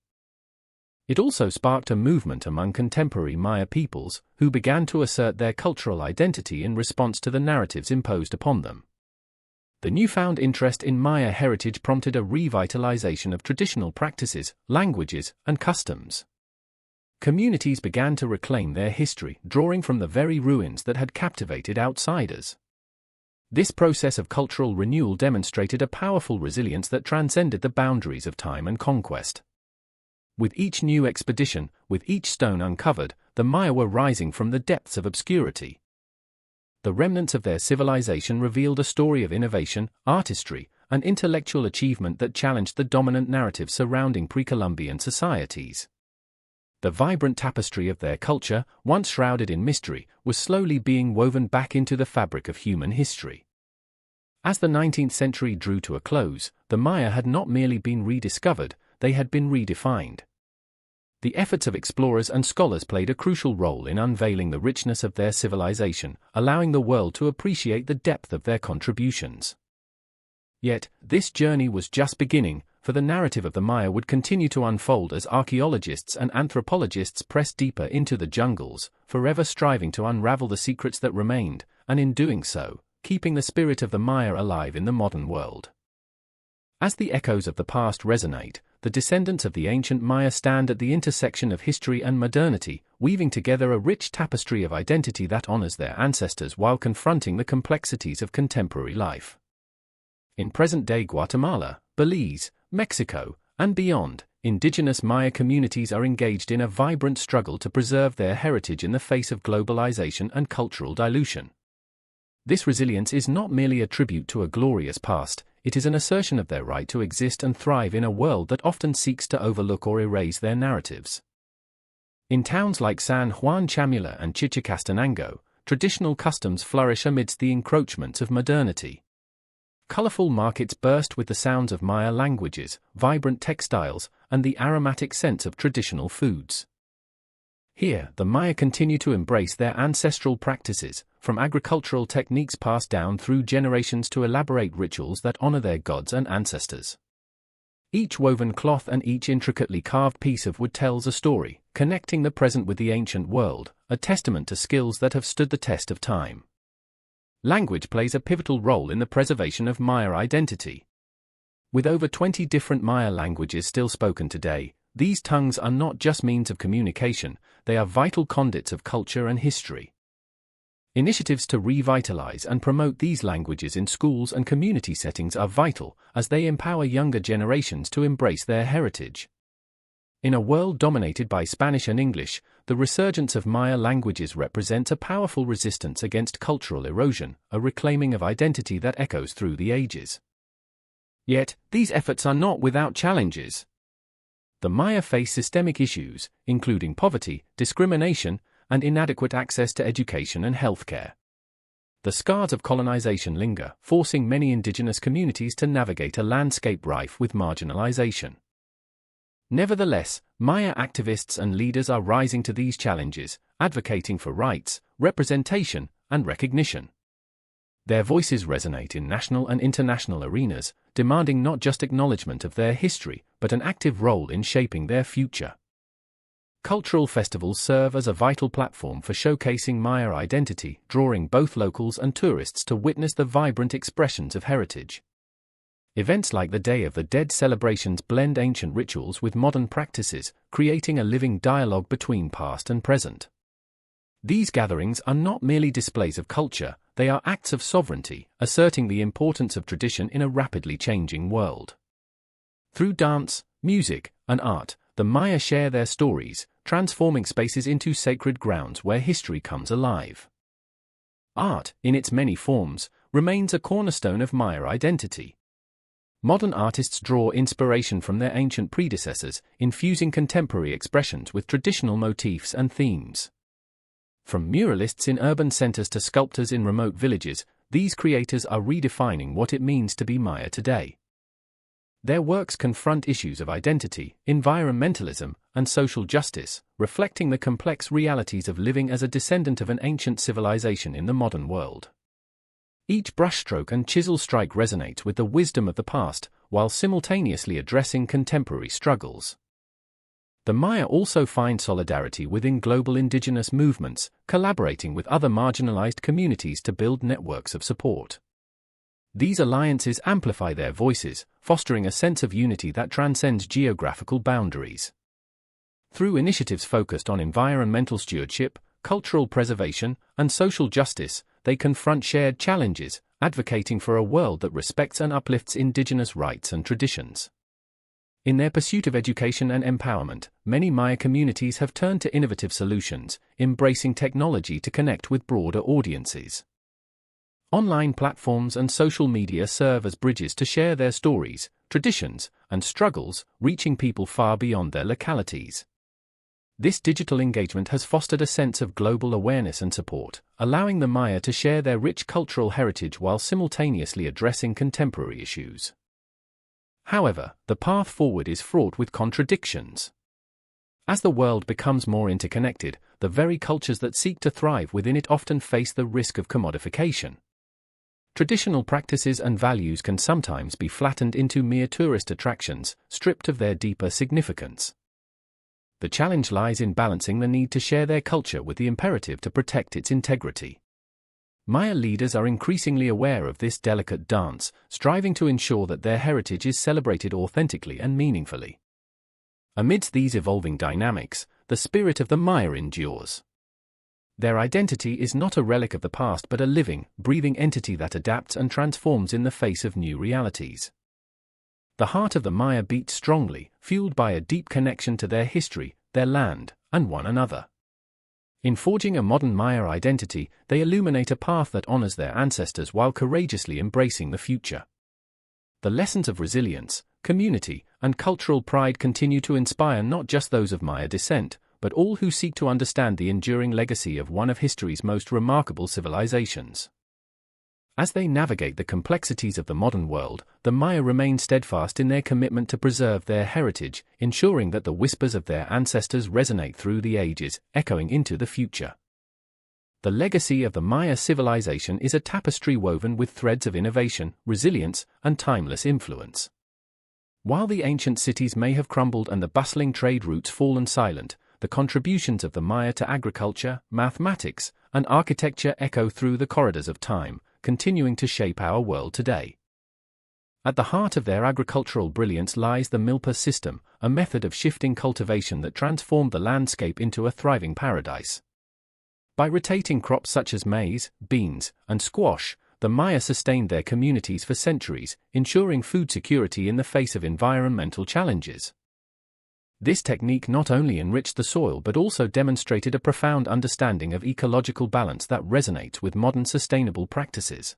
It also sparked a movement among contemporary Maya peoples, who began to assert their cultural identity in response to the narratives imposed upon them. The newfound interest in Maya heritage prompted a revitalization of traditional practices, languages, and customs. Communities began to reclaim their history, drawing from the very ruins that had captivated outsiders. This process of cultural renewal demonstrated a powerful resilience that transcended the boundaries of time and conquest. With each new expedition, with each stone uncovered, the Maya were rising from the depths of obscurity. The remnants of their civilization revealed a story of innovation, artistry, and intellectual achievement that challenged the dominant narrative surrounding pre-Columbian societies. The vibrant tapestry of their culture, once shrouded in mystery, was slowly being woven back into the fabric of human history. As the 19th century drew to a close, the Maya had not merely been rediscovered, they had been redefined. The efforts of explorers and scholars played a crucial role in unveiling the richness of their civilization, allowing the world to appreciate the depth of their contributions. Yet, this journey was just beginning, for the narrative of the Maya would continue to unfold as archaeologists and anthropologists pressed deeper into the jungles, forever striving to unravel the secrets that remained, and in doing so, keeping the spirit of the Maya alive in the modern world. As the echoes of the past resonate, the descendants of the ancient Maya stand at the intersection of history and modernity, weaving together a rich tapestry of identity that honors their ancestors while confronting the complexities of contemporary life. In present-day Guatemala, Belize, Mexico, and beyond, indigenous Maya communities are engaged in a vibrant struggle to preserve their heritage in the face of globalization and cultural dilution. This resilience is not merely a tribute to a glorious past, it is an assertion of their right to exist and thrive in a world that often seeks to overlook or erase their narratives. In towns like San Juan Chamula and Chichicastenango, traditional customs flourish amidst the encroachments of modernity. Colorful markets burst with the sounds of Maya languages, vibrant textiles, and the aromatic scents of traditional foods. Here, the Maya continue to embrace their ancestral practices, from agricultural techniques passed down through generations to elaborate rituals that honor their gods and ancestors. Each woven cloth and each intricately carved piece of wood tells a story, connecting the present with the ancient world, a testament to skills that have stood the test of time. Language plays a pivotal role in the preservation of Maya identity. With over 20 different Maya languages still spoken today, these tongues are not just means of communication, they are vital conduits of culture and history. Initiatives to revitalize and promote these languages in schools and community settings are vital, as they empower younger generations to embrace their heritage. In a world dominated by Spanish and English, the resurgence of Maya languages represents a powerful resistance against cultural erosion, a reclaiming of identity that echoes through the ages. Yet, these efforts are not without challenges. The Maya face systemic issues, including poverty, discrimination, and inadequate access to education and healthcare. The scars of colonization linger, forcing many indigenous communities to navigate a landscape rife with marginalization. Nevertheless, Maya activists and leaders are rising to these challenges, advocating for rights, representation, and recognition. Their voices resonate in national and international arenas, demanding not just acknowledgement of their history, but an active role in shaping their future. Cultural festivals serve as a vital platform for showcasing Maya identity, drawing both locals and tourists to witness the vibrant expressions of heritage. Events like the Day of the Dead celebrations blend ancient rituals with modern practices, creating a living dialogue between past and present. These gatherings are not merely displays of culture, they are acts of sovereignty, asserting the importance of tradition in a rapidly changing world. Through dance, music, and art, the Maya share their stories, transforming spaces into sacred grounds where history comes alive. Art, in its many forms, remains a cornerstone of Maya identity. Modern artists draw inspiration from their ancient predecessors, infusing contemporary expressions with traditional motifs and themes. From muralists in urban centers to sculptors in remote villages, these creators are redefining what it means to be Maya today. Their works confront issues of identity, environmentalism, and social justice, reflecting the complex realities of living as a descendant of an ancient civilization in the modern world. Each brushstroke and chisel strike resonates with the wisdom of the past, while simultaneously addressing contemporary struggles. The Maya also find solidarity within global indigenous movements, collaborating with other marginalized communities to build networks of support. These alliances amplify their voices, fostering a sense of unity that transcends geographical boundaries. Through initiatives focused on environmental stewardship, cultural preservation, and social justice, they confront shared challenges, advocating for a world that respects and uplifts indigenous rights and traditions. In their pursuit of education and empowerment, many Maya communities have turned to innovative solutions, embracing technology to connect with broader audiences. Online platforms and social media serve as bridges to share their stories, traditions, and struggles, reaching people far beyond their localities. This digital engagement has fostered a sense of global awareness and support, allowing the Maya to share their rich cultural heritage while simultaneously addressing contemporary issues. However, the path forward is fraught with contradictions. As the world becomes more interconnected, the very cultures that seek to thrive within it often face the risk of commodification. Traditional practices and values can sometimes be flattened into mere tourist attractions, stripped of their deeper significance. The challenge lies in balancing the need to share their culture with the imperative to protect its integrity. Maya leaders are increasingly aware of this delicate dance, striving to ensure that their heritage is celebrated authentically and meaningfully. Amidst these evolving dynamics, the spirit of the Maya endures. Their identity is not a relic of the past but a living, breathing entity that adapts and transforms in the face of new realities. The heart of the Maya beats strongly, fueled by a deep connection to their history, their land, and one another. In forging a modern Maya identity, they illuminate a path that honors their ancestors while courageously embracing the future. The lessons of resilience, community, and cultural pride continue to inspire not just those of Maya descent, but all who seek to understand the enduring legacy of one of history's most remarkable civilizations. As they navigate the complexities of the modern world, the Maya remain steadfast in their commitment to preserve their heritage, ensuring that the whispers of their ancestors resonate through the ages, echoing into the future. The legacy of the Maya civilization is a tapestry woven with threads of innovation, resilience, and timeless influence. While the ancient cities may have crumbled and the bustling trade routes fallen silent, the contributions of the Maya to agriculture, mathematics, and architecture echo through the corridors of time, continuing to shape our world today. At the heart of their agricultural brilliance lies the milpa system, a method of shifting cultivation that transformed the landscape into a thriving paradise. By rotating crops such as maize, beans, and squash, the Maya sustained their communities for centuries, ensuring food security in the face of environmental challenges. This technique not only enriched the soil but also demonstrated a profound understanding of ecological balance that resonates with modern sustainable practices.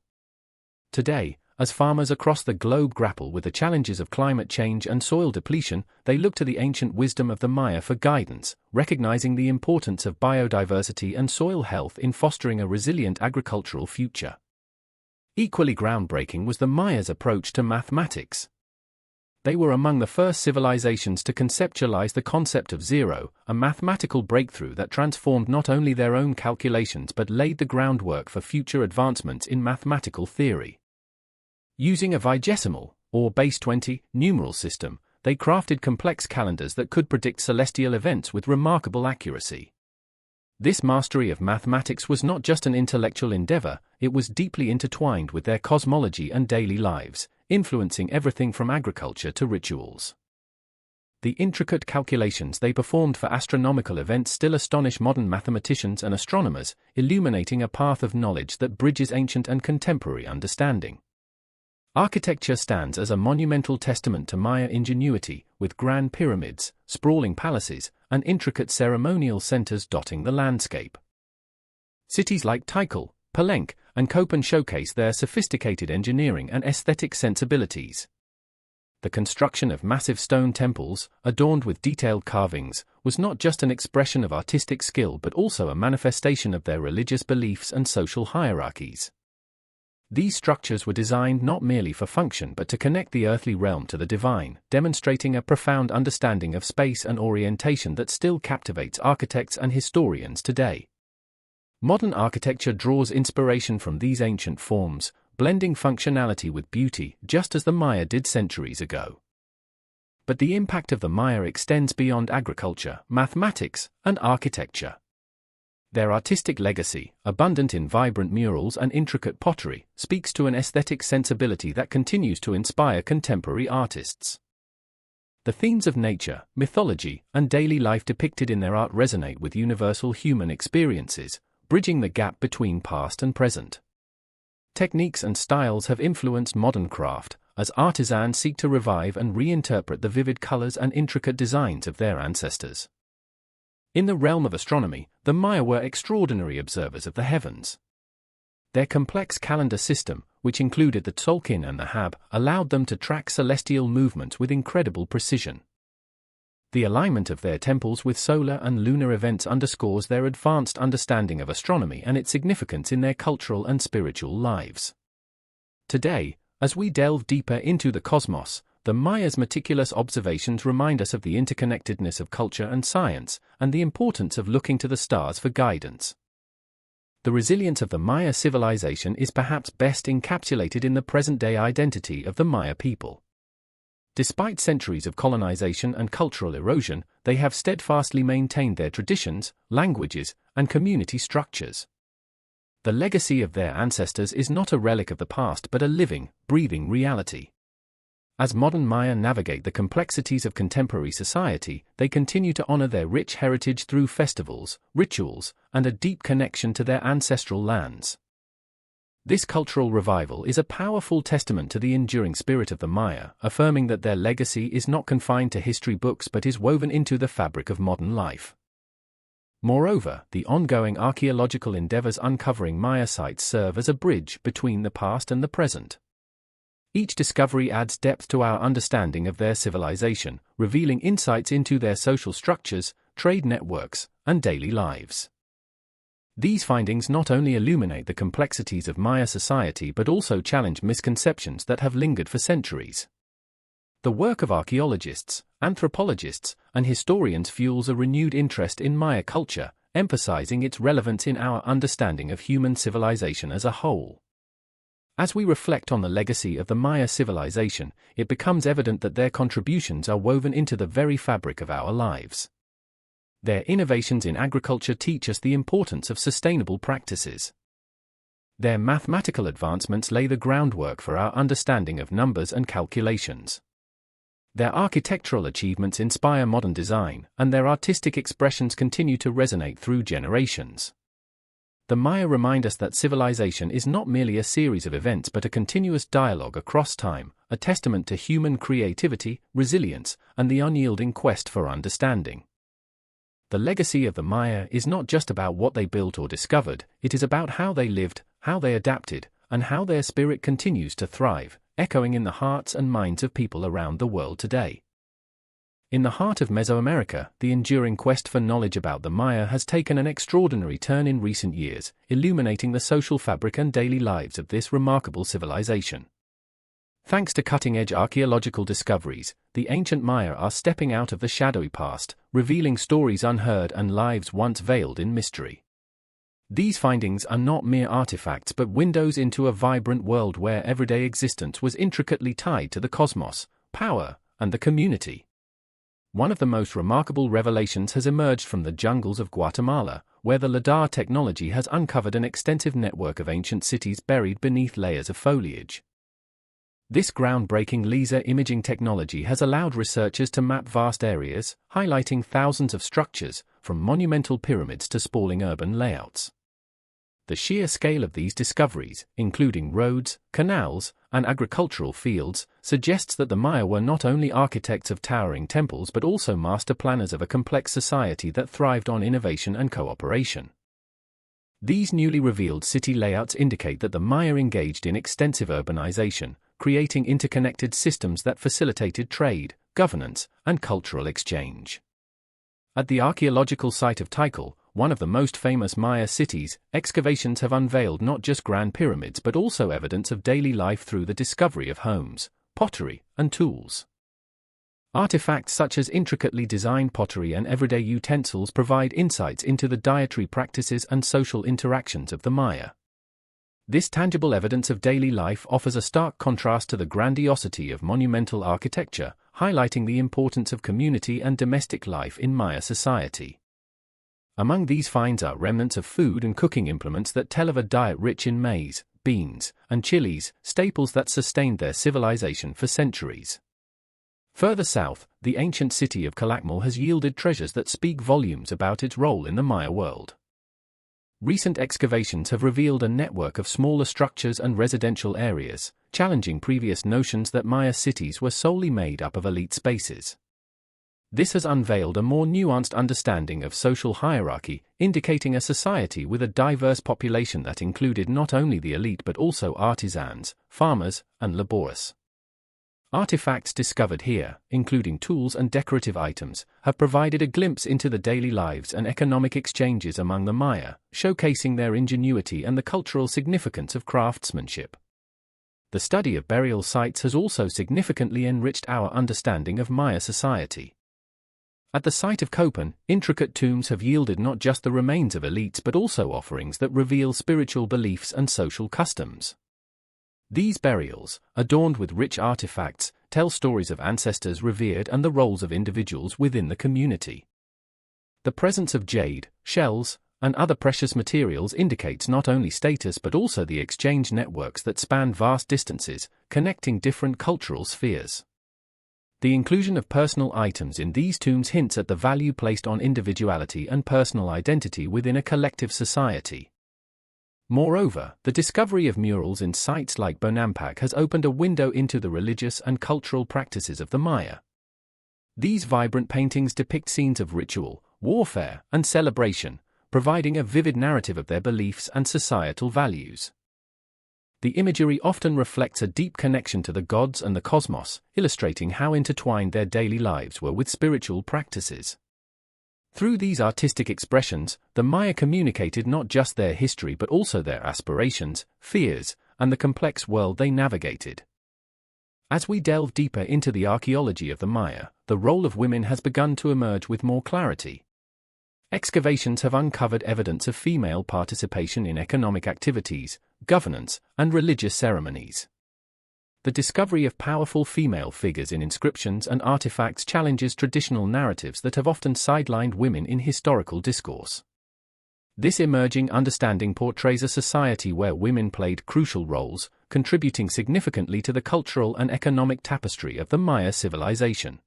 Today, as farmers across the globe grapple with the challenges of climate change and soil depletion, they look to the ancient wisdom of the Maya for guidance, recognizing the importance of biodiversity and soil health in fostering a resilient agricultural future. Equally groundbreaking was the Maya's approach to mathematics. They were among the first civilizations to conceptualize the concept of zero, a mathematical breakthrough that transformed not only their own calculations but laid the groundwork for future advancements in mathematical theory. Using a vigesimal, or base 20, numeral system, they crafted complex calendars that could predict celestial events with remarkable accuracy. This mastery of mathematics was not just an intellectual endeavor, it was deeply intertwined with their cosmology and daily lives, influencing everything from agriculture to rituals. The intricate calculations they performed for astronomical events still astonish modern mathematicians and astronomers, illuminating a path of knowledge that bridges ancient and contemporary understanding. Architecture stands as a monumental testament to Maya ingenuity, with grand pyramids, sprawling palaces, and intricate ceremonial centers dotting the landscape. Cities like Tikal, Palenque, and Copan showcase their sophisticated engineering and aesthetic sensibilities. The construction of massive stone temples, adorned with detailed carvings, was not just an expression of artistic skill but also a manifestation of their religious beliefs and social hierarchies. These structures were designed not merely for function but to connect the earthly realm to the divine, demonstrating a profound understanding of space and orientation that still captivates architects and historians today. Modern architecture draws inspiration from these ancient forms, blending functionality with beauty, just as the Maya did centuries ago. But the impact of the Maya extends beyond agriculture, mathematics, and architecture. Their artistic legacy, abundant in vibrant murals and intricate pottery, speaks to an aesthetic sensibility that continues to inspire contemporary artists. The themes of nature, mythology, and daily life depicted in their art resonate with universal human experiences, bridging the gap between past and present. Techniques and styles have influenced modern craft, as artisans seek to revive and reinterpret the vivid colors and intricate designs of their ancestors. In the realm of astronomy, the Maya were extraordinary observers of the heavens. Their complex calendar system, which included the Tzolk'in and the Hab, allowed them to track celestial movements with incredible precision. The alignment of their temples with solar and lunar events underscores their advanced understanding of astronomy and its significance in their cultural and spiritual lives. Today, as we delve deeper into the cosmos, the Maya's meticulous observations remind us of the interconnectedness of culture and science, and the importance of looking to the stars for guidance. The resilience of the Maya civilization is perhaps best encapsulated in the present-day identity of the Maya people. Despite centuries of colonization and cultural erosion, they have steadfastly maintained their traditions, languages, and community structures. The legacy of their ancestors is not a relic of the past but a living, breathing reality. As modern Maya navigate the complexities of contemporary society, they continue to honor their rich heritage through festivals, rituals, and a deep connection to their ancestral lands. This cultural revival is a powerful testament to the enduring spirit of the Maya, affirming that their legacy is not confined to history books but is woven into the fabric of modern life. Moreover, the ongoing archaeological endeavors uncovering Maya sites serve as a bridge between the past and the present. Each discovery adds depth to our understanding of their civilization, revealing insights into their social structures, trade networks, and daily lives. These findings not only illuminate the complexities of Maya society but also challenge misconceptions that have lingered for centuries. The work of archaeologists, anthropologists, and historians fuels a renewed interest in Maya culture, emphasizing its relevance in our understanding of human civilization as a whole. As we reflect on the legacy of the Maya civilization, it becomes evident that their contributions are woven into the very fabric of our lives. Their innovations in agriculture teach us the importance of sustainable practices. Their mathematical advancements lay the groundwork for our understanding of numbers and calculations. Their architectural achievements inspire modern design, and their artistic expressions continue to resonate through generations. The Maya remind us that civilization is not merely a series of events but a continuous dialogue across time, a testament to human creativity, resilience, and the unyielding quest for understanding. The legacy of the Maya is not just about what they built or discovered, it is about how they lived, how they adapted, and how their spirit continues to thrive, echoing in the hearts and minds of people around the world today. In the heart of Mesoamerica, the enduring quest for knowledge about the Maya has taken an extraordinary turn in recent years, illuminating the social fabric and daily lives of this remarkable civilization. Thanks to cutting-edge archaeological discoveries, the ancient Maya are stepping out of the shadowy past, revealing stories unheard and lives once veiled in mystery. These findings are not mere artifacts but windows into a vibrant world where everyday existence was intricately tied to the cosmos, power, and the community. One of the most remarkable revelations has emerged from the jungles of Guatemala, where the LiDAR technology has uncovered an extensive network of ancient cities buried beneath layers of foliage. This groundbreaking laser imaging technology has allowed researchers to map vast areas, highlighting thousands of structures, from monumental pyramids to sprawling urban layouts. The sheer scale of these discoveries, including roads, canals, and agricultural fields, suggests that the Maya were not only architects of towering temples but also master planners of a complex society that thrived on innovation and cooperation. These newly revealed city layouts indicate that the Maya engaged in extensive urbanization, creating interconnected systems that facilitated trade, governance, and cultural exchange. At the archaeological site of Tikal, one of the most famous Maya cities, excavations have unveiled not just grand pyramids but also evidence of daily life through the discovery of homes, pottery, and tools. Artifacts such as intricately designed pottery and everyday utensils provide insights into the dietary practices and social interactions of the Maya. This tangible evidence of daily life offers a stark contrast to the grandiosity of monumental architecture, highlighting the importance of community and domestic life in Maya society. Among these finds are remnants of food and cooking implements that tell of a diet rich in maize, beans, and chilies, staples that sustained their civilization for centuries. Further south, the ancient city of Calakmul has yielded treasures that speak volumes about its role in the Maya world. Recent excavations have revealed a network of smaller structures and residential areas, challenging previous notions that Maya cities were solely made up of elite spaces. This has unveiled a more nuanced understanding of social hierarchy, indicating a society with a diverse population that included not only the elite but also artisans, farmers, and laborers. Artifacts discovered here, including tools and decorative items, have provided a glimpse into the daily lives and economic exchanges among the Maya, showcasing their ingenuity and the cultural significance of craftsmanship. The study of burial sites has also significantly enriched our understanding of Maya society. At the site of Copan, intricate tombs have yielded not just the remains of elites but also offerings that reveal spiritual beliefs and social customs. These burials, adorned with rich artifacts, tell stories of ancestors revered and the roles of individuals within the community. The presence of jade, shells, and other precious materials indicates not only status but also the exchange networks that span vast distances, connecting different cultural spheres. The inclusion of personal items in these tombs hints at the value placed on individuality and personal identity within a collective society. Moreover, the discovery of murals in sites like Bonampak has opened a window into the religious and cultural practices of the Maya. These vibrant paintings depict scenes of ritual, warfare, and celebration, providing a vivid narrative of their beliefs and societal values. The imagery often reflects a deep connection to the gods and the cosmos, illustrating how intertwined their daily lives were with spiritual practices. Through these artistic expressions, the Maya communicated not just their history but also their aspirations, fears, and the complex world they navigated. As we delve deeper into the archaeology of the Maya, the role of women has begun to emerge with more clarity. Excavations have uncovered evidence of female participation in economic activities, governance, and religious ceremonies. The discovery of powerful female figures in inscriptions and artifacts challenges traditional narratives that have often sidelined women in historical discourse. This emerging understanding portrays a society where women played crucial roles, contributing significantly to the cultural and economic tapestry of the Maya civilization.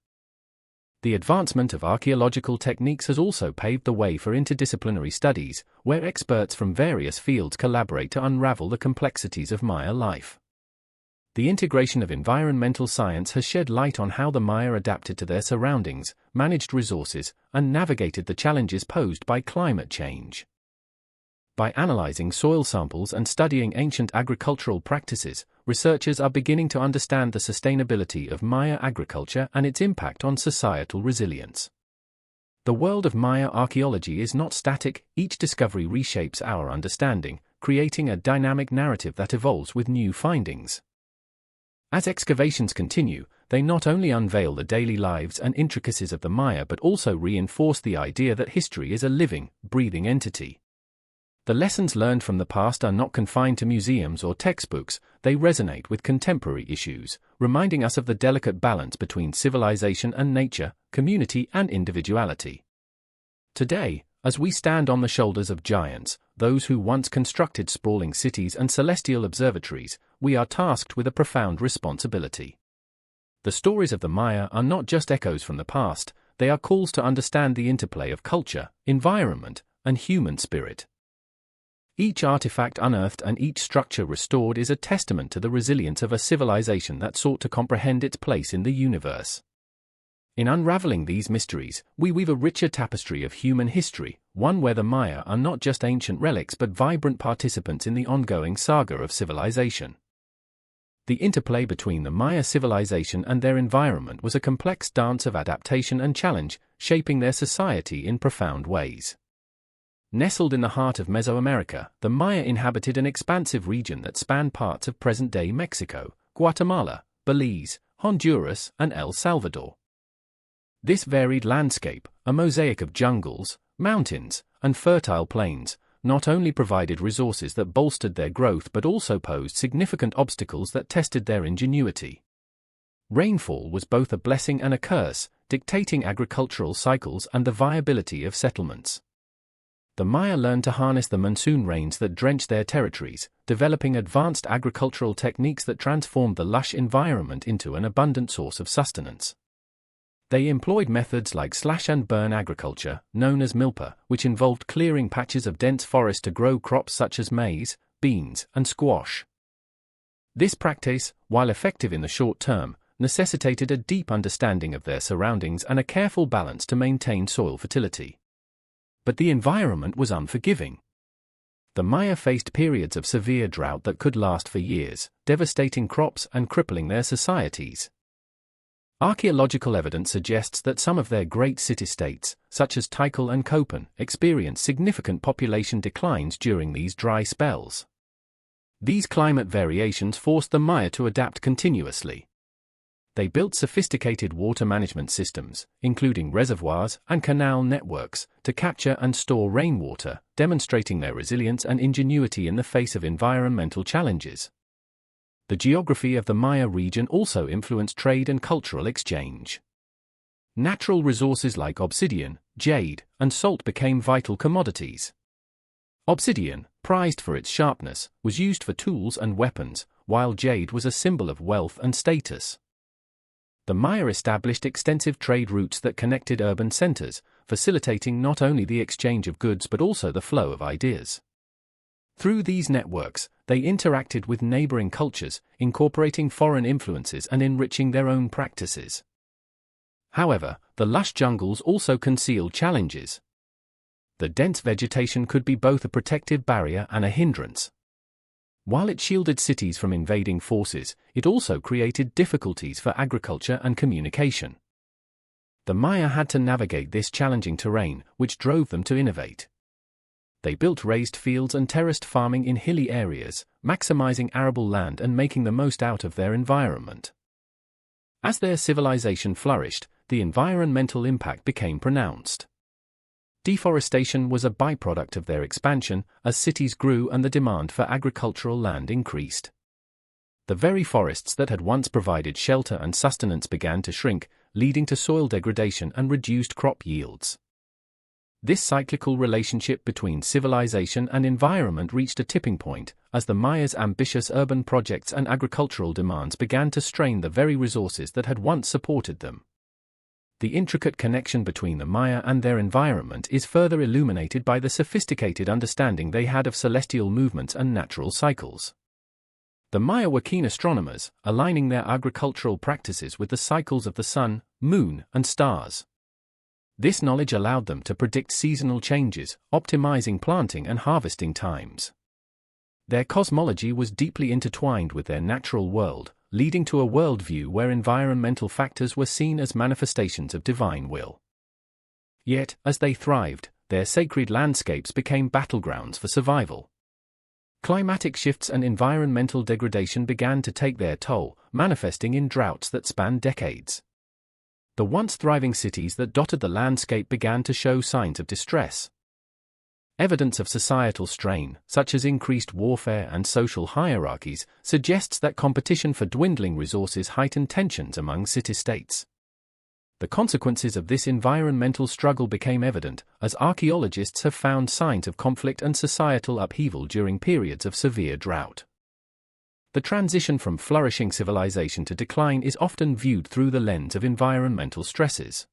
The advancement of archaeological techniques has also paved the way for interdisciplinary studies, where experts from various fields collaborate to unravel the complexities of Maya life. The integration of environmental science has shed light on how the Maya adapted to their surroundings, managed resources, and navigated the challenges posed by climate change. By analyzing soil samples and studying ancient agricultural practices, researchers are beginning to understand the sustainability of Maya agriculture and its impact on societal resilience. The world of Maya archaeology is not static, each discovery reshapes our understanding, creating a dynamic narrative that evolves with new findings. As excavations continue, they not only unveil the daily lives and intricacies of the Maya but also reinforce the idea that history is a living, breathing entity. The lessons learned from the past are not confined to museums or textbooks, they resonate with contemporary issues, reminding us of the delicate balance between civilization and nature, community and individuality. Today, as we stand on the shoulders of giants, those who once constructed sprawling cities and celestial observatories, we are tasked with a profound responsibility. The stories of the Maya are not just echoes from the past, they are calls to understand the interplay of culture, environment, and human spirit. Each artifact unearthed and each structure restored is a testament to the resilience of a civilization that sought to comprehend its place in the universe. In unraveling these mysteries, we weave a richer tapestry of human history, one where the Maya are not just ancient relics but vibrant participants in the ongoing saga of civilization. The interplay between the Maya civilization and their environment was a complex dance of adaptation and challenge, shaping their society in profound ways. Nestled in the heart of Mesoamerica, the Maya inhabited an expansive region that spanned parts of present-day Mexico, Guatemala, Belize, Honduras, and El Salvador. This varied landscape, a mosaic of jungles, mountains, and fertile plains, not only provided resources that bolstered their growth but also posed significant obstacles that tested their ingenuity. Rainfall was both a blessing and a curse, dictating agricultural cycles and the viability of settlements. The Maya learned to harness the monsoon rains that drenched their territories, developing advanced agricultural techniques that transformed the lush environment into an abundant source of sustenance. They employed methods like slash-and-burn agriculture, known as milpa, which involved clearing patches of dense forest to grow crops such as maize, beans, and squash. This practice, while effective in the short term, necessitated a deep understanding of their surroundings and a careful balance to maintain soil fertility. But the environment was unforgiving. The Maya faced periods of severe drought that could last for years, devastating crops and crippling their societies. Archaeological evidence suggests that some of their great city-states, such as Tikal and Copan, experienced significant population declines during these dry spells. These climate variations forced the Maya to adapt continuously. They built sophisticated water management systems, including reservoirs and canal networks, to capture and store rainwater, demonstrating their resilience and ingenuity in the face of environmental challenges. The geography of the Maya region also influenced trade and cultural exchange. Natural resources like obsidian, jade, and salt became vital commodities. Obsidian, prized for its sharpness, was used for tools and weapons, while jade was a symbol of wealth and status. The Maya established extensive trade routes that connected urban centers, facilitating not only the exchange of goods but also the flow of ideas. Through these networks, they interacted with neighboring cultures, incorporating foreign influences and enriching their own practices. However, the lush jungles also concealed challenges. The dense vegetation could be both a protective barrier and a hindrance. While it shielded cities from invading forces, it also created difficulties for agriculture and communication. The Maya had to navigate this challenging terrain, which drove them to innovate. They built raised fields and terraced farming in hilly areas, maximizing arable land and making the most out of their environment. As their civilization flourished, the environmental impact became pronounced. Deforestation was a byproduct of their expansion, as cities grew and the demand for agricultural land increased. The very forests that had once provided shelter and sustenance began to shrink, leading to soil degradation and reduced crop yields. This cyclical relationship between civilization and environment reached a tipping point, as the Maya's ambitious urban projects and agricultural demands began to strain the very resources that had once supported them. The intricate connection between the Maya and their environment is further illuminated by the sophisticated understanding they had of celestial movements and natural cycles. The Maya were keen astronomers, aligning their agricultural practices with the cycles of the sun, moon, and stars. This knowledge allowed them to predict seasonal changes, optimizing planting and harvesting times. Their cosmology was deeply intertwined with their natural world, leading to a worldview where environmental factors were seen as manifestations of divine will. Yet, as they thrived, their sacred landscapes became battlegrounds for survival. Climatic shifts and environmental degradation began to take their toll, manifesting in droughts that spanned decades. The once thriving cities that dotted the landscape began to show signs of distress. Evidence of societal strain, such as increased warfare and social hierarchies, suggests that competition for dwindling resources heightened tensions among city-states. The consequences of this environmental struggle became evident, as archaeologists have found signs of conflict and societal upheaval during periods of severe drought. The transition from flourishing civilization to decline is often viewed through the lens of environmental stresses.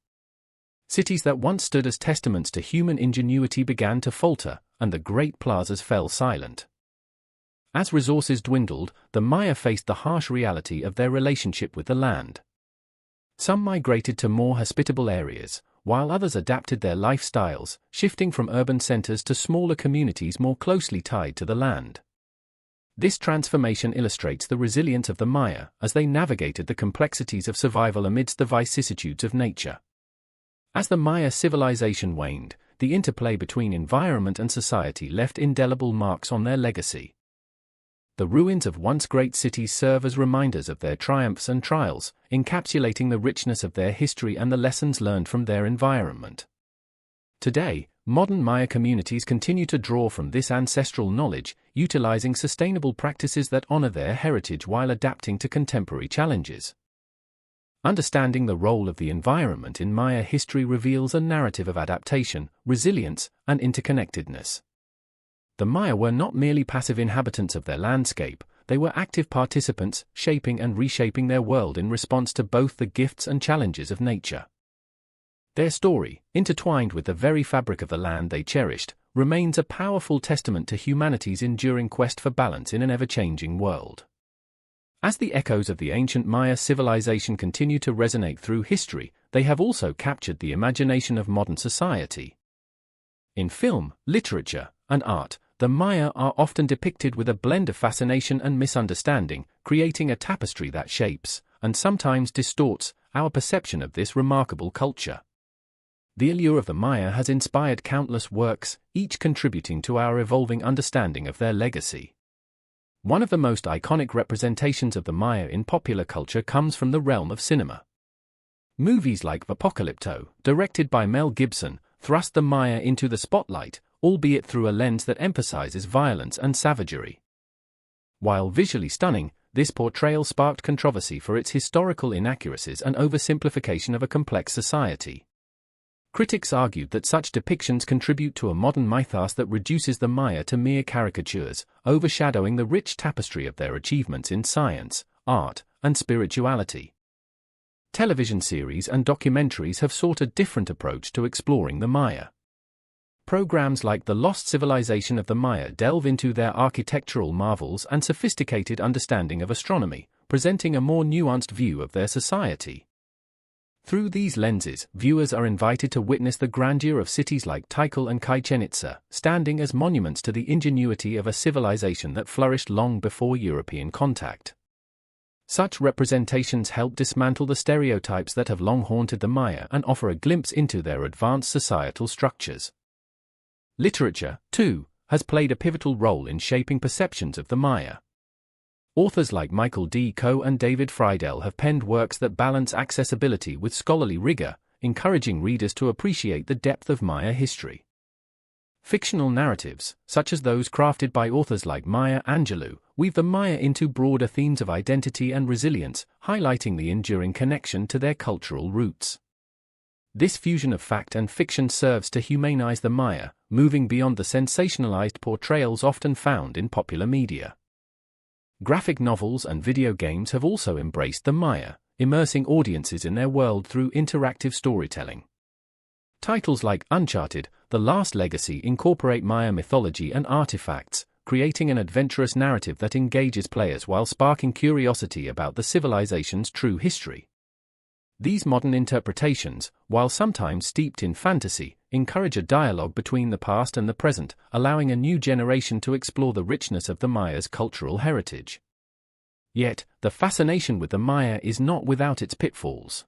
Cities that once stood as testaments to human ingenuity began to falter, and the great plazas fell silent. As resources dwindled, the Maya faced the harsh reality of their relationship with the land. Some migrated to more hospitable areas, while others adapted their lifestyles, shifting from urban centers to smaller communities more closely tied to the land. This transformation illustrates the resilience of the Maya as they navigated the complexities of survival amidst the vicissitudes of nature. As the Maya civilization waned, the interplay between environment and society left indelible marks on their legacy. The ruins of once great cities serve as reminders of their triumphs and trials, encapsulating the richness of their history and the lessons learned from their environment. Today, modern Maya communities continue to draw from this ancestral knowledge, utilizing sustainable practices that honor their heritage while adapting to contemporary challenges. Understanding the role of the environment in Maya history reveals a narrative of adaptation, resilience, and interconnectedness. The Maya were not merely passive inhabitants of their landscape, they were active participants, shaping and reshaping their world in response to both the gifts and challenges of nature. Their story, intertwined with the very fabric of the land they cherished, remains a powerful testament to humanity's enduring quest for balance in an ever-changing world. As the echoes of the ancient Maya civilization continue to resonate through history, they have also captured the imagination of modern society. In film, literature, and art, the Maya are often depicted with a blend of fascination and misunderstanding, creating a tapestry that shapes, and sometimes distorts, our perception of this remarkable culture. The allure of the Maya has inspired countless works, each contributing to our evolving understanding of their legacy. One of the most iconic representations of the Maya in popular culture comes from the realm of cinema. Movies like Apocalypto, directed by Mel Gibson, thrust the Maya into the spotlight, albeit through a lens that emphasizes violence and savagery. While visually stunning, this portrayal sparked controversy for its historical inaccuracies and oversimplification of a complex society. Critics argued that such depictions contribute to a modern mythos that reduces the Maya to mere caricatures, overshadowing the rich tapestry of their achievements in science, art, and spirituality. Television series and documentaries have sought a different approach to exploring the Maya. Programs like The Lost Civilization of the Maya delve into their architectural marvels and sophisticated understanding of astronomy, presenting a more nuanced view of their society. Through these lenses, viewers are invited to witness the grandeur of cities like Tikal and Chichén Itzá, standing as monuments to the ingenuity of a civilization that flourished long before European contact. Such representations help dismantle the stereotypes that have long haunted the Maya and offer a glimpse into their advanced societal structures. Literature, too, has played a pivotal role in shaping perceptions of the Maya. Authors like Michael D. Coe and David Friedel have penned works that balance accessibility with scholarly rigor, encouraging readers to appreciate the depth of Maya history. Fictional narratives, such as those crafted by authors like Maya Angelou, weave the Maya into broader themes of identity and resilience, highlighting the enduring connection to their cultural roots. This fusion of fact and fiction serves to humanize the Maya, moving beyond the sensationalized portrayals often found in popular media. Graphic novels and video games have also embraced the Maya, immersing audiences in their world through interactive storytelling. Titles like Uncharted: The Last Legacy incorporate Maya mythology and artifacts, creating an adventurous narrative that engages players while sparking curiosity about the civilization's true history. These modern interpretations, while sometimes steeped in fantasy, encourage a dialogue between the past and the present, allowing a new generation to explore the richness of the Maya's cultural heritage. Yet, the fascination with the Maya is not without its pitfalls.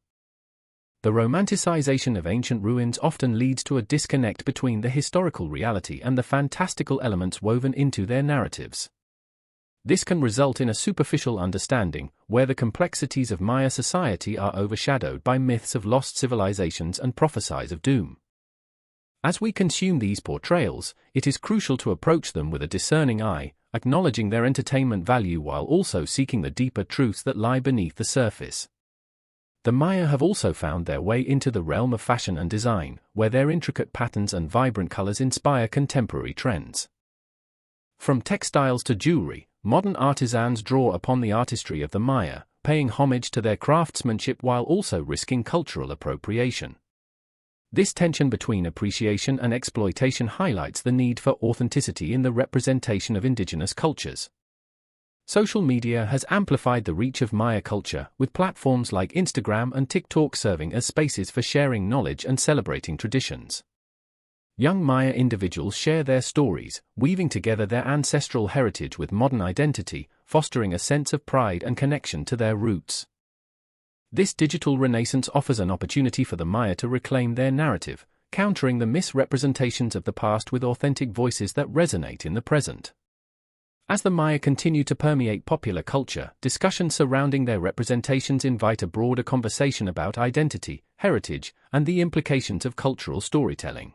The romanticization of ancient ruins often leads to a disconnect between the historical reality and the fantastical elements woven into their narratives. This can result in a superficial understanding, where the complexities of Maya society are overshadowed by myths of lost civilizations and prophecies of doom. As we consume these portrayals, it is crucial to approach them with a discerning eye, acknowledging their entertainment value while also seeking the deeper truths that lie beneath the surface. The Maya have also found their way into the realm of fashion and design, where their intricate patterns and vibrant colors inspire contemporary trends. From textiles to jewelry, modern artisans draw upon the artistry of the Maya, paying homage to their craftsmanship while also risking cultural appropriation. This tension between appreciation and exploitation highlights the need for authenticity in the representation of indigenous cultures. Social media has amplified the reach of Maya culture, with platforms like Instagram and TikTok serving as spaces for sharing knowledge and celebrating traditions. Young Maya individuals share their stories, weaving together their ancestral heritage with modern identity, fostering a sense of pride and connection to their roots. This digital renaissance offers an opportunity for the Maya to reclaim their narrative, countering the misrepresentations of the past with authentic voices that resonate in the present. As the Maya continue to permeate popular culture, discussions surrounding their representations invite a broader conversation about identity, heritage, and the implications of cultural storytelling.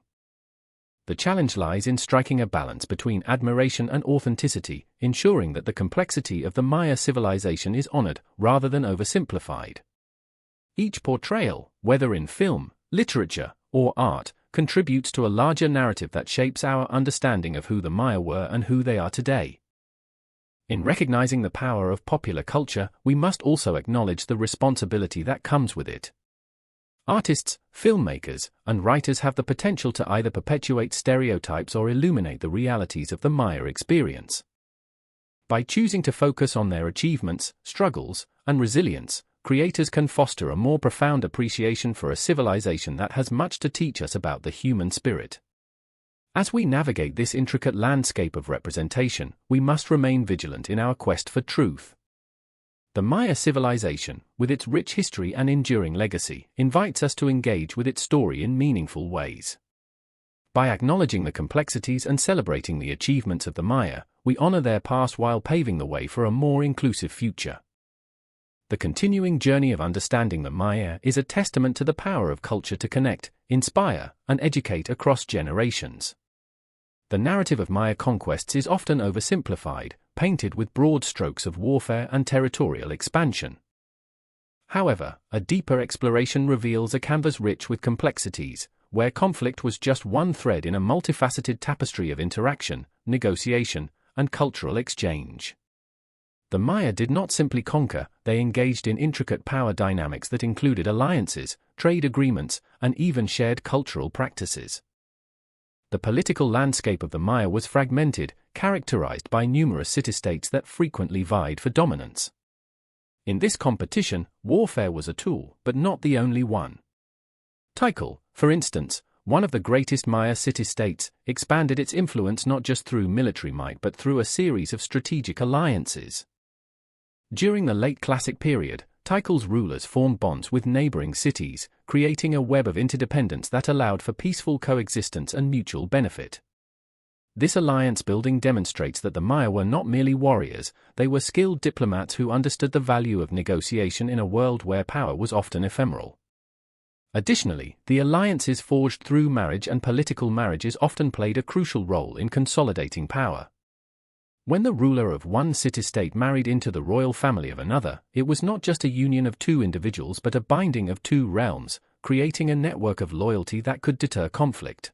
The challenge lies in striking a balance between admiration and authenticity, ensuring that the complexity of the Maya civilization is honored rather than oversimplified. Each portrayal, whether in film, literature, or art, contributes to a larger narrative that shapes our understanding of who the Maya were and who they are today. In recognizing the power of popular culture, we must also acknowledge the responsibility that comes with it. Artists, filmmakers, and writers have the potential to either perpetuate stereotypes or illuminate the realities of the Maya experience. By choosing to focus on their achievements, struggles, and resilience, creators can foster a more profound appreciation for a civilization that has much to teach us about the human spirit. As we navigate this intricate landscape of representation, we must remain vigilant in our quest for truth. The Maya civilization, with its rich history and enduring legacy, invites us to engage with its story in meaningful ways. By acknowledging the complexities and celebrating the achievements of the Maya, we honor their past while paving the way for a more inclusive future. The continuing journey of understanding the Maya is a testament to the power of culture to connect, inspire, and educate across generations. The narrative of Maya conquests is often oversimplified, painted with broad strokes of warfare and territorial expansion. However, a deeper exploration reveals a canvas rich with complexities, where conflict was just one thread in a multifaceted tapestry of interaction, negotiation, and cultural exchange. The Maya did not simply conquer, they engaged in intricate power dynamics that included alliances, trade agreements, and even shared cultural practices. The political landscape of the Maya was fragmented, characterized by numerous city-states that frequently vied for dominance. In this competition, warfare was a tool, but not the only one. Tikal, for instance, one of the greatest Maya city-states, expanded its influence not just through military might but through a series of strategic alliances. During the late Classic period, Tikal's rulers formed bonds with neighboring cities, creating a web of interdependence that allowed for peaceful coexistence and mutual benefit. This alliance building demonstrates that the Maya were not merely warriors, they were skilled diplomats who understood the value of negotiation in a world where power was often ephemeral. Additionally, the alliances forged through marriage and political marriages often played a crucial role in consolidating power. When the ruler of one city-state married into the royal family of another, it was not just a union of two individuals but a binding of two realms, creating a network of loyalty that could deter conflict.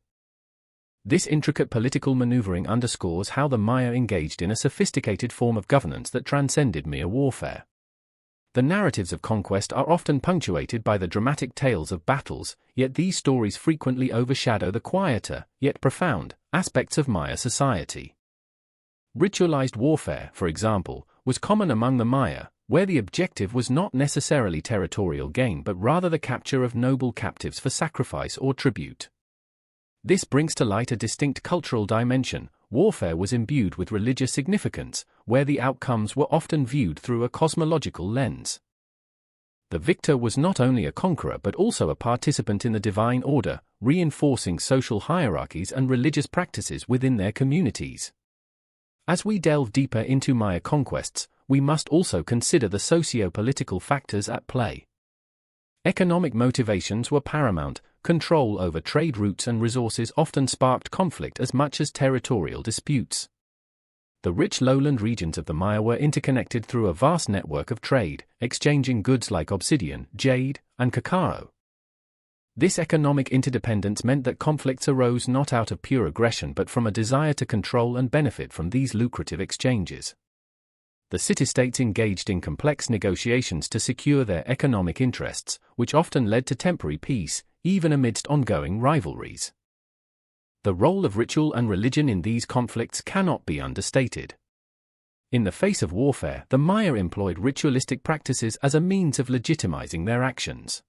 This intricate political maneuvering underscores how the Maya engaged in a sophisticated form of governance that transcended mere warfare. The narratives of conquest are often punctuated by the dramatic tales of battles, yet these stories frequently overshadow the quieter, yet profound, aspects of Maya society. Ritualized warfare, for example, was common among the Maya, where the objective was not necessarily territorial gain but rather the capture of noble captives for sacrifice or tribute. This brings to light a distinct cultural dimension. Warfare was imbued with religious significance, where the outcomes were often viewed through a cosmological lens. The victor was not only a conqueror but also a participant in the divine order, reinforcing social hierarchies and religious practices within their communities. As we delve deeper into Maya conquests, we must also consider the socio-political factors at play. Economic motivations were paramount. Control over trade routes and resources often sparked conflict as much as territorial disputes. The rich lowland regions of the Maya were interconnected through a vast network of trade, exchanging goods like obsidian, jade, and cacao. This economic interdependence meant that conflicts arose not out of pure aggression but from a desire to control and benefit from these lucrative exchanges. The city-states engaged in complex negotiations to secure their economic interests, which often led to temporary peace, even amidst ongoing rivalries. The role of ritual and religion in these conflicts cannot be understated. In the face of warfare, the Maya employed ritualistic practices as a means of legitimizing their actions.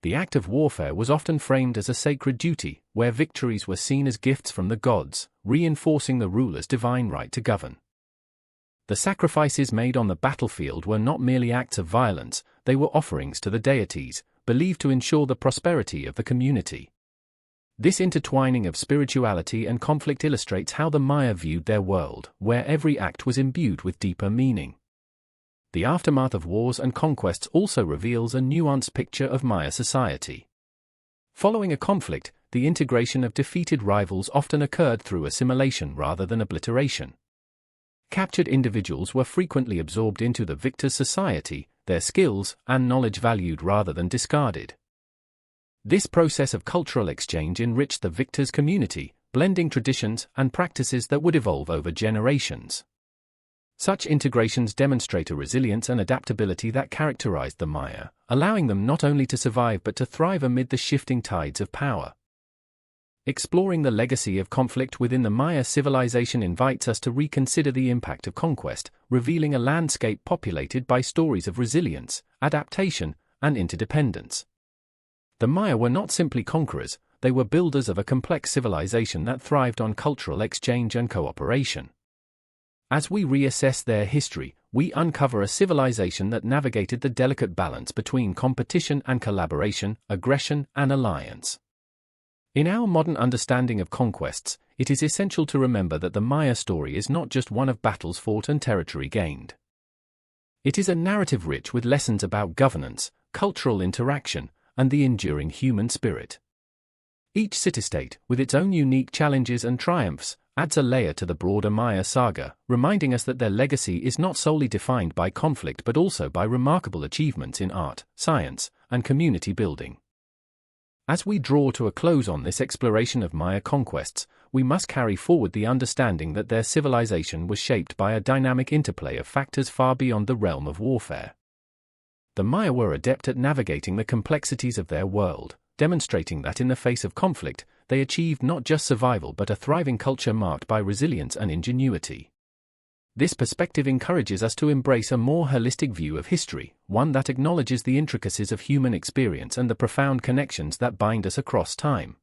The act of warfare was often framed as a sacred duty, where victories were seen as gifts from the gods, reinforcing the ruler's divine right to govern. The sacrifices made on the battlefield were not merely acts of violence, they were offerings to the deities, believed to ensure the prosperity of the community. This intertwining of spirituality and conflict illustrates how the Maya viewed their world, where every act was imbued with deeper meaning. The aftermath of wars and conquests also reveals a nuanced picture of Maya society. Following a conflict, the integration of defeated rivals often occurred through assimilation rather than obliteration. Captured individuals were frequently absorbed into the victor's society, their skills and knowledge valued rather than discarded. This process of cultural exchange enriched the victor's community, blending traditions and practices that would evolve over generations. Such integrations demonstrate a resilience and adaptability that characterized the Maya, allowing them not only to survive but to thrive amid the shifting tides of power. Exploring the legacy of conflict within the Maya civilization invites us to reconsider the impact of conquest, revealing a landscape populated by stories of resilience, adaptation, and interdependence. The Maya were not simply conquerors, they were builders of a complex civilization that thrived on cultural exchange and cooperation. As we reassess their history, we uncover a civilization that navigated the delicate balance between competition and collaboration, aggression and alliance. In our modern understanding of conquests, it is essential to remember that the Maya story is not just one of battles fought and territory gained. It is a narrative rich with lessons about governance, cultural interaction, and the enduring human spirit. Each city-state, with its own unique challenges and triumphs, adds a layer to the broader Maya saga, reminding us that their legacy is not solely defined by conflict but also by remarkable achievements in art, science, and community building. As we draw to a close on this exploration of Maya conquests, we must carry forward the understanding that their civilization was shaped by a dynamic interplay of factors far beyond the realm of warfare. The Maya were adept at navigating the complexities of their world, demonstrating that in the face of conflict, they achieved not just survival but a thriving culture marked by resilience and ingenuity. This perspective encourages us to embrace a more holistic view of history, one that acknowledges the intricacies of human experience and the profound connections that bind us across time.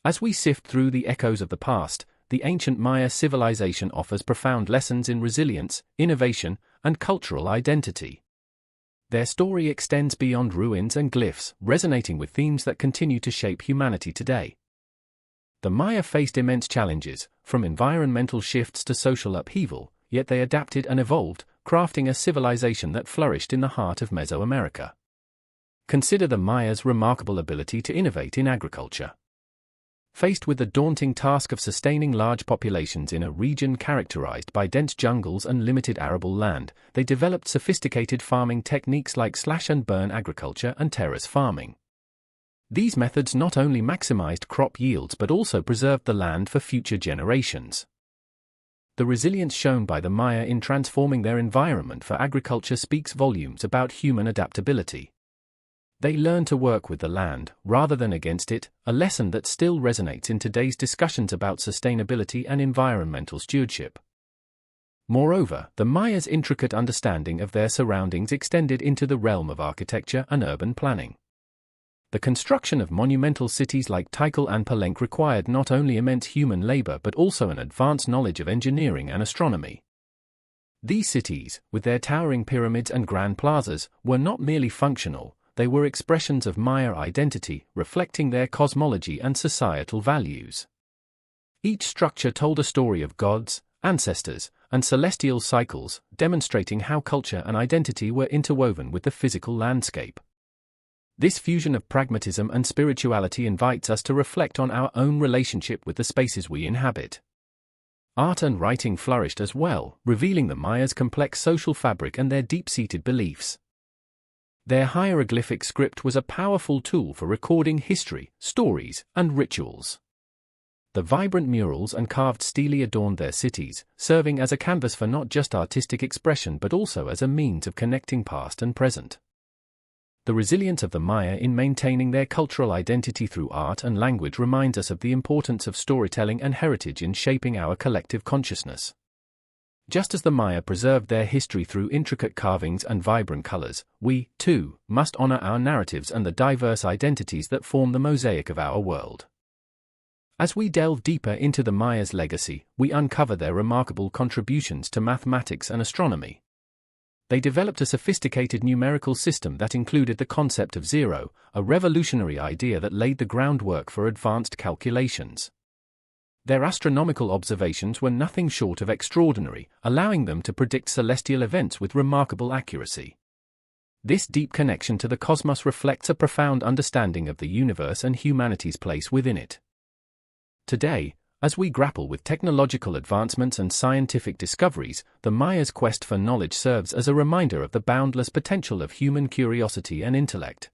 As we sift through the echoes of the past, the ancient Maya civilization offers profound lessons in resilience, innovation, and cultural identity. Their story extends beyond ruins and glyphs, resonating with themes that continue to shape humanity today. The Maya faced immense challenges, from environmental shifts to social upheaval, yet they adapted and evolved, crafting a civilization that flourished in the heart of Mesoamerica. Consider the Mayas' remarkable ability to innovate in agriculture. Faced with the daunting task of sustaining large populations in a region characterized by dense jungles and limited arable land, they developed sophisticated farming techniques like slash-and-burn agriculture and terrace farming. These methods not only maximized crop yields but also preserved the land for future generations. The resilience shown by the Maya in transforming their environment for agriculture speaks volumes about human adaptability. They learned to work with the land, rather than against it, a lesson that still resonates in today's discussions about sustainability and environmental stewardship. Moreover, the Mayas' intricate understanding of their surroundings extended into the realm of architecture and urban planning. The construction of monumental cities like Tikal and Palenque required not only immense human labor but also an advanced knowledge of engineering and astronomy. These cities, with their towering pyramids and grand plazas, were not merely functional, they were expressions of Maya identity, reflecting their cosmology and societal values. Each structure told a story of gods, ancestors, and celestial cycles, demonstrating how culture and identity were interwoven with the physical landscape. This fusion of pragmatism and spirituality invites us to reflect on our own relationship with the spaces we inhabit. Art and writing flourished as well, revealing the Mayas' complex social fabric and their deep-seated beliefs. Their hieroglyphic script was a powerful tool for recording history, stories, and rituals. The vibrant murals and carved stelae adorned their cities, serving as a canvas for not just artistic expression but also as a means of connecting past and present. The resilience of the Maya in maintaining their cultural identity through art and language reminds us of the importance of storytelling and heritage in shaping our collective consciousness. Just as the Maya preserved their history through intricate carvings and vibrant colors, we, too, must honor our narratives and the diverse identities that form the mosaic of our world. As we delve deeper into the Maya's legacy, we uncover their remarkable contributions to mathematics and astronomy. they developed a sophisticated numerical system that included the concept of zero, a revolutionary idea that laid the groundwork for advanced calculations. Their astronomical observations were nothing short of extraordinary, allowing them to predict celestial events with remarkable accuracy. This deep connection to the cosmos reflects a profound understanding of the universe and humanity's place within it. Today, as we grapple with technological advancements and scientific discoveries, the Mayas' quest for knowledge serves as a reminder of the boundless potential of human curiosity and intellect.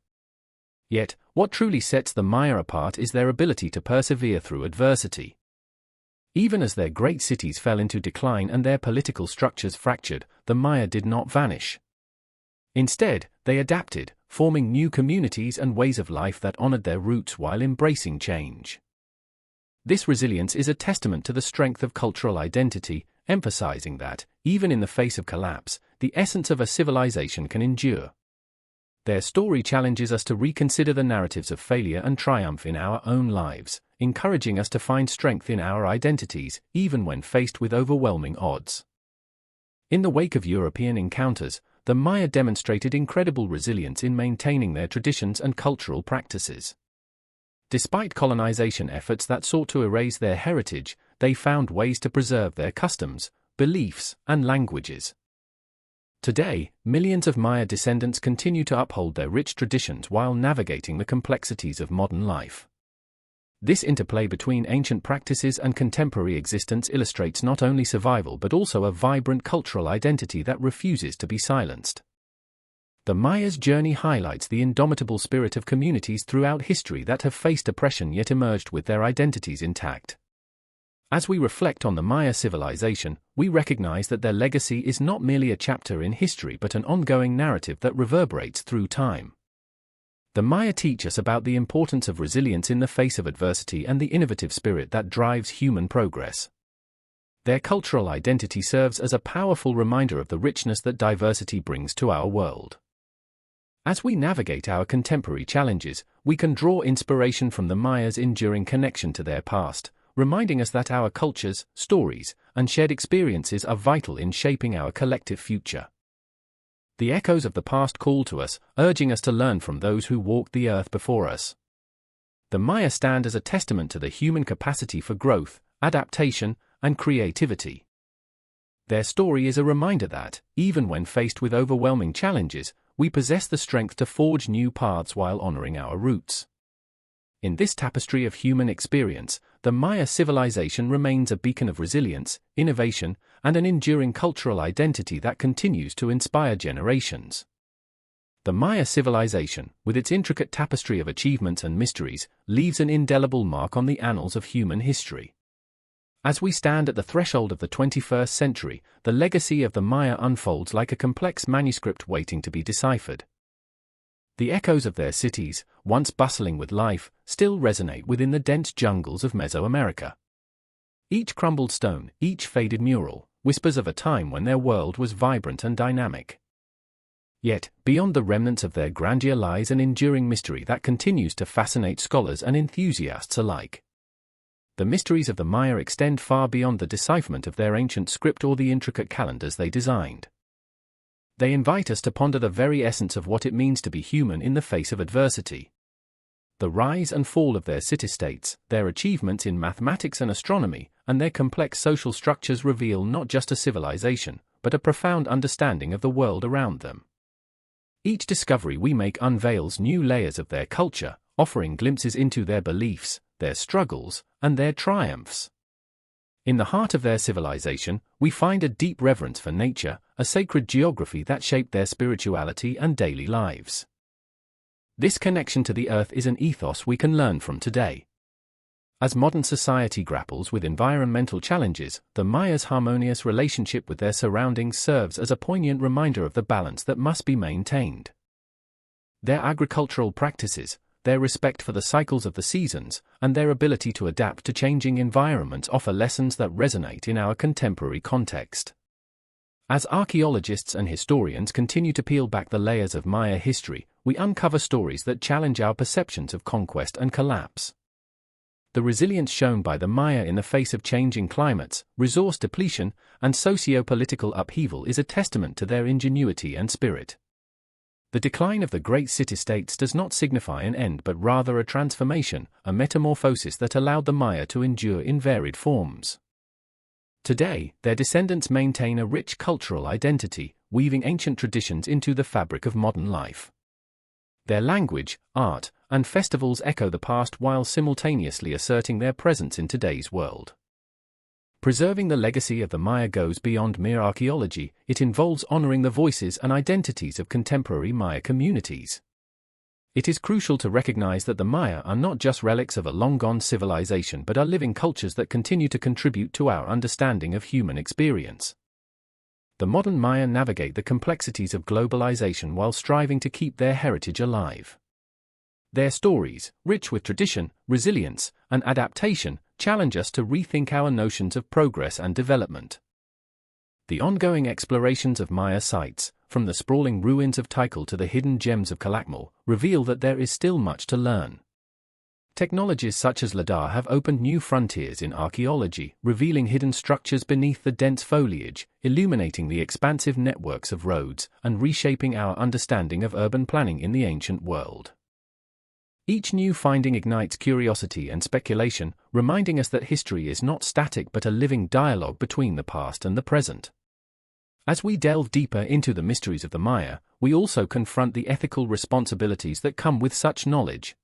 Yet, what truly sets the Maya apart is their ability to persevere through adversity. Even as their great cities fell into decline and their political structures fractured, the Maya did not vanish. Instead, they adapted, forming new communities and ways of life that honored their roots while embracing change. This resilience is a testament to the strength of cultural identity, emphasizing that, even in the face of collapse, the essence of a civilization can endure. Their story challenges us to reconsider the narratives of failure and triumph in our own lives, encouraging us to find strength in our identities, even when faced with overwhelming odds. In the wake of European encounters, the Maya demonstrated incredible resilience in maintaining their traditions and cultural practices. Despite colonization efforts that sought to erase their heritage, they found ways to preserve their customs, beliefs, and languages. Today, millions of Maya descendants continue to uphold their rich traditions while navigating the complexities of modern life. This interplay between ancient practices and contemporary existence illustrates not only survival but also a vibrant cultural identity that refuses to be silenced. The Maya's journey highlights the indomitable spirit of communities throughout history that have faced oppression yet emerged with their identities intact. As we reflect on the Maya civilization, we recognize that their legacy is not merely a chapter in history but an ongoing narrative that reverberates through time. The Maya teach us about the importance of resilience in the face of adversity and the innovative spirit that drives human progress. Their cultural identity serves as a powerful reminder of the richness that diversity brings to our world. As we navigate our contemporary challenges, we can draw inspiration from the Maya's enduring connection to their past, reminding us that our cultures, stories, and shared experiences are vital in shaping our collective future. The echoes of the past call to us, urging us to learn from those who walked the earth before us. The Maya stand as a testament to the human capacity for growth, adaptation, and creativity. Their story is a reminder that, even when faced with overwhelming challenges, we possess the strength to forge new paths while honoring our roots. In this tapestry of human experience, the Maya civilization remains a beacon of resilience, innovation, and an enduring cultural identity that continues to inspire generations. The Maya civilization, with its intricate tapestry of achievements and mysteries, leaves an indelible mark on the annals of human history. As we stand at the threshold of the 21st century, the legacy of the Maya unfolds like a complex manuscript waiting to be deciphered. The echoes of their cities, once bustling with life, still resonate within the dense jungles of Mesoamerica. Each crumbled stone, each faded mural, whispers of a time when their world was vibrant and dynamic. Yet, beyond the remnants of their grandeur lies an enduring mystery that continues to fascinate scholars and enthusiasts alike. The mysteries of the Maya extend far beyond the decipherment of their ancient script or the intricate calendars they designed. They invite us to ponder the very essence of what it means to be human in the face of adversity. The rise and fall of their city-states, their achievements in mathematics and astronomy, and their complex social structures reveal not just a civilization, but a profound understanding of the world around them. Each discovery we make unveils new layers of their culture, offering glimpses into their beliefs, their struggles, and their triumphs. In the heart of their civilization, we find a deep reverence for nature, a sacred geography that shaped their spirituality and daily lives. This connection to the earth is an ethos we can learn from today. As modern society grapples with environmental challenges, the Maya's harmonious relationship with their surroundings serves as a poignant reminder of the balance that must be maintained. Their agricultural practices, their respect for the cycles of the seasons, and their ability to adapt to changing environments offer lessons that resonate in our contemporary context. As archaeologists and historians continue to peel back the layers of Maya history, we uncover stories that challenge our perceptions of conquest and collapse. The resilience shown by the Maya in the face of changing climates, resource depletion, and socio-political upheaval is a testament to their ingenuity and spirit. The decline of the great city-states does not signify an end but rather a transformation, a metamorphosis that allowed the Maya to endure in varied forms. Today, their descendants maintain a rich cultural identity, weaving ancient traditions into the fabric of modern life. Their language, art, and festivals echo the past while simultaneously asserting their presence in today's world. Preserving the legacy of the Maya goes beyond mere archaeology, it involves honoring the voices and identities of contemporary Maya communities. It is crucial to recognize that the Maya are not just relics of a long-gone civilization but are living cultures that continue to contribute to our understanding of human experience. The modern Maya navigate the complexities of globalization while striving to keep their heritage alive. Their stories, rich with tradition, resilience, and adaptation, challenge us to rethink our notions of progress and development. The ongoing explorations of Maya sites, from the sprawling ruins of Tikal to the hidden gems of Calakmul, reveal that there is still much to learn. Technologies such as LiDAR have opened new frontiers in archaeology, revealing hidden structures beneath the dense foliage, illuminating the expansive networks of roads, and reshaping our understanding of urban planning in the ancient world. Each new finding ignites curiosity and speculation, reminding us that history is not static but a living dialogue between the past and the present. As we delve deeper into the mysteries of the Maya, we also confront the ethical responsibilities that come with such knowledge.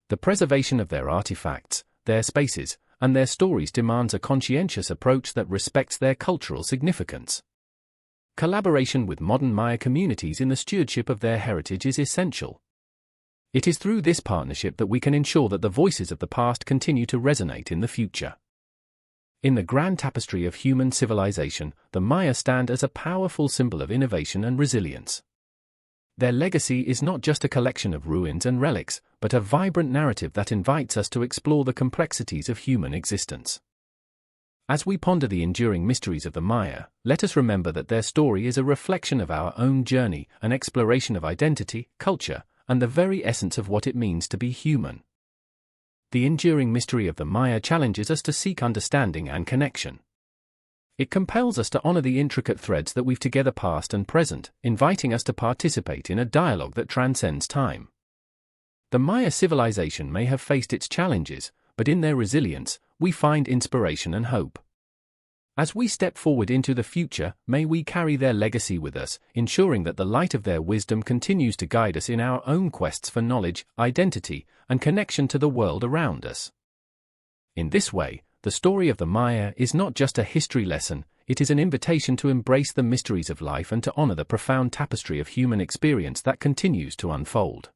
The preservation of their artifacts, their spaces, and their stories demands a conscientious approach that respects their cultural significance. Collaboration with modern Maya communities in the stewardship of their heritage is essential. It is through this partnership that we can ensure that the voices of the past continue to resonate in the future. In the grand tapestry of human civilization, the Maya stand as a powerful symbol of innovation and resilience. Their legacy is not just a collection of ruins and relics, but a vibrant narrative that invites us to explore the complexities of human existence. As we ponder the enduring mysteries of the Maya, let us remember that their story is a reflection of our own journey, an exploration of identity, culture, and the very essence of what it means to be human. The enduring mystery of the Maya challenges us to seek understanding and connection. It compels us to honor the intricate threads that weave together past and present, inviting us to participate in a dialogue that transcends time. The Maya civilization may have faced its challenges, but in their resilience, we find inspiration and hope. As we step forward into the future, may we carry their legacy with us, ensuring that the light of their wisdom continues to guide us in our own quests for knowledge, identity, and connection to the world around us. In this way, the story of the Maya is not just a history lesson, it is an invitation to embrace the mysteries of life and to honor the profound tapestry of human experience that continues to unfold.